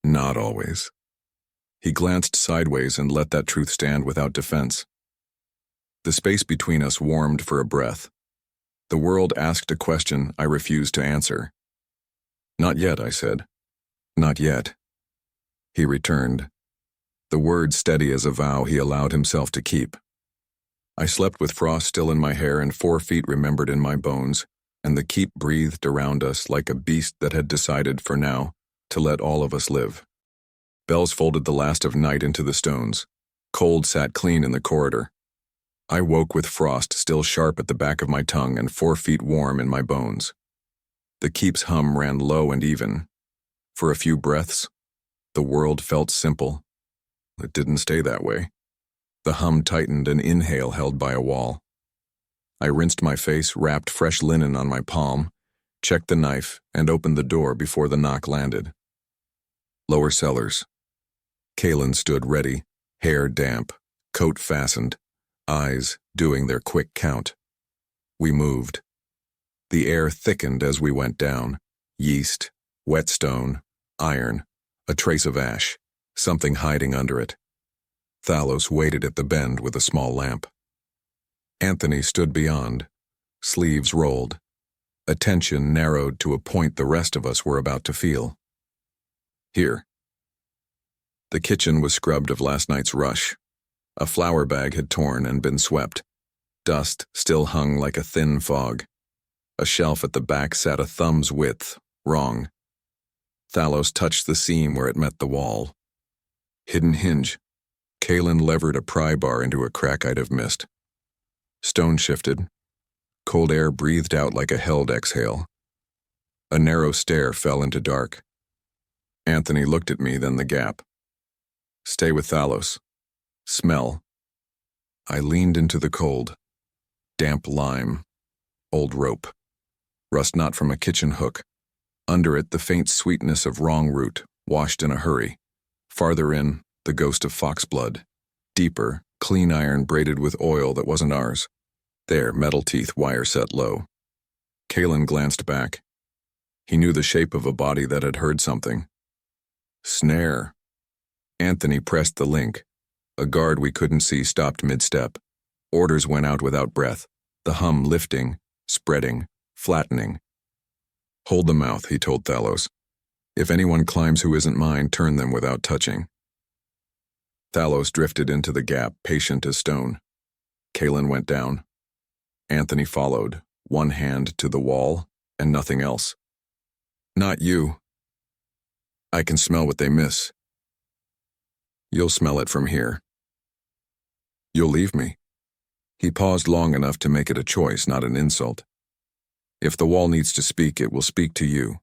Not always. He glanced sideways and let that truth stand without defense. The space between us warmed for a breath. The world asked a question I refused to answer. Not yet, I said. Not yet. He returned. The word steady as a vow he allowed himself to keep. I slept with frost still in my hair and 4 feet remembered in my bones, and the keep breathed around us like a beast that had decided, for now, to let all of us live. Bells folded the last of night into the stones. Cold sat clean in the corridor. I woke with frost still sharp at the back of my tongue and 4 feet warm in my bones. The keep's hum ran low and even. For a few breaths, the world felt simple. It didn't stay that way. The hum tightened, an inhale held by a wall. I rinsed my face, wrapped fresh linen on my palm, checked the knife, and opened the door before the knock landed. Lower cellars. Kaelin stood ready, hair damp, coat fastened, eyes doing their quick count. We moved. The air thickened as we went down. Yeast, whetstone, iron, a trace of ash, something hiding under it. Thalos waited at the bend with a small lamp. Anthony stood beyond, sleeves rolled, attention narrowed to a point the rest of us were about to feel. Here. The kitchen was scrubbed of last night's rush. A flour bag had torn and been swept. Dust still hung like a thin fog. A shelf at the back sat a thumb's width, wrong. Thalos touched the seam where it met the wall. Hidden hinge. Kaelin levered a pry bar into a crack I'd have missed. Stone shifted. Cold air breathed out like a held exhale. A narrow stair fell into dark. Anthony looked at me, then the gap. Stay with Thalos. Smell. I leaned into the cold. Damp lime. Old rope. Rust knot from a kitchen hook. Under it, the faint sweetness of wrong root, washed in a hurry. Farther in, the ghost of foxblood. Deeper, clean iron braided with oil that wasn't ours. There, metal teeth, wire set low. Kaelin glanced back. He knew the shape of a body that had heard something. Snare. Anthony pressed the link. A guard we couldn't see stopped mid-step. Orders went out without breath, the hum lifting, spreading, flattening. Hold the mouth, he told Thalos. If anyone climbs who isn't mine, turn them without touching. Thalos drifted into the gap, patient as stone. Kaelin went down. Anthony followed, one hand to the wall, and nothing else. Not you. I can smell what they miss. You'll smell it from here. You'll leave me. He paused long enough to make it a choice, not an insult. If the wall needs to speak, it will speak to you.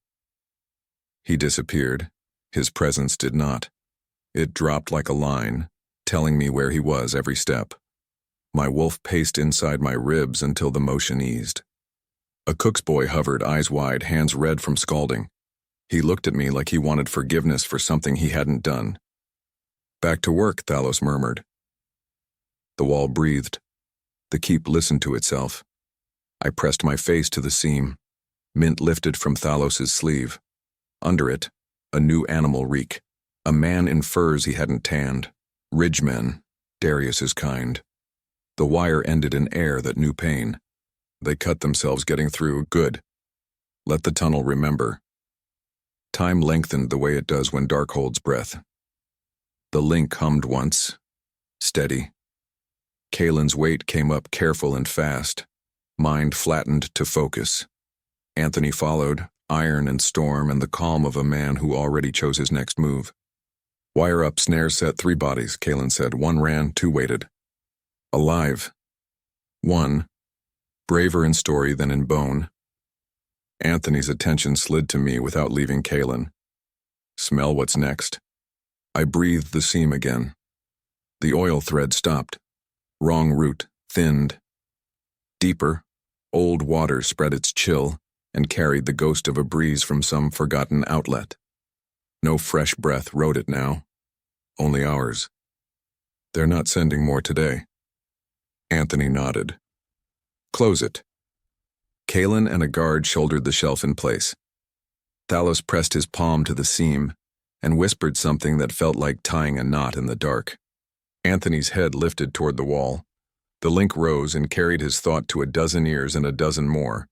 He disappeared. His presence did not. It dropped like a line, telling me where he was every step. My wolf paced inside my ribs until the motion eased. A cook's boy hovered, eyes wide, hands red from scalding. He looked at me like he wanted forgiveness for something he hadn't done. Back to work, Thalos murmured. The wall breathed. The keep listened to itself. I pressed my face to the seam. Mint lifted from Thalos's sleeve. Under it, a new animal reek. A man in furs he hadn't tanned. Ridgemen, Darius's kind. The wire ended in air that knew pain. They cut themselves getting through. Good. Let the tunnel remember. Time lengthened the way it does when dark holds breath. The link hummed once. Steady. Kaelin's weight came up careful and fast. Mind flattened to focus. Anthony followed, iron and storm and the calm of a man who already chose his next move. Wire up, snares set, 3 bodies, Kaelin said. 1 ran, 2 waited. Alive. 1. Braver in story than in bone. Anthony's attention slid to me without leaving Kaelin. Smell what's next. I breathed the seam again. The oil thread stopped. Wrong route, thinned. Deeper, old water spread its chill and carried the ghost of a breeze from some forgotten outlet. No fresh breath rode it now. Only ours. They're not sending more today. Anthony nodded. Close it. Kaelin and a guard shouldered the shelf in place. Thalos pressed his palm to the seam and whispered something that felt like tying a knot in the dark. Anthony's head lifted toward the wall. The link rose and carried his thought to a dozen ears and a dozen more.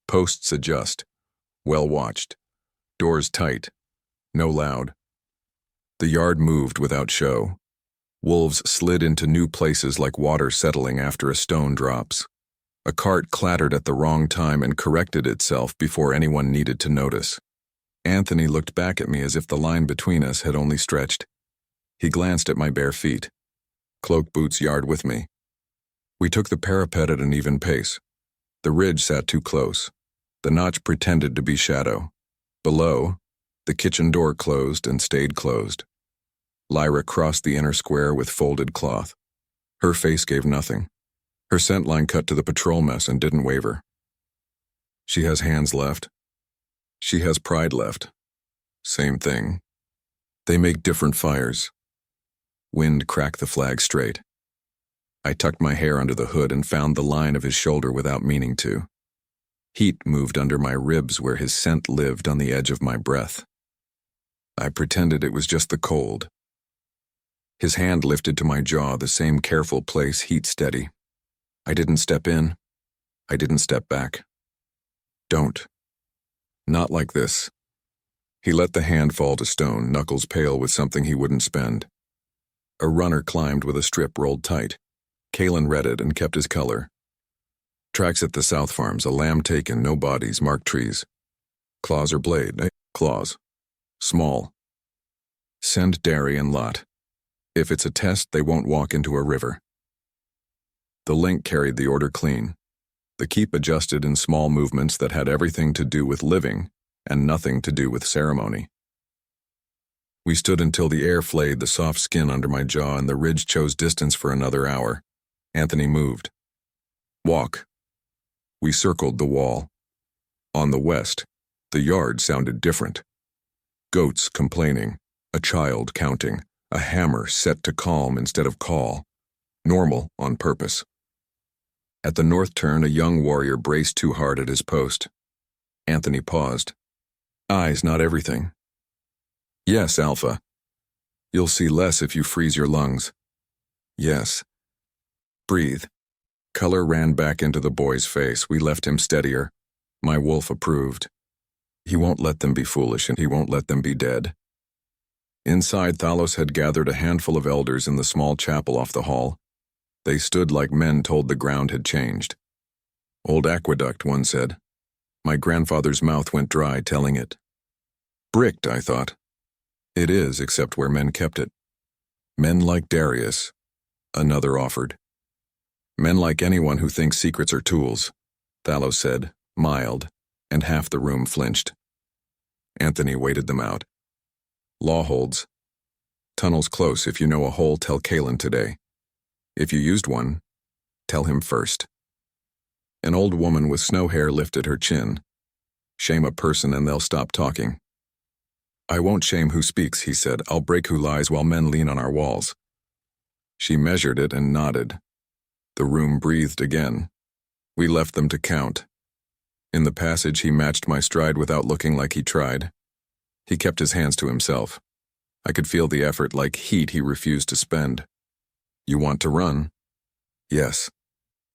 Posts adjust. Well watched. Doors tight. No loud. The yard moved without show. Wolves slid into new places like water settling after a stone drops. A cart clattered at the wrong time and corrected itself before anyone needed to notice. Anthony looked back at me as if the line between us had only stretched. He glanced at my bare feet. Cloak boots yard with me. We took the parapet at an even pace. The ridge sat too close. The notch pretended to be shadow. Below, the kitchen door closed and stayed closed. Lyra crossed the inner square with folded cloth. Her face gave nothing. Her scent line cut to the patrol mess and didn't waver. She has hands left. She has pride left. Same thing. They make different fires. Wind cracked the flag straight. I tucked my hair under the hood and found the line of his shoulder without meaning to. Heat moved under my ribs where his scent lived on the edge of my breath. I pretended it was just the cold. His hand lifted to my jaw, the same careful place, heat steady. I didn't step in. I didn't step back. Don't. Not like this. He let the hand fall to stone, knuckles pale with something he wouldn't spend. A runner climbed with a strip rolled tight. Kaelin read it and kept his color. Tracks at the South Farms, a lamb taken, no bodies, marked trees. Claws or blade? Claws. Small. Send Derry and Lot. If it's a test, they won't walk into a river. The link carried the order clean. The keep adjusted in small movements that had everything to do with living and nothing to do with ceremony. We stood until the air flayed the soft skin under my jaw and the ridge chose distance for another hour. Anthony moved. Walk. We circled the wall. On the west, the yard sounded different. Goats complaining, a child counting, a hammer set to calm instead of call. Normal on purpose. At the north turn, a young warrior braced too hard at his post. Anthony paused. Eyes, not everything. Yes, Alpha. You'll see less if you freeze your lungs. Yes. Breathe. Color ran back into the boy's face. We left him steadier. My wolf approved. He won't let them be foolish and he won't let them be dead. Inside, Thalos had gathered a handful of elders in the small chapel off the hall. They stood like men told the ground had changed. Old aqueduct, one said. My grandfather's mouth went dry telling it. Bricked, I thought. It is, except where men kept it. Men like Darius, another offered. Men like anyone who thinks secrets are tools, Thalos said, mild, and half the room flinched. Anthony waited them out. Law holds. Tunnel's close. If you know a hole, tell Kaelin today. If you used one, tell him first. An old woman with snow hair lifted her chin. Shame a person and they'll stop talking. I won't shame who speaks, he said. I'll break who lies while men lean on our walls. She measured it and nodded. The room breathed again. We left them to count. In the passage, he matched my stride without looking like he tried. He kept his hands to himself. I could feel the effort like heat he refused to spend. You want to run? Yes.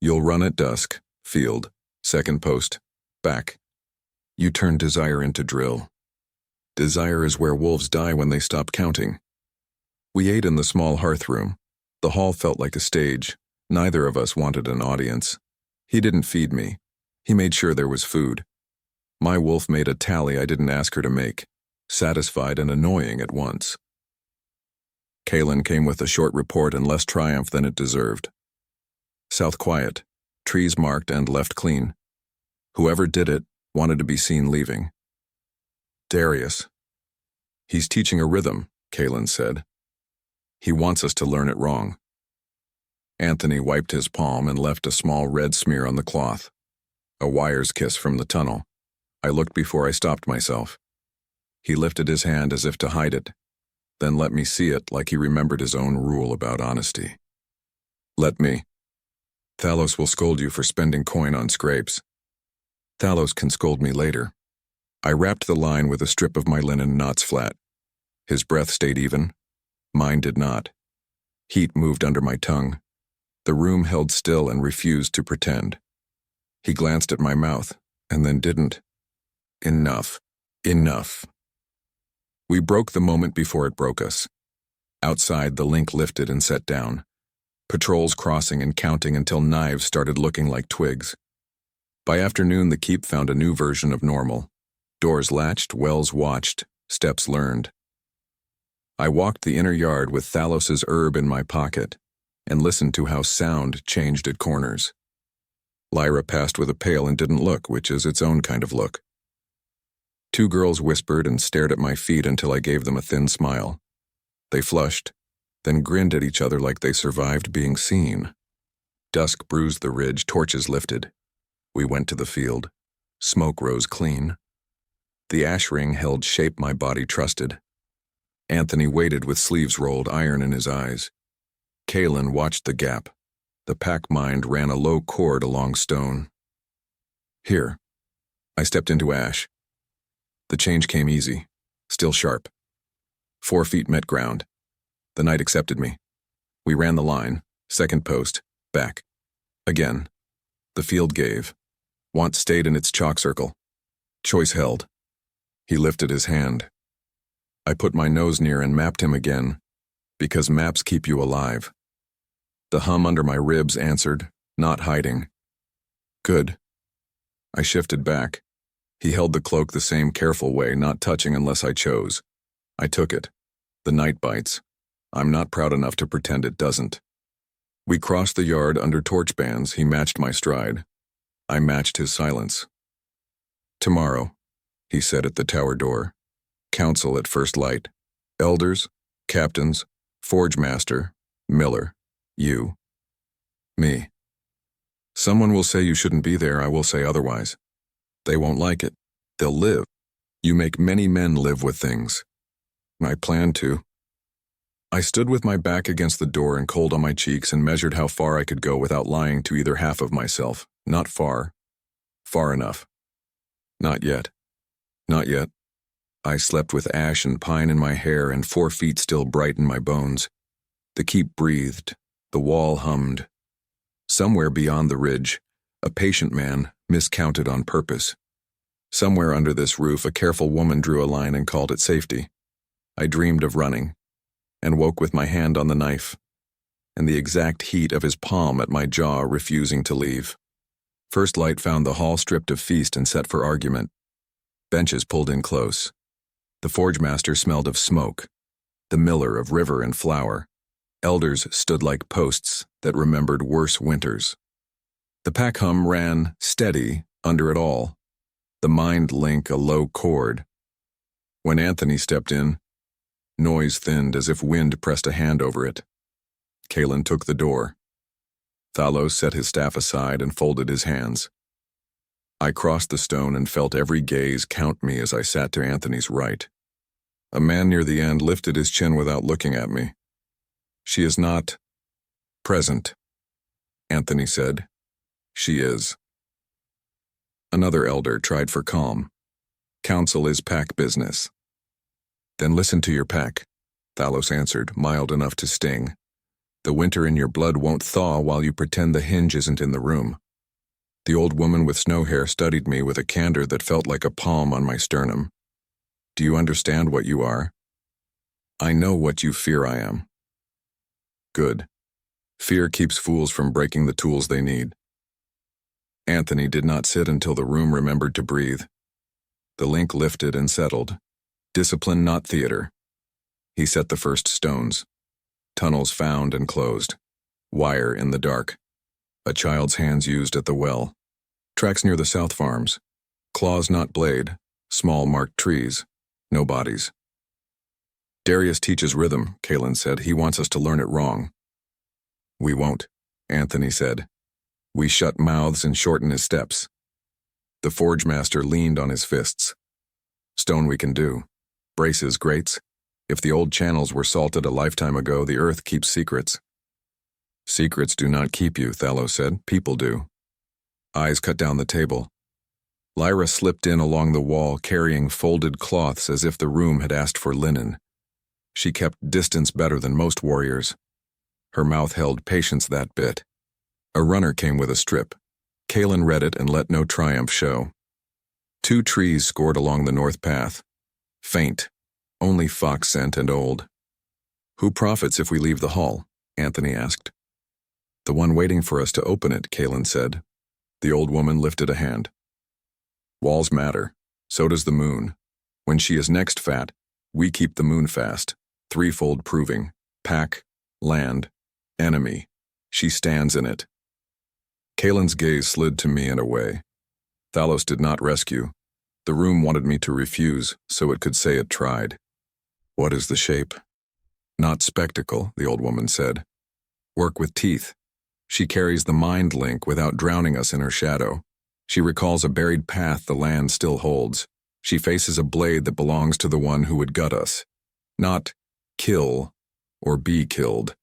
You'll run at dusk, field, second post, back. You turn desire into drill. Desire is where wolves die when they stop counting. We ate in the small hearth room. The hall felt like a stage. Neither of us wanted an audience. He didn't feed me. He made sure there was food. My wolf made a tally I didn't ask her to make, satisfied and annoying at once. Kaylin came with a short report and less triumph than it deserved. South quiet, trees marked and left clean. Whoever did it wanted to be seen leaving. Darius. He's teaching a rhythm, Kaylin said. He wants us to learn it wrong. Anthony wiped his palm and left a small red smear on the cloth. A wire's kiss from the tunnel. I looked before I stopped myself. He lifted his hand as if to hide it, then let me see it like he remembered his own rule about honesty. Let me. Thalos will scold you for spending coin on scrapes. Thalos can scold me later. I wrapped the line with a strip of my linen knots flat. His breath stayed even. Mine did not. Heat moved under my tongue. The room held still and refused to pretend. He glanced at my mouth, and then didn't. Enough. Enough. We broke the moment before it broke us. Outside, the link lifted and set down. Patrols crossing and counting until knives started looking like twigs. By afternoon, the keep found a new version of normal. Doors latched, wells watched, steps learned. I walked the inner yard with Thalos's herb in my pocket and listened to how sound changed at corners. Lyra passed with a pail and didn't look, which is its own kind of look. Two girls whispered and stared at my feet until I gave them a thin smile. They flushed, then grinned at each other like they survived being seen. Dusk bruised the ridge, torches lifted. We went to the field. Smoke rose clean. The ash ring held shape my body trusted. Anthony waited with sleeves rolled, iron in his eyes. Kaylin watched the gap. The pack mind ran a low cord along stone. Here. I stepped into ash. The change came easy, still sharp. 4 feet met ground. The night accepted me. We ran the line, second post, back. Again. The field gave. Want stayed in its chalk circle. Choice held. He lifted his hand. I put my nose near and mapped him again, because maps keep you alive. The hum under my ribs answered, not hiding. Good. I shifted back. He held the cloak the same careful way, not touching unless I chose. I took it. The night bites. I'm not proud enough to pretend it doesn't. We crossed the yard under torch bands. He matched my stride. I matched his silence. Tomorrow, he said at the tower door. Council at first light. Elders, captains, forge master, miller, you, me. Someone will say you shouldn't be there, I will say otherwise. They won't like it. They'll live. You make many men live with things. I plan to. I stood with my back against the door and cold on my cheeks and measured how far I could go without lying to either half of myself. Not far. Far enough. Not yet. Not yet. I slept with ash and pine in my hair and 4 feet still bright in my bones. The keep breathed. The wall hummed. Somewhere beyond the ridge, a patient man miscounted on purpose. Somewhere under this roof, a careful woman drew a line and called it safety. I dreamed of running, and woke with my hand on the knife, and the exact heat of his palm at my jaw refusing to leave. First light found the hall stripped of feast and set for argument. Benches pulled in close. The forge master smelled of smoke, the miller of river and flour. Elders stood like posts that remembered worse winters. The pack hum ran steady under it all, the mind link a low chord. When Anthony stepped in, noise thinned as if wind pressed a hand over it. Kaylin took the door. Thalos set his staff aside and folded his hands. I crossed the stone and felt every gaze count me as I sat to Anthony's right. A man near the end lifted his chin without looking at me. She is not present. Anthony said. She is. Another elder tried for calm. Council is pack business. Then listen to your pack, Thalos answered, mild enough to sting. The winter in your blood won't thaw while you pretend the hinge isn't in the room. The old woman with snow hair studied me with a candor that felt like a palm on my sternum. Do you understand what you are? I know what you fear I am. Good. Fear keeps fools from breaking the tools they need. Anthony did not sit until the room remembered to breathe. The link lifted and settled. Discipline, not theater. He set the first stones. Tunnels found and closed. Wire in the dark. A child's hands used at the well. Tracks near the South Farms. Claws not blade. Small marked trees. No bodies. Darius teaches rhythm, Kalen said. He wants us to learn it wrong. We won't, Anthony said. We shut mouths and shorten his steps. The forge master leaned on his fists. Stone we can do. Braces, grates. If the old channels were salted a lifetime ago, the earth keeps secrets. Secrets do not keep you, Thalos said. People do. Eyes cut down the table. Lyra slipped in along the wall, carrying folded cloths as if the room had asked for linen. She kept distance better than most warriors. Her mouth held patience that bit. A runner came with a strip. Kalen read it and let no triumph show. 2 trees scored along the north path. Faint. Only fox scent and old. Who profits if we leave the hall? Anthony asked. The one waiting for us to open it, Kalen said. The old woman lifted a hand. Walls matter. So does the moon. When she is next fat, we keep the moon fast. 3-fold proving. Pack, land, enemy. She stands in it. Kalen's gaze slid to me and away. Thalos did not rescue. The room wanted me to refuse, so it could say it tried. What is the shape? Not spectacle, the old woman said. Work with teeth. She carries the mind link without drowning us in her shadow. She recalls a buried path the land still holds. She faces a blade that belongs to the one who would gut us. Not kill or be killed.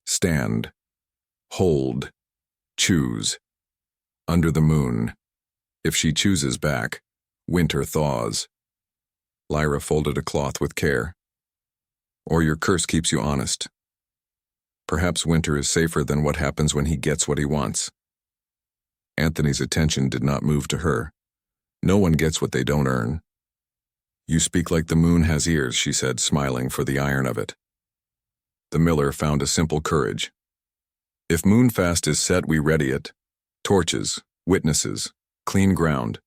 Stand. Hold. Choose. Under the moon. If she chooses back, winter thaws. Lyra folded a cloth with care. Or your curse keeps you honest. Perhaps winter is safer than what happens when he gets what he wants. Anthony's attention did not move to her. No one gets what they don't earn. You speak like the moon has ears, she said, smiling for the iron of it. The miller found a simple courage. If Moonfest is set, we ready it. Torches, witnesses, clean ground.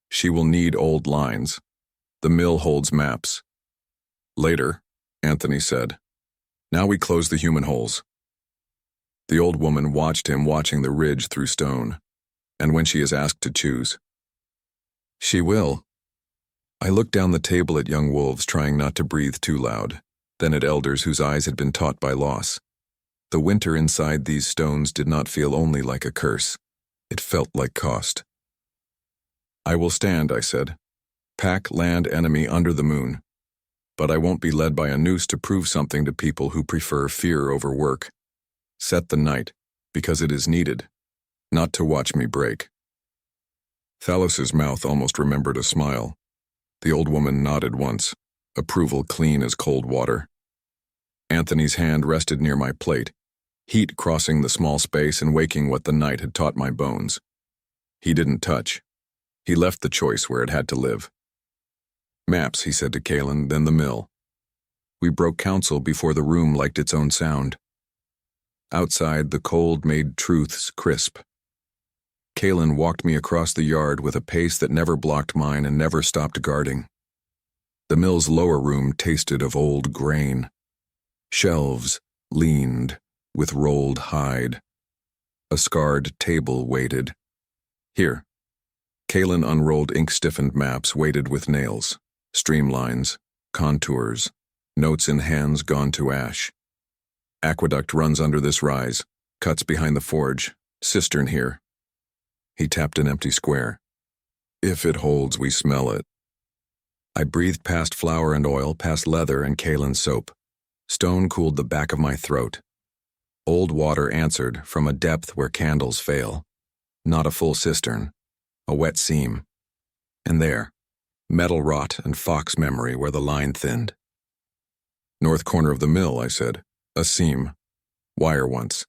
She will need old lines. The mill holds maps. Later, Anthony said. Now we close the human holes. The old woman watched him watching the ridge through stone. And when she is asked to choose. She will. I looked down the table at young wolves trying not to breathe too loud, then at elders whose eyes had been taught by loss. The winter inside these stones did not feel only like a curse. It felt like cost. I will stand, I said. Pack, land, enemy under the moon. But I won't be led by a noose to prove something to people who prefer fear over work. Set the night, because it is needed, not to watch me break. Thalos's mouth almost remembered a smile. The old woman nodded once, approval clean as cold water. Anthony's hand rested near my plate, heat crossing the small space and waking what the night had taught my bones. He didn't touch. He left the choice where it had to live. Maps, he said to Kalen, then the mill. We broke counsel before the room liked its own sound. Outside, the cold made truths crisp. Kalen walked me across the yard with a pace that never blocked mine and never stopped guarding. The mill's lower room tasted of old grain. Shelves leaned with rolled hide. A scarred table waited. Here. Kalen unrolled ink-stiffened maps weighted with nails, streamlines, contours, notes in hands gone to ash. Aqueduct runs under this rise, cuts behind the forge, cistern here. He tapped an empty square. If it holds, we smell it. I breathed past flour and oil, past leather and Kalen's soap. Stone cooled the back of my throat. Old water answered from a depth where candles fail. Not a full cistern, a wet seam. And there, metal rot and fox memory where the line thinned. North corner of the mill, I said. A seam. Wire once.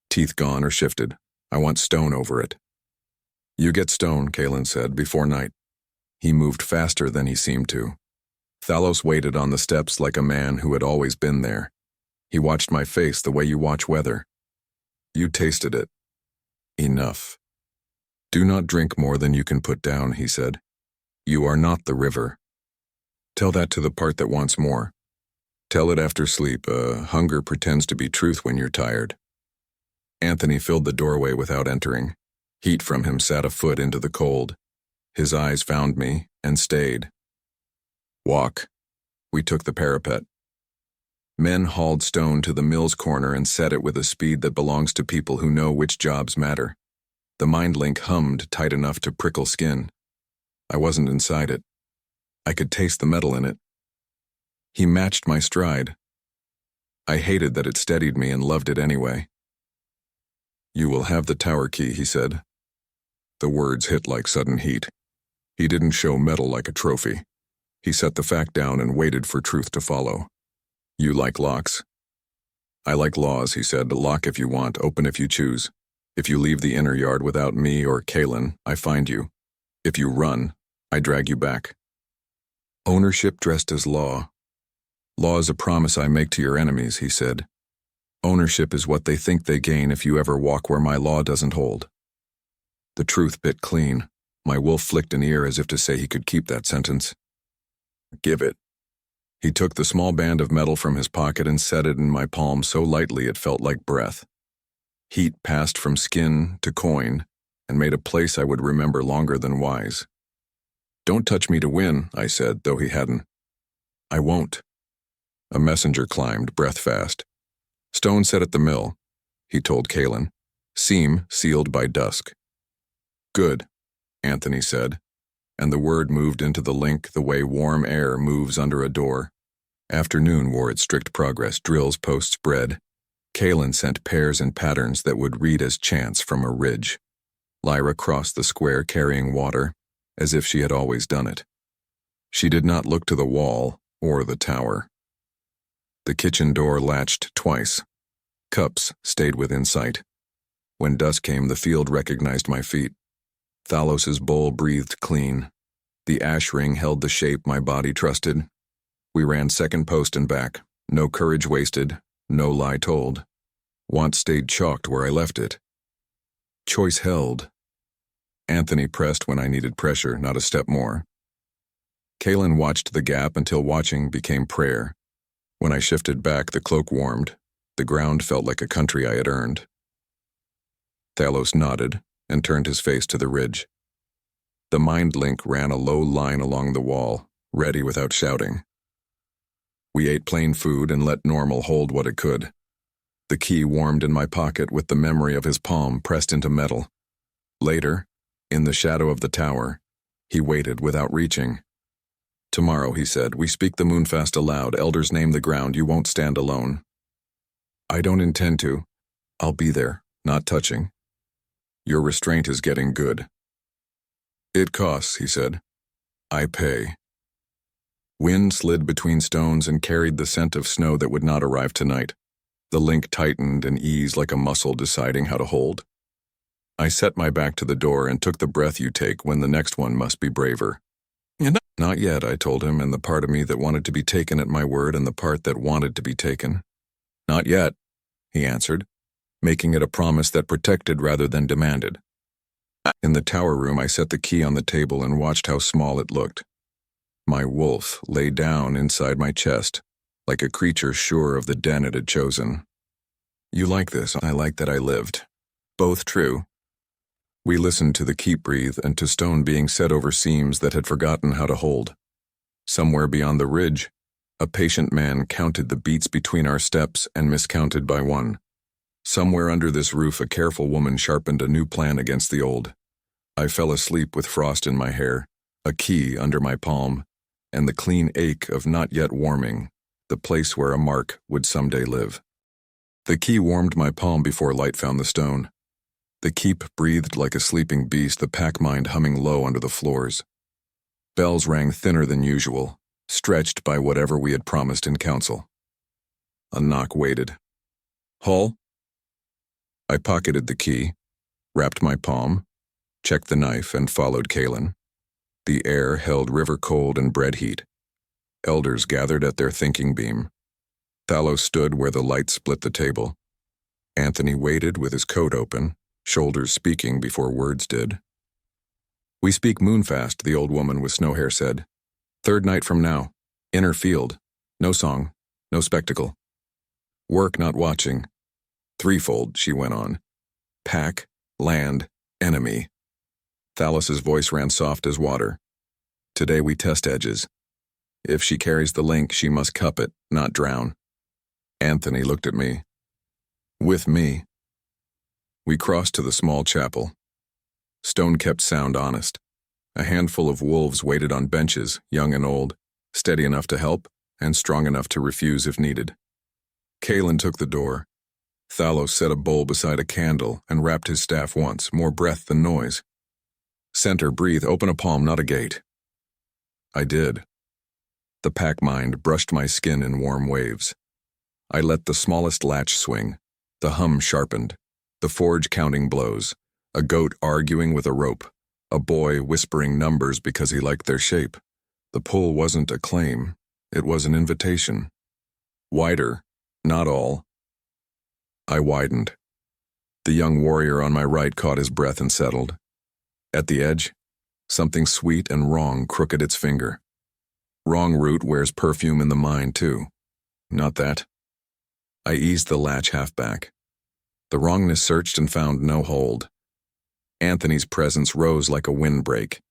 Teeth gone or shifted. I want stone over it. You get stone, Kalen said, before night. He moved faster than he seemed to. Thalos waited on the steps like a man who had always been there. He watched my face the way you watch weather. You tasted it. Enough. Do not drink more than you can put down, he said. You are not the river. Tell that to the part that wants more. Tell it after sleep. Hunger pretends to be truth when you're tired. Anthony filled the doorway without entering. Heat from him sat a foot into the cold. His eyes found me and stayed. Walk. We took the parapet. Men hauled stone to the mill's corner and set it with a speed that belongs to people who know which jobs matter. The mind link hummed tight enough to prickle skin. I wasn't inside it. I could taste the metal in it. He matched my stride. I hated that it steadied me and loved it anyway. You will have the tower key, he said. The words hit like sudden heat. He didn't show metal like a trophy. He set the fact down and waited for truth to follow. You like locks? I like laws, he said. Lock if you want, open if you choose. If you leave the inner yard without me or Kalen, I find you. If you run, I drag you back. Ownership dressed as law. Law is a promise I make to your enemies, he said. Ownership is what they think they gain if you ever walk where my law doesn't hold. The truth bit clean. My wolf flicked an ear as if to say he could keep that sentence. Give it. He took the small band of metal from his pocket and set it in my palm so lightly it felt like breath. Heat passed from skin to coin and made a place I would remember longer than wise. Don't touch me to win, I said, though he hadn't. I won't. A messenger climbed, breath fast. Stone set at the mill, he told Kalen. Seam sealed by dusk. Good, Anthony said, and the word moved into the link the way warm air moves under a door. Afternoon wore its strict progress, drills, posts, bread. Kalen sent pairs and patterns that would read as chants from a ridge. Lyra crossed the square carrying water, as if she had always done it. She did not look to the wall or the tower. The kitchen door latched twice. Cups stayed within sight. When dusk came, the field recognized my feet. Thalos's bowl breathed clean. The ash ring held the shape my body trusted. We ran second post and back. No courage wasted, no lie told. Want stayed chalked where I left it. Choice held. Anthony pressed when I needed pressure, not a step more. Kalen watched the gap until watching became prayer. When I shifted back, the cloak warmed. The ground felt like a country I had earned. Thalos nodded and turned his face to the ridge. The mind link ran a low line along the wall, ready without shouting. We ate plain food and let normal hold what it could. The key warmed in my pocket with the memory of his palm pressed into metal. Later, in the shadow of the tower, he waited without reaching. Tomorrow, he said, we speak the Moonfest aloud. Elders name the ground. You won't stand alone. I don't intend to. I'll be there, not touching. Your restraint is getting good. It costs, he said. I pay. Wind slid between stones and carried the scent of snow that would not arrive tonight. The link tightened and eased like a muscle deciding how to hold. I set my back to the door and took the breath you take when the next one must be braver. Not yet, I told him, and the part of me that wanted to be taken at my word and the part that wanted to be taken. Not yet, he answered, making it a promise that protected rather than demanded. In the tower room, I set the key on the table and watched how small it looked. My wolf lay down inside my chest, like a creature sure of the den it had chosen. You like this, I like that I lived. Both true. We listened to the keep breathe and to stone being set over seams that had forgotten how to hold. Somewhere beyond the ridge, a patient man counted the beats between our steps and miscounted by one. Somewhere under this roof, a careful woman sharpened a new plan against the old. I fell asleep with frost in my hair, a key under my palm, and the clean ache of not yet warming, the place where a mark would someday live. The key warmed my palm before light found the stone. The keep breathed like a sleeping beast, the pack-mind humming low under the floors. Bells rang thinner than usual, stretched by whatever we had promised in council. A knock waited. "Hall?" I pocketed the key, wrapped my palm, checked the knife, and followed Kaelin. The air held river cold and bread heat. Elders gathered at their thinking beam. Thalos stood where the light split the table. Anthony waited with his coat open, shoulders speaking before words did. "We speak Moonfest," the old woman with snow hair said. "Third night from now. Inner field. No song. No spectacle. Work, not watching. Threefold," she went on. "Pack, land, enemy." Thalos's voice ran soft as water. "Today we test edges. If she carries the link, she must cup it, not drown." Anthony looked at me. "With me." We crossed to the small chapel. Stone kept sound honest. A handful of wolves waited on benches, young and old, steady enough to help and strong enough to refuse if needed. Kaelin took the door. Thalos set a bowl beside a candle and rapped his staff once, more breath than noise. "Center, breathe, open a palm, not a gate." I did. The pack-mind brushed my skin in warm waves. I let the smallest latch swing. The hum sharpened. The forge counting blows. A goat arguing with a rope. A boy whispering numbers because he liked their shape. The pull wasn't a claim. It was an invitation. Wider, not all. I widened. The young warrior on my right caught his breath and settled. At the edge, something sweet and wrong crooked its finger. Wrong root wears perfume in the mind, too. Not that. I eased the latch half back. The wrongness searched and found no hold. Anthony's presence rose like a windbreak.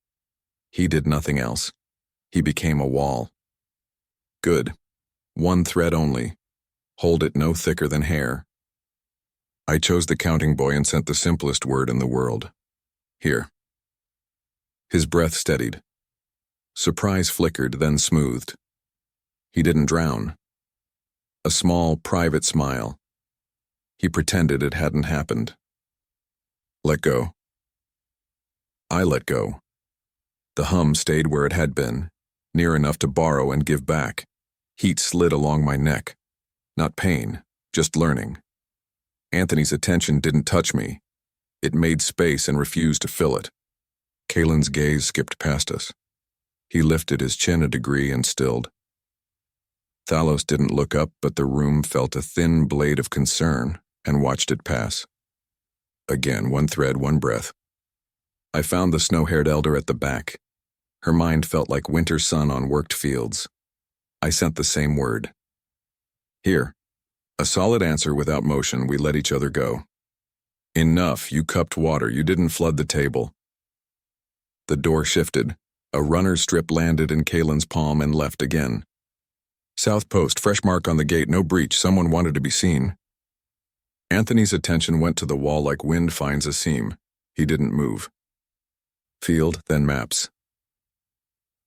He did nothing else. He became a wall. Good. One thread only. Hold it no thicker than hair. I chose the counting boy and sent the simplest word in the world. Here. His breath steadied. Surprise flickered, then smoothed. He didn't drown. A small, private smile. He pretended it hadn't happened. Let go. I let go. The hum stayed where it had been, near enough to borrow and give back. Heat slid along my neck. Not pain, just learning. Anthony's attention didn't touch me. It made space and refused to fill it. Kaelin's gaze skipped past us. He lifted his chin a degree and stilled. Thalos didn't look up, but the room felt a thin blade of concern and watched it pass. Again, one thread, one breath. I found the snow-haired elder at the back. Her mind felt like winter sun on worked fields. I sent the same word. Here. A solid answer without motion. We let each other go. Enough, you cupped water. You didn't flood the table. The door shifted. A runner's strip landed in Kaelin's palm and left again. South post, fresh mark on the gate, no breach. Someone wanted to be seen. Anthony's attention went to the wall like wind finds a seam. He didn't move. Field, then maps.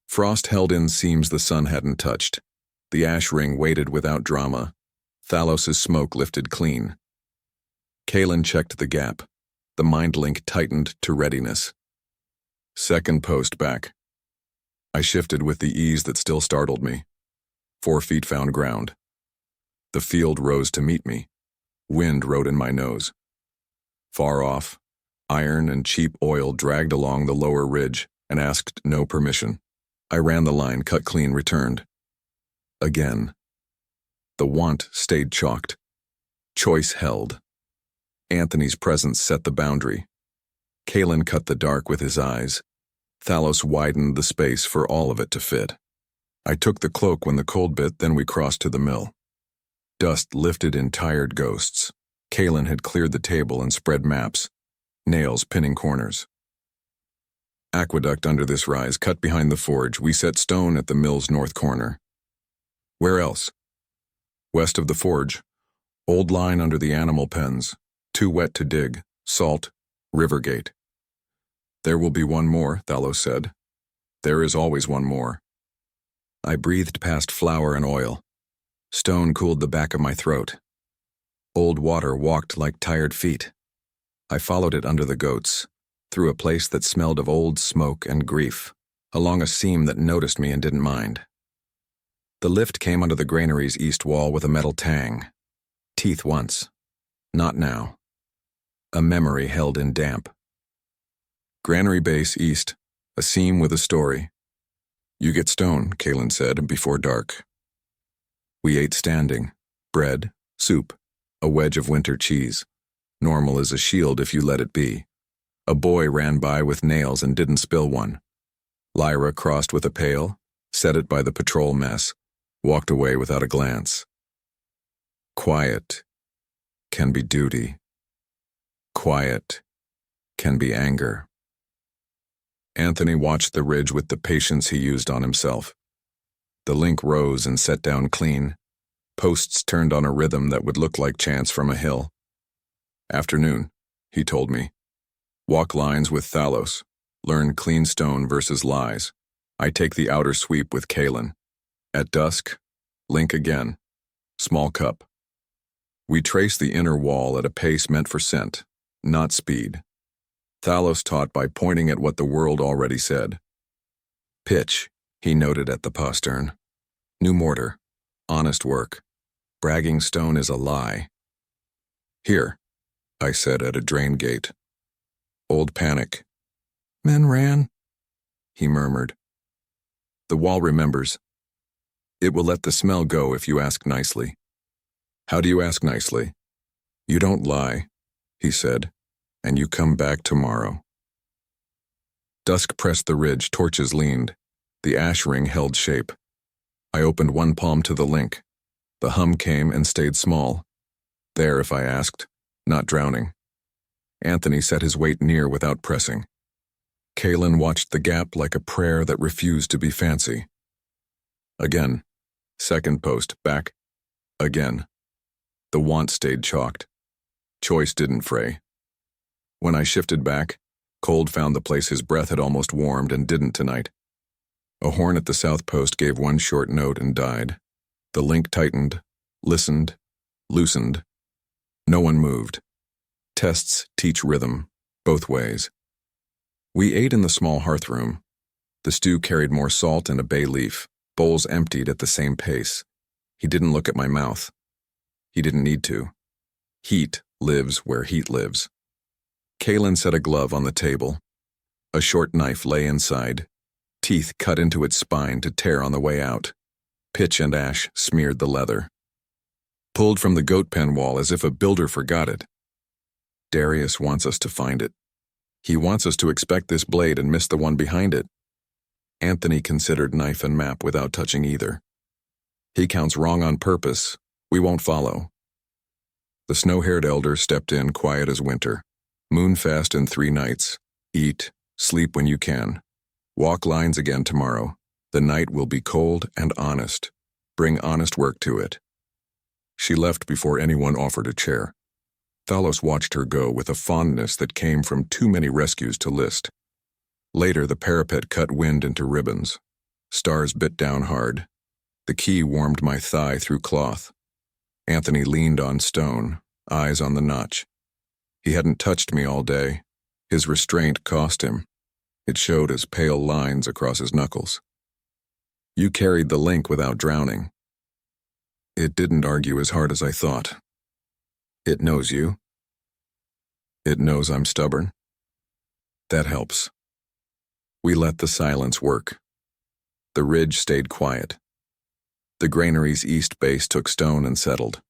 Frost held in seams the sun hadn't touched. The ash ring waited without drama. Thalos's smoke lifted clean. Kaelin checked the gap. The mind link tightened to readiness. Second post back. I shifted with the ease that still startled me. 4 feet found ground. The field rose to meet me. Wind rode in my nose. Far off, iron and cheap oil dragged along the lower ridge and asked no permission. I ran the line, cut clean, returned. Again. The want stayed chalked. Choice held. Anthony's presence set the boundary. Kaelin cut the dark with his eyes. Thalos widened the space for all of it to fit. I took the cloak when the cold bit, then we crossed to the mill. Dust lifted in tired ghosts. Kaelin had cleared the table and spread maps, nails pinning corners. Aqueduct under this rise, cut behind the forge. We set stone at the mill's north corner. Where else? West of the forge. Old line under the animal pens. Too wet to dig. Salt. River gate. There will be one more, Thalos said. There is always one more. I breathed past flour and oil. Stone cooled the back of my throat. Old water walked like tired feet. I followed it under the goats, through a place that smelled of old smoke and grief, along a seam that noticed me and didn't mind. The lift came under the granary's east wall with a metal tang. Teeth once. Not now. A memory held in damp. Granary base east, a seam with a story. You get stone, Kaelin said, before dark. We ate standing. Bread, soup, a wedge of winter cheese. Normal as a shield if you let it be. A boy ran by with nails and didn't spill one. Lyra crossed with a pail, set it by the patrol mess, walked away without a glance. Quiet can be duty. Quiet can be anger. Anthony watched the ridge with the patience he used on himself. The link rose and set down clean. Posts turned on a rhythm that would look like chants from a hill. Afternoon, he told me. Walk lines with Thalos. Learn clean stone versus lies. I take the outer sweep with Kaelin. At dusk, link again. Small cup. We trace the inner wall at a pace meant for scent, not speed. Thalos taught by pointing at what the world already said. Pitch, he noted at the postern. New mortar. Honest work. Bragging stone is a lie. Here, I said at a drain gate. Old panic. Men ran, he murmured. The wall remembers. It will let the smell go if you ask nicely. How do you ask nicely? You don't lie, he said, and you come back tomorrow. Dusk pressed the ridge, torches leaned. The ash ring held shape. I opened one palm to the link. The hum came and stayed small. There, if I asked, not drowning. Anthony set his weight near without pressing. Kaelin watched the gap like a prayer that refused to be fancy. Again. Second post, back. Again. The want stayed chalked. Choice didn't fray. When I shifted back, Cold found the place his breath had almost warmed and didn't tonight. A horn at the south post gave one short note and died. The link tightened, listened, loosened. No one moved. Tests teach rhythm, both ways. We ate in the small hearth room. The stew carried more salt and a bay leaf, bowls emptied at the same pace. He didn't look at my mouth. He didn't need to. Heat lives where heat lives. Kaelin set a glove on the table. A short knife lay inside. Teeth cut into its spine to tear on the way out. Pitch and ash smeared the leather. Pulled from the goat pen wall as if a builder forgot it. Darius wants us to find it. He wants us to expect this blade and miss the one behind it. Anthony considered knife and map without touching either. He counts wrong on purpose. We won't follow. The snow-haired elder stepped in quiet as winter. Moonfest in 3 nights. Eat, sleep when you can. Walk lines again tomorrow. The night will be cold and honest. Bring honest work to it. She left before anyone offered a chair. Thalos watched her go with a fondness that came from too many rescues to list. Later, the parapet cut wind into ribbons. Stars bit down hard. The key warmed my thigh through cloth. Anthony leaned on stone, eyes on the notch. He hadn't touched me all day. His restraint cost him. It showed as pale lines across his knuckles. You carried the link without drowning. It didn't argue as hard as I thought. It knows you. It knows I'm stubborn. That helps. We let the silence work. The ridge stayed quiet. The granary's east base took stone and settled.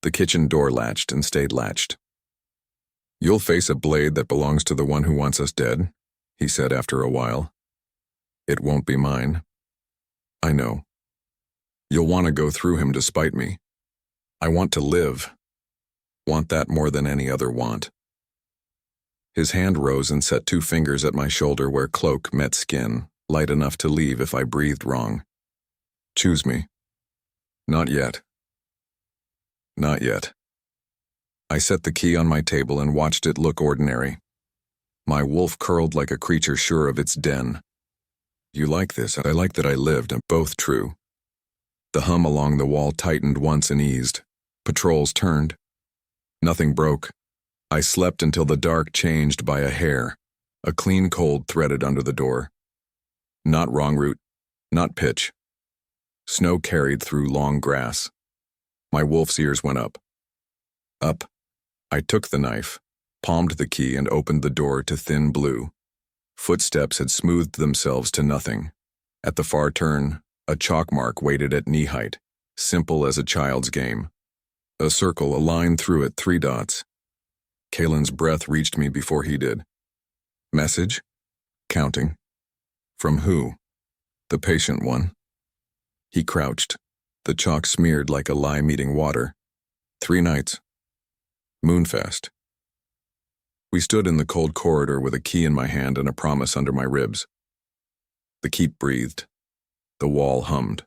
The kitchen door latched and stayed latched. You'll face a blade that belongs to the one who wants us dead, he said after a while. It won't be mine. I know. You'll want to go through him to spite me. I want to live. Want that more than any other want. His hand rose and set 2 fingers at my shoulder where cloak met skin, light enough to leave if I breathed wrong. Choose me. Not yet. Not yet. I set the key on my table and watched it look ordinary. My wolf curled like a creature sure of its den. You like this, and I like that I lived, and both true. The hum along the wall tightened once and eased. Patrols turned. Nothing broke. I slept until the dark changed by a hair, a clean cold threaded under the door. Not wrong route, not pitch. Snow carried through long grass. My wolf's ears went up. Up. I took the knife, palmed the key, and opened the door to thin blue. Footsteps had smoothed themselves to nothing. At the far turn, a chalk mark waited at knee height, simple as a child's game. A circle, a line through it, 3 dots. Kalen's breath reached me before he did. Message? Counting. From who? The patient one. He crouched, the chalk smeared like a lye meeting water. 3 nights. Moonfest. We stood in the cold corridor with a key in my hand and a promise under my ribs. The keep breathed. The wall hummed.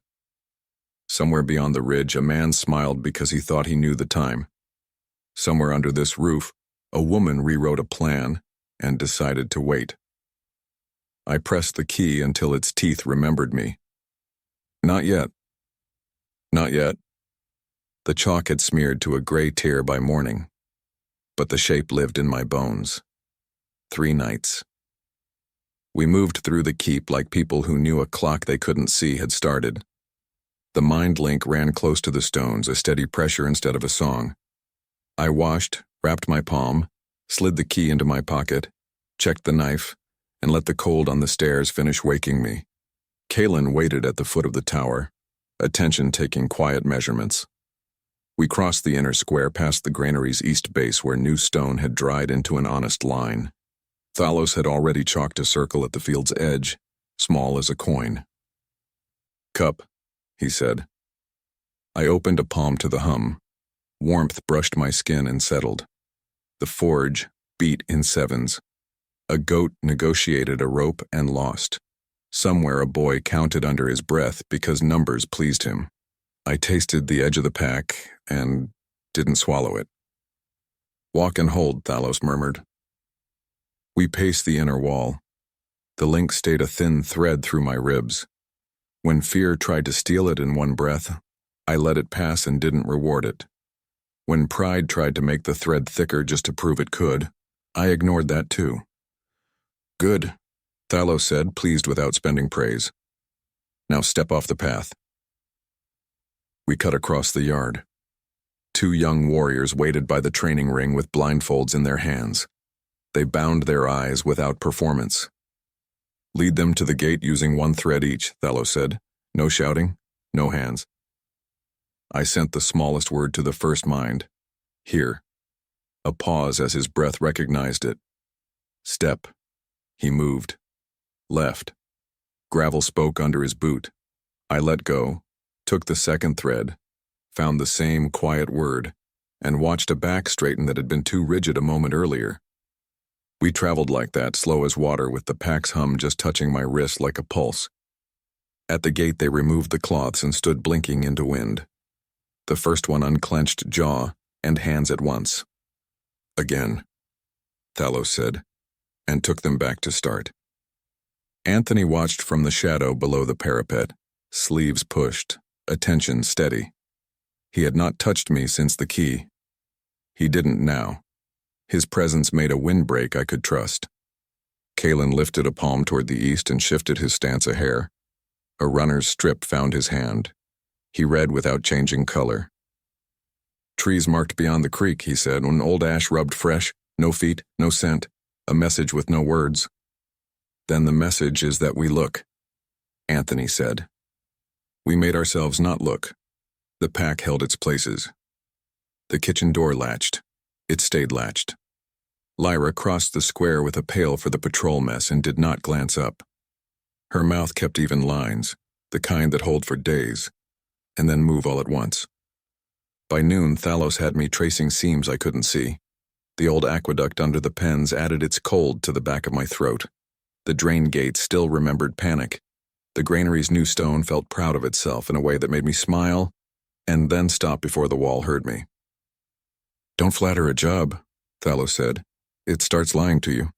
Somewhere beyond the ridge, a man smiled because he thought he knew the time. Somewhere under this roof, a woman rewrote a plan and decided to wait. I pressed the key until its teeth remembered me. Not yet. Not yet. The chalk had smeared to a gray tear by morning, but the shape lived in my bones. 3 nights. We moved through the keep like people who knew a clock they couldn't see had started. The mind link ran close to the stones, a steady pressure instead of a song. I washed, wrapped my palm, slid the key into my pocket, checked the knife, and let the cold on the stairs finish waking me. Kalen waited at the foot of the tower, attention taking quiet measurements. We crossed the inner square past the granary's east base where new stone had dried into an honest line. Thalos had already chalked a circle at the field's edge, small as a coin. Cup, he said. I opened a palm to the hum. Warmth brushed my skin and settled. The forge beat in 7s. A goat negotiated a rope and lost. Somewhere a boy counted under his breath because numbers pleased him. I tasted the edge of the pack and didn't swallow it. Walk and hold, Thalos murmured. We paced the inner wall. The link stayed a thin thread through my ribs. When fear tried to steal it in one breath, I let it pass and didn't reward it. When pride tried to make the thread thicker just to prove it could, I ignored that too. Good, Thalos said, pleased without spending praise. Now step off the path. We cut across the yard. 2 young warriors waited by the training ring with blindfolds in their hands. They bound their eyes without performance. Lead them to the gate using 1 thread each, Thalos said. No shouting, no hands. I sent the smallest word to the first mind. Here. A pause as his breath recognized it. Step. He moved. Left. Gravel spoke under his boot. I let go, took the 2nd thread, found the same quiet word, and watched a back straighten that had been too rigid a moment earlier. We traveled like that, slow as water, with the pack's hum just touching my wrist like a pulse. At the gate they removed the cloths and stood blinking into wind. The first one unclenched jaw and hands at once. Again, Thalos said, and took them back to start. Anthony watched from the shadow below the parapet, sleeves pushed, attention steady. He had not touched me since the key. He didn't now. His presence made a windbreak I could trust. Kalen lifted a palm toward the east and shifted his stance a hair. A runner's strip found his hand. He read without changing color. Trees marked beyond the creek, he said, when old ash rubbed fresh, no feet, no scent, a message with no words. Then the message is that we look, Anthony said. We made ourselves not look. The pack held its places. The kitchen door latched. It stayed latched. Lyra crossed the square with a pail for the patrol mess and did not glance up. Her mouth kept even lines, the kind that hold for days, and then move all at once. By noon, Thalos had me tracing seams I couldn't see. The old aqueduct under the pens added its cold to the back of my throat. The drain gate still remembered panic. The granary's new stone felt proud of itself in a way that made me smile, and then stop before the wall heard me. Don't flatter a job, Thalos said. It starts lying to you.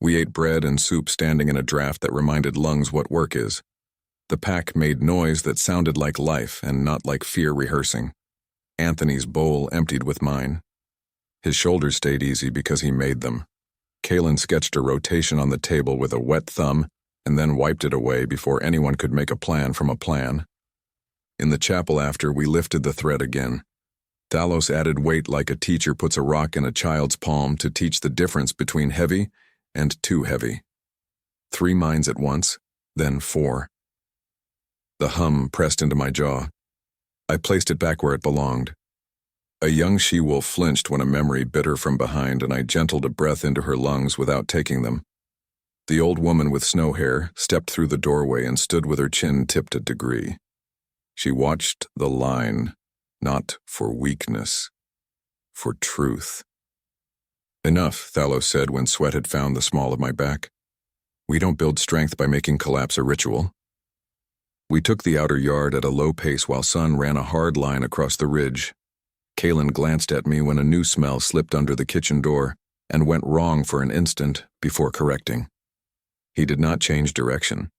We ate bread and soup standing in a draft that reminded lungs what work is. The pack made noise that sounded like life and not like fear rehearsing. Anthony's bowl emptied with mine. His shoulders stayed easy because he made them. Kaelin sketched a rotation on the table with a wet thumb and then wiped it away before anyone could make a plan from a plan. In the chapel after, we lifted the thread again. Talos added weight like a teacher puts a rock in a child's palm to teach the difference between heavy and too heavy. 3 minds at once, then 4. The hum pressed into my jaw. I placed it back where it belonged. A young she-wolf flinched when a memory bit her from behind, and I gentled a breath into her lungs without taking them. The old woman with snow hair stepped through the doorway and stood with her chin tipped a degree. She watched the line, not for weakness, for truth. Enough, Talos said when sweat had found the small of my back. We don't build strength by making collapse a ritual. We took the outer yard at a low pace while sun ran a hard line across the ridge. Kaelin glanced at me when a new smell slipped under the kitchen door and went wrong for an instant before correcting. He did not change direction.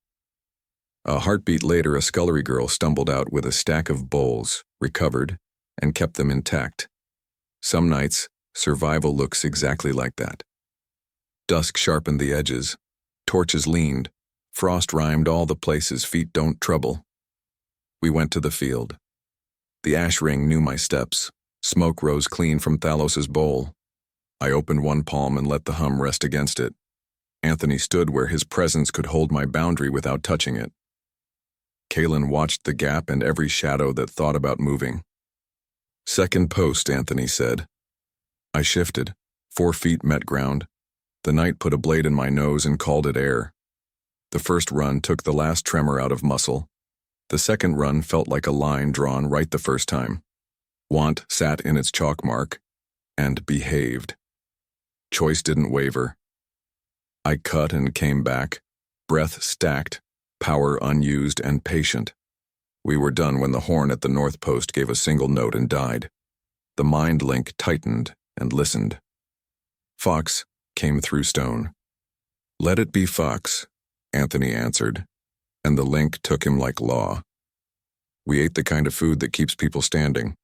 A heartbeat later, a scullery girl stumbled out with a stack of bowls, recovered, and kept them intact. Some nights, survival looks exactly like that. Dusk sharpened the edges. Torches leaned. Frost rhymed all the places feet don't trouble. We went to the field. The ash ring knew my steps. Smoke rose clean from Thalos's bowl. I opened one palm and let the hum rest against it. Anthony stood where his presence could hold my boundary without touching it. Kaelin watched the gap and every shadow that thought about moving. Second post, Anthony said. I shifted. 4 feet met ground. The night put a blade in my nose and called it air. The first run took the last tremor out of muscle. The second run felt like a line drawn right the first time. Want sat in its chalk mark and behaved. Choice didn't waver. I cut and came back, breath stacked, power unused and patient. We were done when the horn at the north post gave a single note and died. The mind link tightened and listened. Fox came through stone. Let it be Fox, Anthony answered, and the link took him like law. We ate the kind of food that keeps people standing.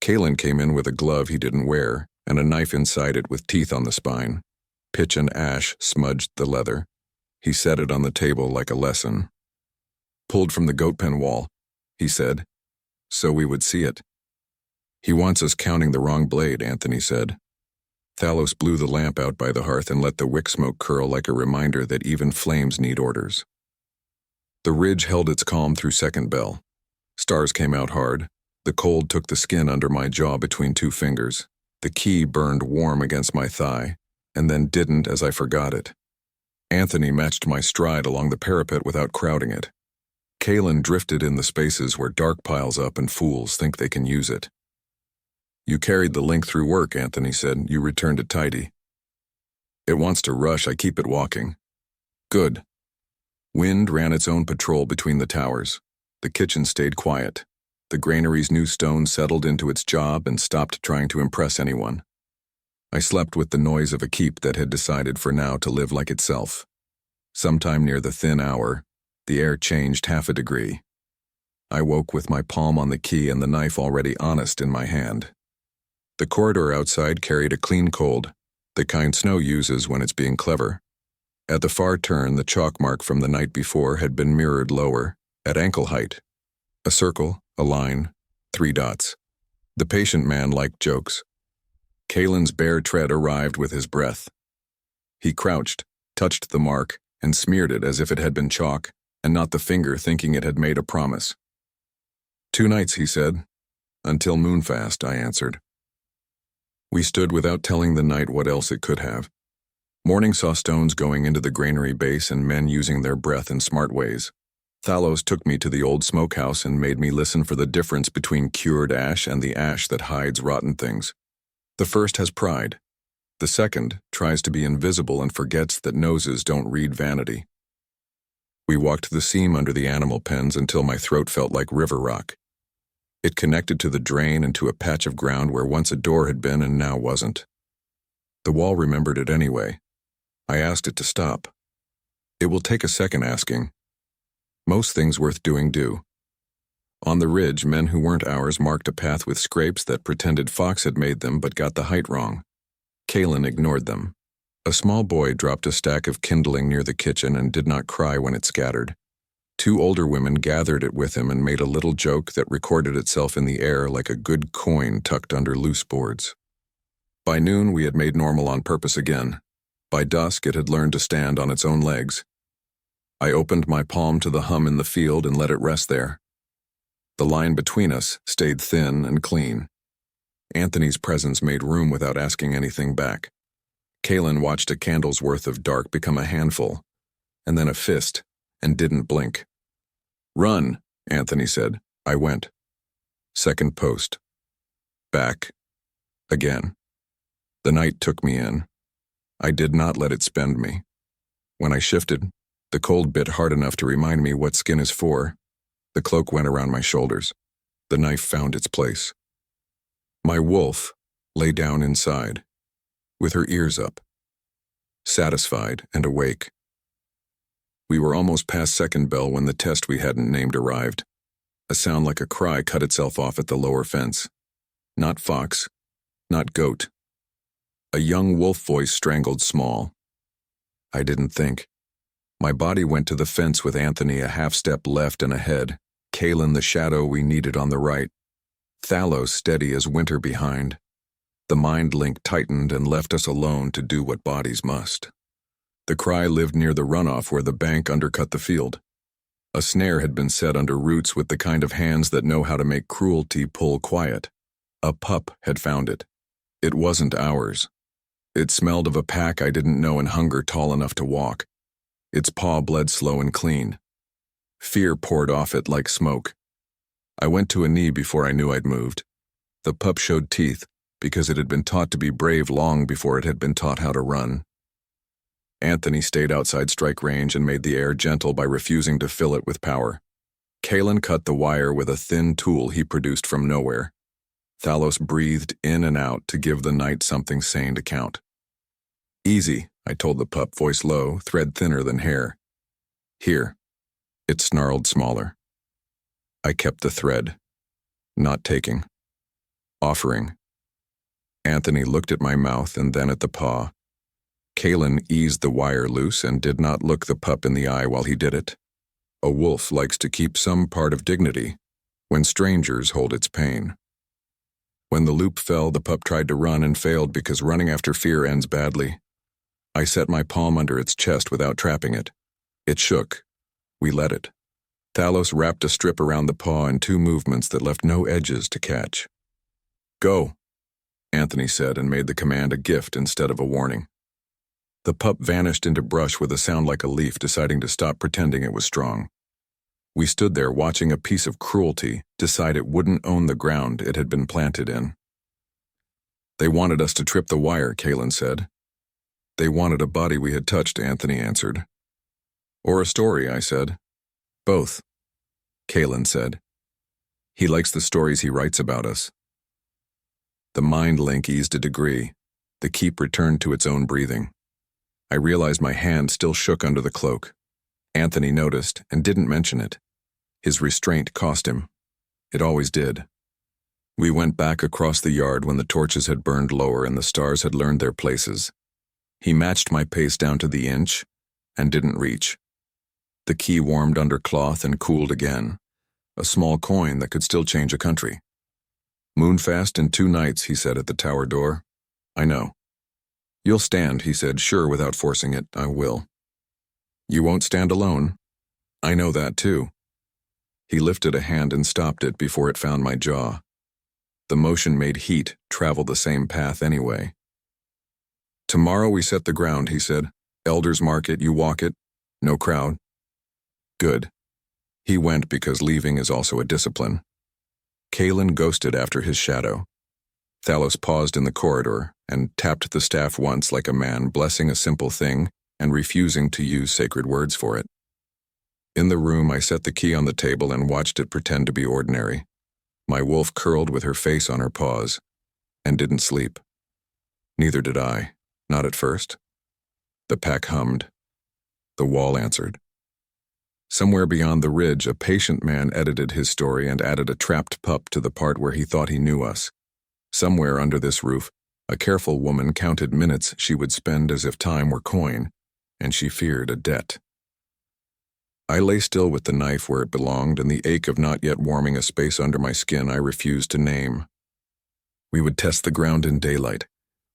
Kaelin came in with a glove he didn't wear and a knife inside it with teeth on the spine. Pitch and ash smudged the leather. He set it on the table like a lesson. Pulled from the goat pen wall, he said, so we would see it. He wants us counting the wrong blade, Anthony said. Talos blew the lamp out by the hearth and let the wick smoke curl like a reminder that even flames need orders. The ridge held its calm through second bell. Stars came out hard. The cold took the skin under my jaw between 2 fingers. The key burned warm against my thigh, and then didn't as I forgot it. Anthony matched my stride along the parapet without crowding it. Kaelin drifted in the spaces where dark piles up and fools think they can use it. You carried the link through work, Anthony said. You returned it tidy. It wants to rush, I keep it walking. Good. Wind ran its own patrol between the towers. The kitchen stayed quiet. The granary's new stone settled into its job and stopped trying to impress anyone. I slept with the noise of a keep that had decided for now to live like itself. Sometime near the thin hour, the air changed half a degree. I woke with my palm on the key and the knife already honest in my hand. The corridor outside carried a clean cold, the kind snow uses when it's being clever. At the far turn, the chalk mark from the night before had been mirrored lower, at ankle height. A circle, a line, 3 dots. The patient man liked jokes. Kaelin's bare tread arrived with his breath. He crouched, touched the mark, and smeared it as if it had been chalk, and not the finger thinking it had made a promise. 2 nights, he said. Until Moonfest, I answered. We stood without telling the night what else it could have. Morning saw stones going into the granary base and men using their breath in smart ways. Talos took me to the old smokehouse and made me listen for the difference between cured ash and the ash that hides rotten things. The first has pride. The second tries to be invisible and forgets that noses don't read vanity. We walked the seam under the animal pens until my throat felt like river rock. It connected to the drain and to a patch of ground where once a door had been and now wasn't. The wall remembered it anyway. I asked it to stop. It will take a second asking. Most things worth doing do. On the ridge, men who weren't ours marked a path with scrapes that pretended Fox had made them but got the height wrong. Kaelin ignored them. A small boy dropped a stack of kindling near the kitchen and did not cry when it scattered. Two older women gathered it with him and made a little joke that recorded itself in the air like a good coin tucked under loose boards. By noon, we had made normal on purpose again. By dusk, it had learned to stand on its own legs. I opened my palm to the hum in the field and let it rest there. The line between us stayed thin and clean. Anthony's presence made room without asking anything back. Kaelin watched a candle's worth of dark become a handful, and then a fist, and didn't blink. "Run," Anthony said. I went. Second post. Back. Again. The night took me in. I did not let it spend me. When I shifted, the cold bit hard enough to remind me what skin is for. The cloak went around my shoulders. The knife found its place. My wolf lay down inside, with her ears up, satisfied and awake. We were almost past second bell when the test we hadn't named arrived. A sound like a cry cut itself off at the lower fence. Not fox, not goat. A young wolf voice strangled small. I didn't think. My body went to the fence with Anthony a half-step left and ahead, Kaelin the shadow we needed on the right, Thalos steady as winter behind. The mind link tightened and left us alone to do what bodies must. The cry lived near the runoff where the bank undercut the field. A snare had been set under roots with the kind of hands that know how to make cruelty pull quiet. A pup had found it. It wasn't ours. It smelled of a pack I didn't know and hunger tall enough to walk. Its paw bled slow and clean. Fear poured off it like smoke. I went to a knee before I knew I'd moved. The pup showed teeth because it had been taught to be brave long before it had been taught how to run. Anthony stayed outside strike range and made the air gentle by refusing to fill it with power. Kaelin cut the wire with a thin tool he produced from nowhere. Thalos breathed in and out to give the night something sane to count. "Easy," I told the pup, voice low, thread thinner than hair. "Here." It snarled smaller. I kept the thread. Not taking. Offering. Anthony looked at my mouth and then at the paw. Kaelin eased the wire loose and did not look the pup in the eye while he did it. A wolf likes to keep some part of dignity when strangers hold its pain. When the loop fell, the pup tried to run and failed because running after fear ends badly. I set my palm under its chest without trapping it. It shook. We let it. Thalos wrapped a strip around the paw in two movements that left no edges to catch. "Go," Anthony said and made the command a gift instead of a warning. The pup vanished into brush with a sound like a leaf, deciding to stop pretending it was strong. We stood there watching a piece of cruelty decide it wouldn't own the ground it had been planted in. "They wanted us to trip the wire," Kaelin said. "They wanted a body we had touched," Anthony answered. "Or a story," I said. "Both," Kaelin said. "He likes the stories he writes about us." The mind link eased a degree. The keep returned to its own breathing. I realized my hand still shook under the cloak. Anthony noticed and didn't mention it. His restraint cost him. It always did. We went back across the yard when the torches had burned lower and the stars had learned their places. He matched my pace down to the inch and didn't reach. The key warmed under cloth and cooled again. A small coin that could still change a country. "Moonfest in 2 nights," he said at the tower door. "I know." "You'll stand," he said, sure without forcing it. "I will." "You won't stand alone." "I know that too." He lifted a hand and stopped it before it found my jaw. The motion made heat travel the same path anyway. "Tomorrow we set the ground," he said. "Elders mark it, you walk it. No crowd." Good. He went because leaving is also a discipline. Kaelin ghosted after his shadow. Thalos paused in the corridor and tapped the staff once like a man blessing a simple thing and refusing to use sacred words for it. In the room, I set the key on the table and watched it pretend to be ordinary. My wolf curled with her face on her paws and didn't sleep. Neither did I, not at first. The pack hummed. The wall answered. Somewhere beyond the ridge, a patient man edited his story and added a trapped pup to the part where he thought he knew us. Somewhere under this roof, a careful woman counted minutes she would spend as if time were coin, and she feared a debt. I lay still with the knife where it belonged and the ache of not yet warming a space under my skin I refused to name. We would test the ground in daylight.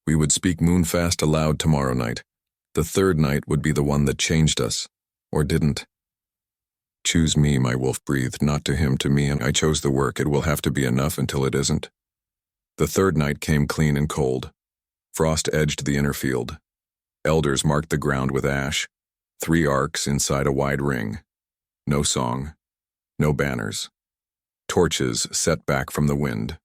We would speak Moonfest aloud tomorrow night. The third night would be the one that changed us, or didn't. Choose me, my wolf breathed, not to him, to me, and I chose the work. It will have to be enough until it isn't. The third night came clean and cold. Frost edged the inner field. Elders marked the ground with ash, 3 arcs inside a wide ring. No song, no banners. Torches set back from the wind.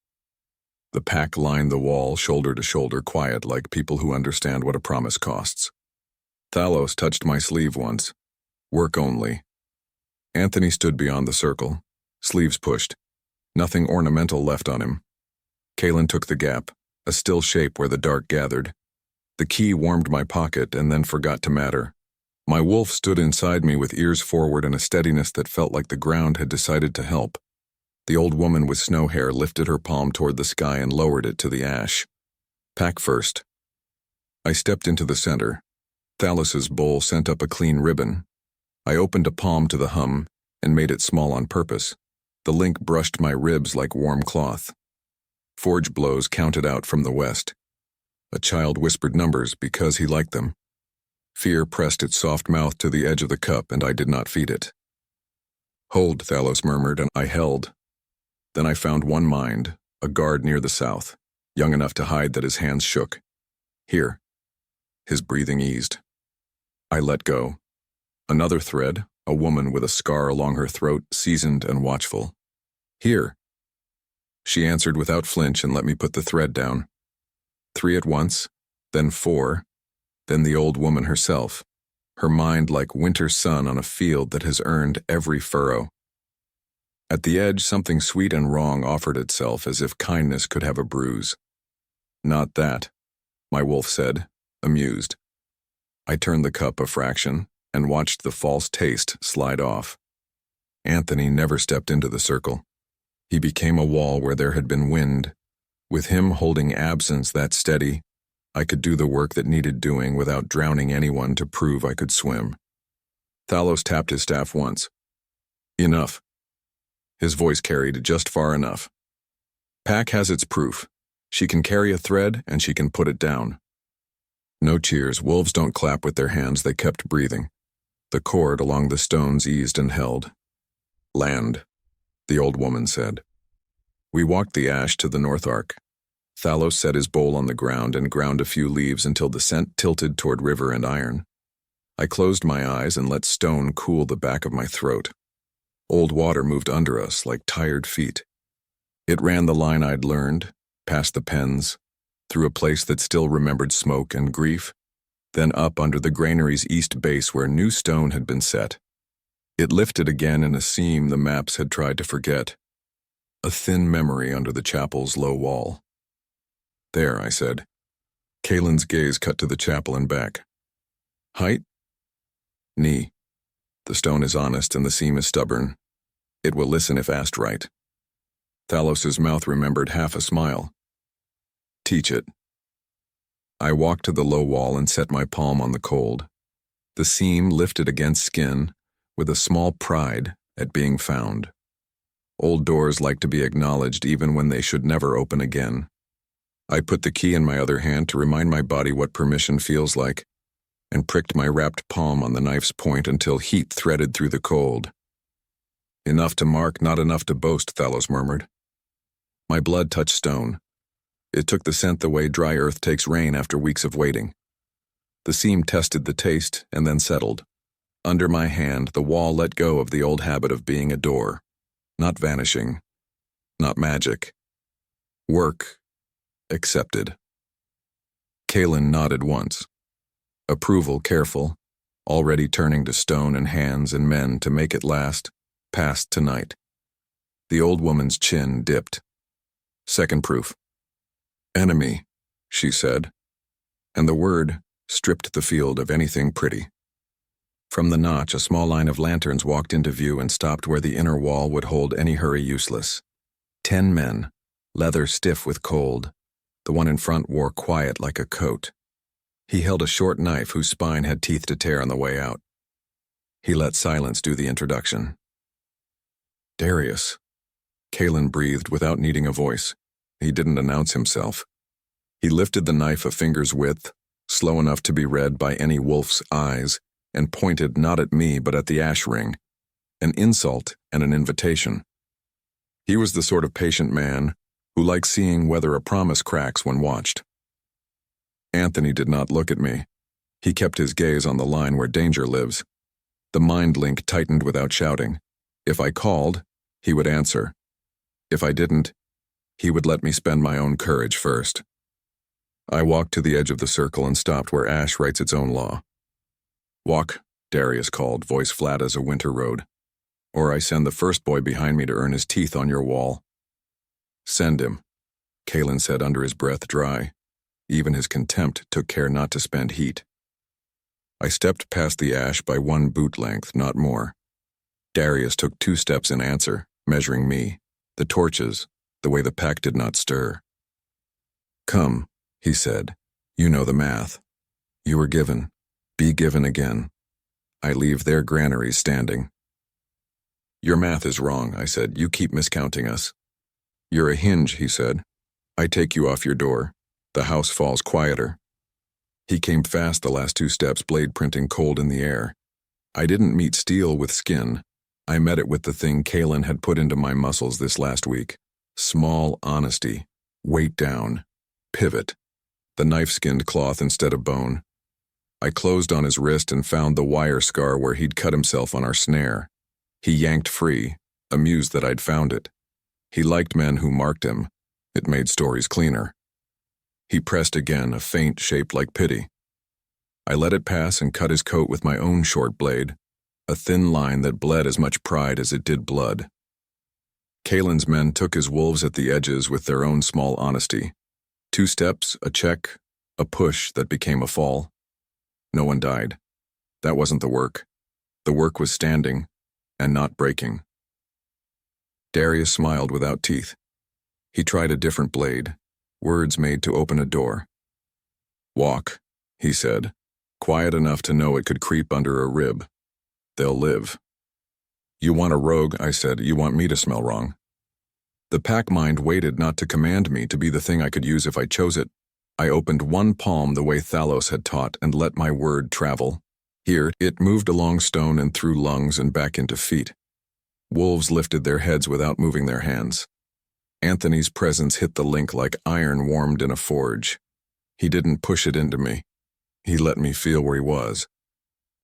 The pack lined the wall, shoulder to shoulder, quiet like people who understand what a promise costs. Thalos touched my sleeve once. Work only. Anthony stood beyond the circle, sleeves pushed, nothing ornamental left on him. Kaelin took the gap, a still shape where the dark gathered. The key warmed my pocket and then forgot to matter. My wolf stood inside me with ears forward and a steadiness that felt like the ground had decided to help. The old woman with snow hair lifted her palm toward the sky and lowered it to the ash. Pack first. I stepped into the center. Thalos's bowl sent up a clean ribbon. I opened a palm to the hum and made it small on purpose. The link brushed my ribs like warm cloth. Forge blows counted out from the west. A child whispered numbers because he liked them. Fear pressed its soft mouth to the edge of the cup, and I did not feed it. Hold, Thalos murmured, and I held. Then I found one mind, a guard near the south, young enough to hide that his hands shook. Here. His breathing eased. I let go. Another thread, a woman with a scar along her throat, seasoned and watchful. Here. She answered without flinch and let me put the thread down. 3 at once, then 4, then the old woman herself, her mind like winter sun on a field that has earned every furrow. At the edge, something sweet and wrong offered itself as if kindness could have a bruise. Not that, my wolf said, amused. I turned the cup a fraction and watched the false taste slide off. Anthony never stepped into the circle. He became a wall where there had been wind. With him holding absence that steady, I could do the work that needed doing without drowning anyone to prove I could swim. Thalos tapped his staff once. Enough. His voice carried just far enough. Pack has its proof. She can carry a thread and she can put it down. No cheers. Wolves don't clap with their hands. They kept breathing. The cord along the stones eased and held. Land, the old woman said. We walked the ash to the north arc. Thalos set his bowl on the ground and ground a few leaves until the scent tilted toward river and iron. I closed my eyes and let stone cool the back of my throat. Old water moved under us like tired feet. It ran the line I'd learned, past the pens, through a place that still remembered smoke and grief, then up under the granary's east base where new stone had been set. It lifted again in a seam the maps had tried to forget, a thin memory under the chapel's low wall. There, I said. Kaelin's gaze cut to the chapel and back. Height? Knee. The stone is honest and the seam is stubborn. It will listen if asked right. Thalos's mouth remembered half a smile. Teach it. I walked to the low wall and set my palm on the cold. The seam lifted against skin, with a small pride at being found. Old doors like to be acknowledged even when they should never open again. I put the key in my other hand to remind my body what permission feels like, and pricked my wrapped palm on the knife's point until heat threaded through the cold. Enough to mark, not enough to boast, Thalos murmured. My blood touched stone. It took the scent the way dry earth takes rain after weeks of waiting. The seam tested the taste and then settled. Under my hand, the wall let go of the old habit of being a door. Not vanishing. Not magic. Work. Accepted. Kaelin nodded once. Approval careful, already turning to stone and hands and men to make it last, passed tonight. The old woman's chin dipped. Second proof. Enemy, she said, and the word stripped the field of anything pretty. From the notch, a small line of lanterns walked into view and stopped where the inner wall would hold any hurry useless. 10 men, leather stiff with cold. The one in front wore quiet like a coat. He held a short knife whose spine had teeth to tear on the way out. He let silence do the introduction. Darius. Kalen breathed without needing a voice. He didn't announce himself. He lifted the knife a finger's width, slow enough to be read by any wolf's eyes, and pointed not at me but at the ash ring, an insult and an invitation. He was the sort of patient man who likes seeing whether a promise cracks when watched. Anthony did not look at me. He kept his gaze on the line where danger lives. The mind link tightened without shouting. If I called, he would answer. If I didn't, he would let me spend my own courage first. I walked to the edge of the circle and stopped where ash writes its own law. Walk, Darius called, voice flat as a winter road. Or I send the first boy behind me to earn his teeth on your wall. Send him, Kalen said under his breath dry. Even his contempt took care not to spend heat. I stepped past the ash by 1 boot length, not more. Darius took 2 steps in answer, measuring me, the torches, the way the pack did not stir. Come, he said. You know the math. You were given. Be given again. I leave their granaries standing. Your math is wrong, I said. You keep miscounting us. You're a hinge, he said. I take you off your door. The house falls quieter. He came fast the last 2 steps, blade printing cold in the air. I didn't meet steel with skin. I met it with the thing Kalen had put into my muscles this last week. Small honesty. Weight down. Pivot. The knife-skinned cloth instead of bone. I closed on his wrist and found the wire scar where he'd cut himself on our snare. He yanked free, amused that I'd found it. He liked men who marked him. It made stories cleaner. He pressed again, a feint shaped like pity. I let it pass and cut his coat with my own short blade, a thin line that bled as much pride as it did blood. Kalen's men took his wolves at the edges with their own small honesty. 2 steps, a check, a push that became a fall. No one died. That wasn't the work. The work was standing and not breaking. Darius smiled without teeth. He tried a different blade, words made to open a door. Walk, he said, quiet enough to know it could creep under a rib. They'll live. You want a rogue, I said. You want me to smell wrong. The pack mind waited not to command me to be the thing I could use if I chose it. I opened 1 palm the way Thalos had taught and let my word travel. Here, it moved along stone and through lungs and back into feet. Wolves lifted their heads without moving their hands. Anthony's presence hit the link like iron warmed in a forge. He didn't push it into me. He let me feel where he was.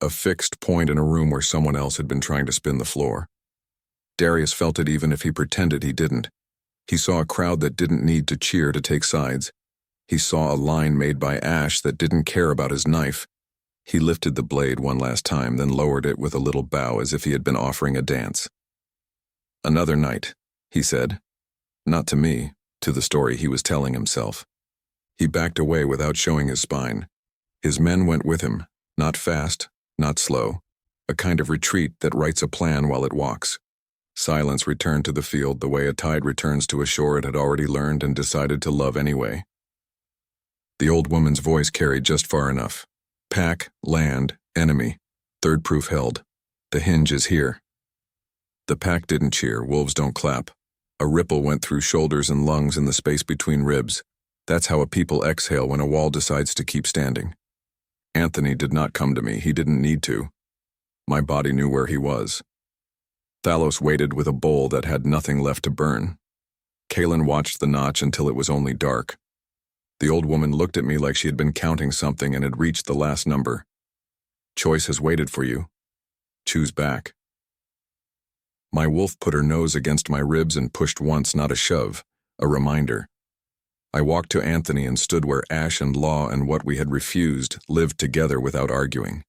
A fixed point in a room where someone else had been trying to spin the floor. Darius felt it even if he pretended he didn't. He saw a crowd that didn't need to cheer to take sides. He saw a line made by ash that didn't care about his knife. He lifted the blade one last time, then lowered it with a little bow as if he had been offering a dance. Another night, he said. Not to me, to the story he was telling himself. He backed away without showing his spine. His men went with him, not fast, not slow, a kind of retreat that writes a plan while it walks. Silence returned to the field the way a tide returns to a shore it had already learned and decided to love anyway. The old woman's voice carried just far enough. Pack, land, enemy. Third proof held. The hinge is here. The pack didn't cheer, wolves don't clap. A ripple went through shoulders and lungs in the space between ribs. That's how a people exhale when a wall decides to keep standing. Anthony did not come to me, he didn't need to. My body knew where he was. Thalos waited with a bowl that had nothing left to burn. Kalen watched the notch until it was only dark. The old woman looked at me like she had been counting something and had reached the last number. Choice has waited for you. Choose back. My wolf put her nose against my ribs and pushed once, not a shove, a reminder. I walked to Anthony and stood where ash and law and what we had refused lived together without arguing.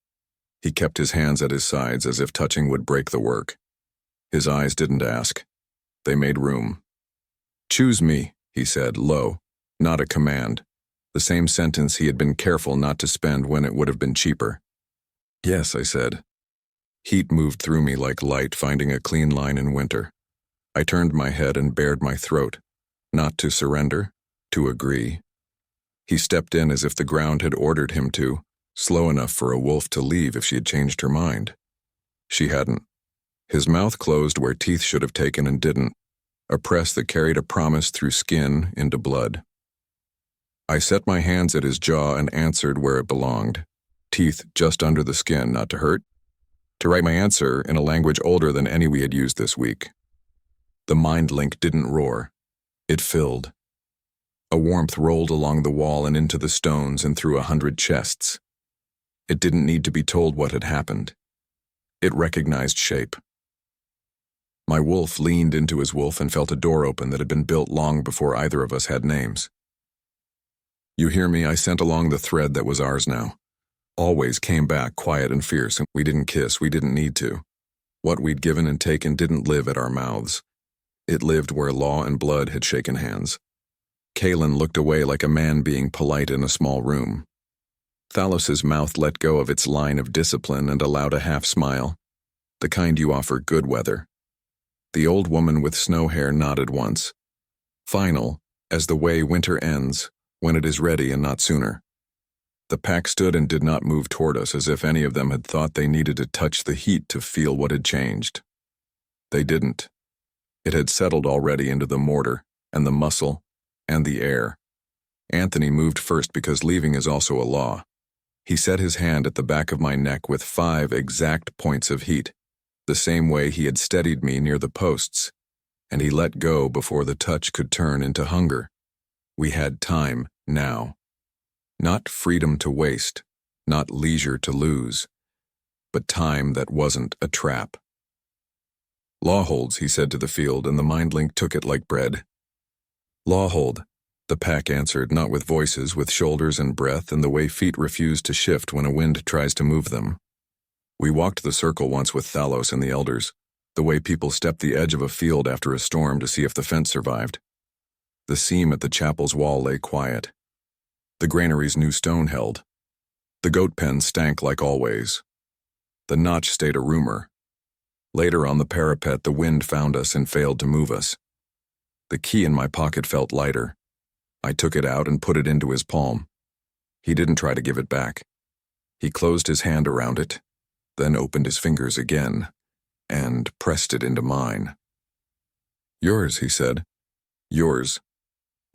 He kept his hands at his sides as if touching would break the work. His eyes didn't ask. They made room. Choose me, he said, low, not a command. The same sentence he had been careful not to spend when it would have been cheaper. Yes, I said. Heat moved through me like light finding a clean line in winter. I turned my head and bared my throat, not to surrender, to agree. He stepped in as if the ground had ordered him to, slow enough for a wolf to leave if she had changed her mind. She hadn't. His mouth closed where teeth should have taken and didn't, a press that carried a promise through skin into blood. I set my hands at his jaw and answered where it belonged, teeth just under the skin, not to hurt, to write my answer in a language older than any we had used this week. The mind link didn't roar. It filled. A warmth rolled along the wall and into the stones and through 100 chests. It didn't need to be told what had happened. It recognized shape. My wolf leaned into his wolf and felt a door open that had been built long before either of us had names. You hear me? I sent along the thread that was ours now. Always came back quiet and fierce, and we didn't kiss, we didn't need to. What we'd given and taken didn't live at our mouths. It lived where law and blood had shaken hands. Kalen looked away like a man being polite in a small room. Thalos's mouth let go of its line of discipline and allowed a half smile, the kind you offer good weather. The old woman with snow hair nodded once. Final, as the way winter ends, when it is ready and not sooner. The pack stood and did not move toward us as if any of them had thought they needed to touch the heat to feel what had changed. They didn't. It had settled already into the mortar, and the muscle, and the air. Anthony moved first because leaving is also a law. He set his hand at the back of my neck with 5 exact points of heat, the same way he had steadied me near the posts, and he let go before the touch could turn into hunger. We had time now. Not freedom to waste, not leisure to lose, but time that wasn't a trap. Law holds, he said to the field, and the mind link took it like bread. Law hold, the pack answered, not with voices, with shoulders and breath and the way feet refuse to shift when a wind tries to move them. We walked the circle once with Thalos and the elders, the way people stepped the edge of a field after a storm to see if the fence survived. The seam at the chapel's wall lay quiet. The granary's new stone held. The goat pen stank like always. The notch stayed a rumor. Later on the parapet, the wind found us and failed to move us. The key in my pocket felt lighter. I took it out and put it into his palm. He didn't try to give it back. He closed his hand around it, then opened his fingers again, and pressed it into mine. Yours, he said. Yours,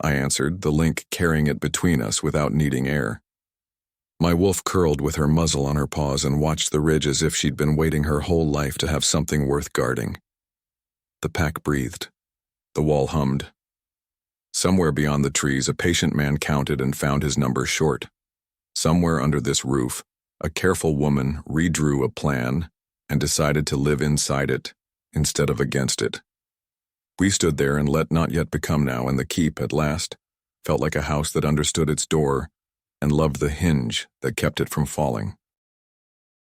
I answered, the link carrying it between us without needing air. My wolf curled with her muzzle on her paws and watched the ridge as if she'd been waiting her whole life to have something worth guarding. The pack breathed. The wall hummed. Somewhere beyond the trees, a patient man counted and found his number short. Somewhere under this roof, a careful woman redrew a plan and decided to live inside it instead of against it. We stood there and let not yet become now, and the keep, at last, felt like a house that understood its door and loved the hinge that kept it from falling.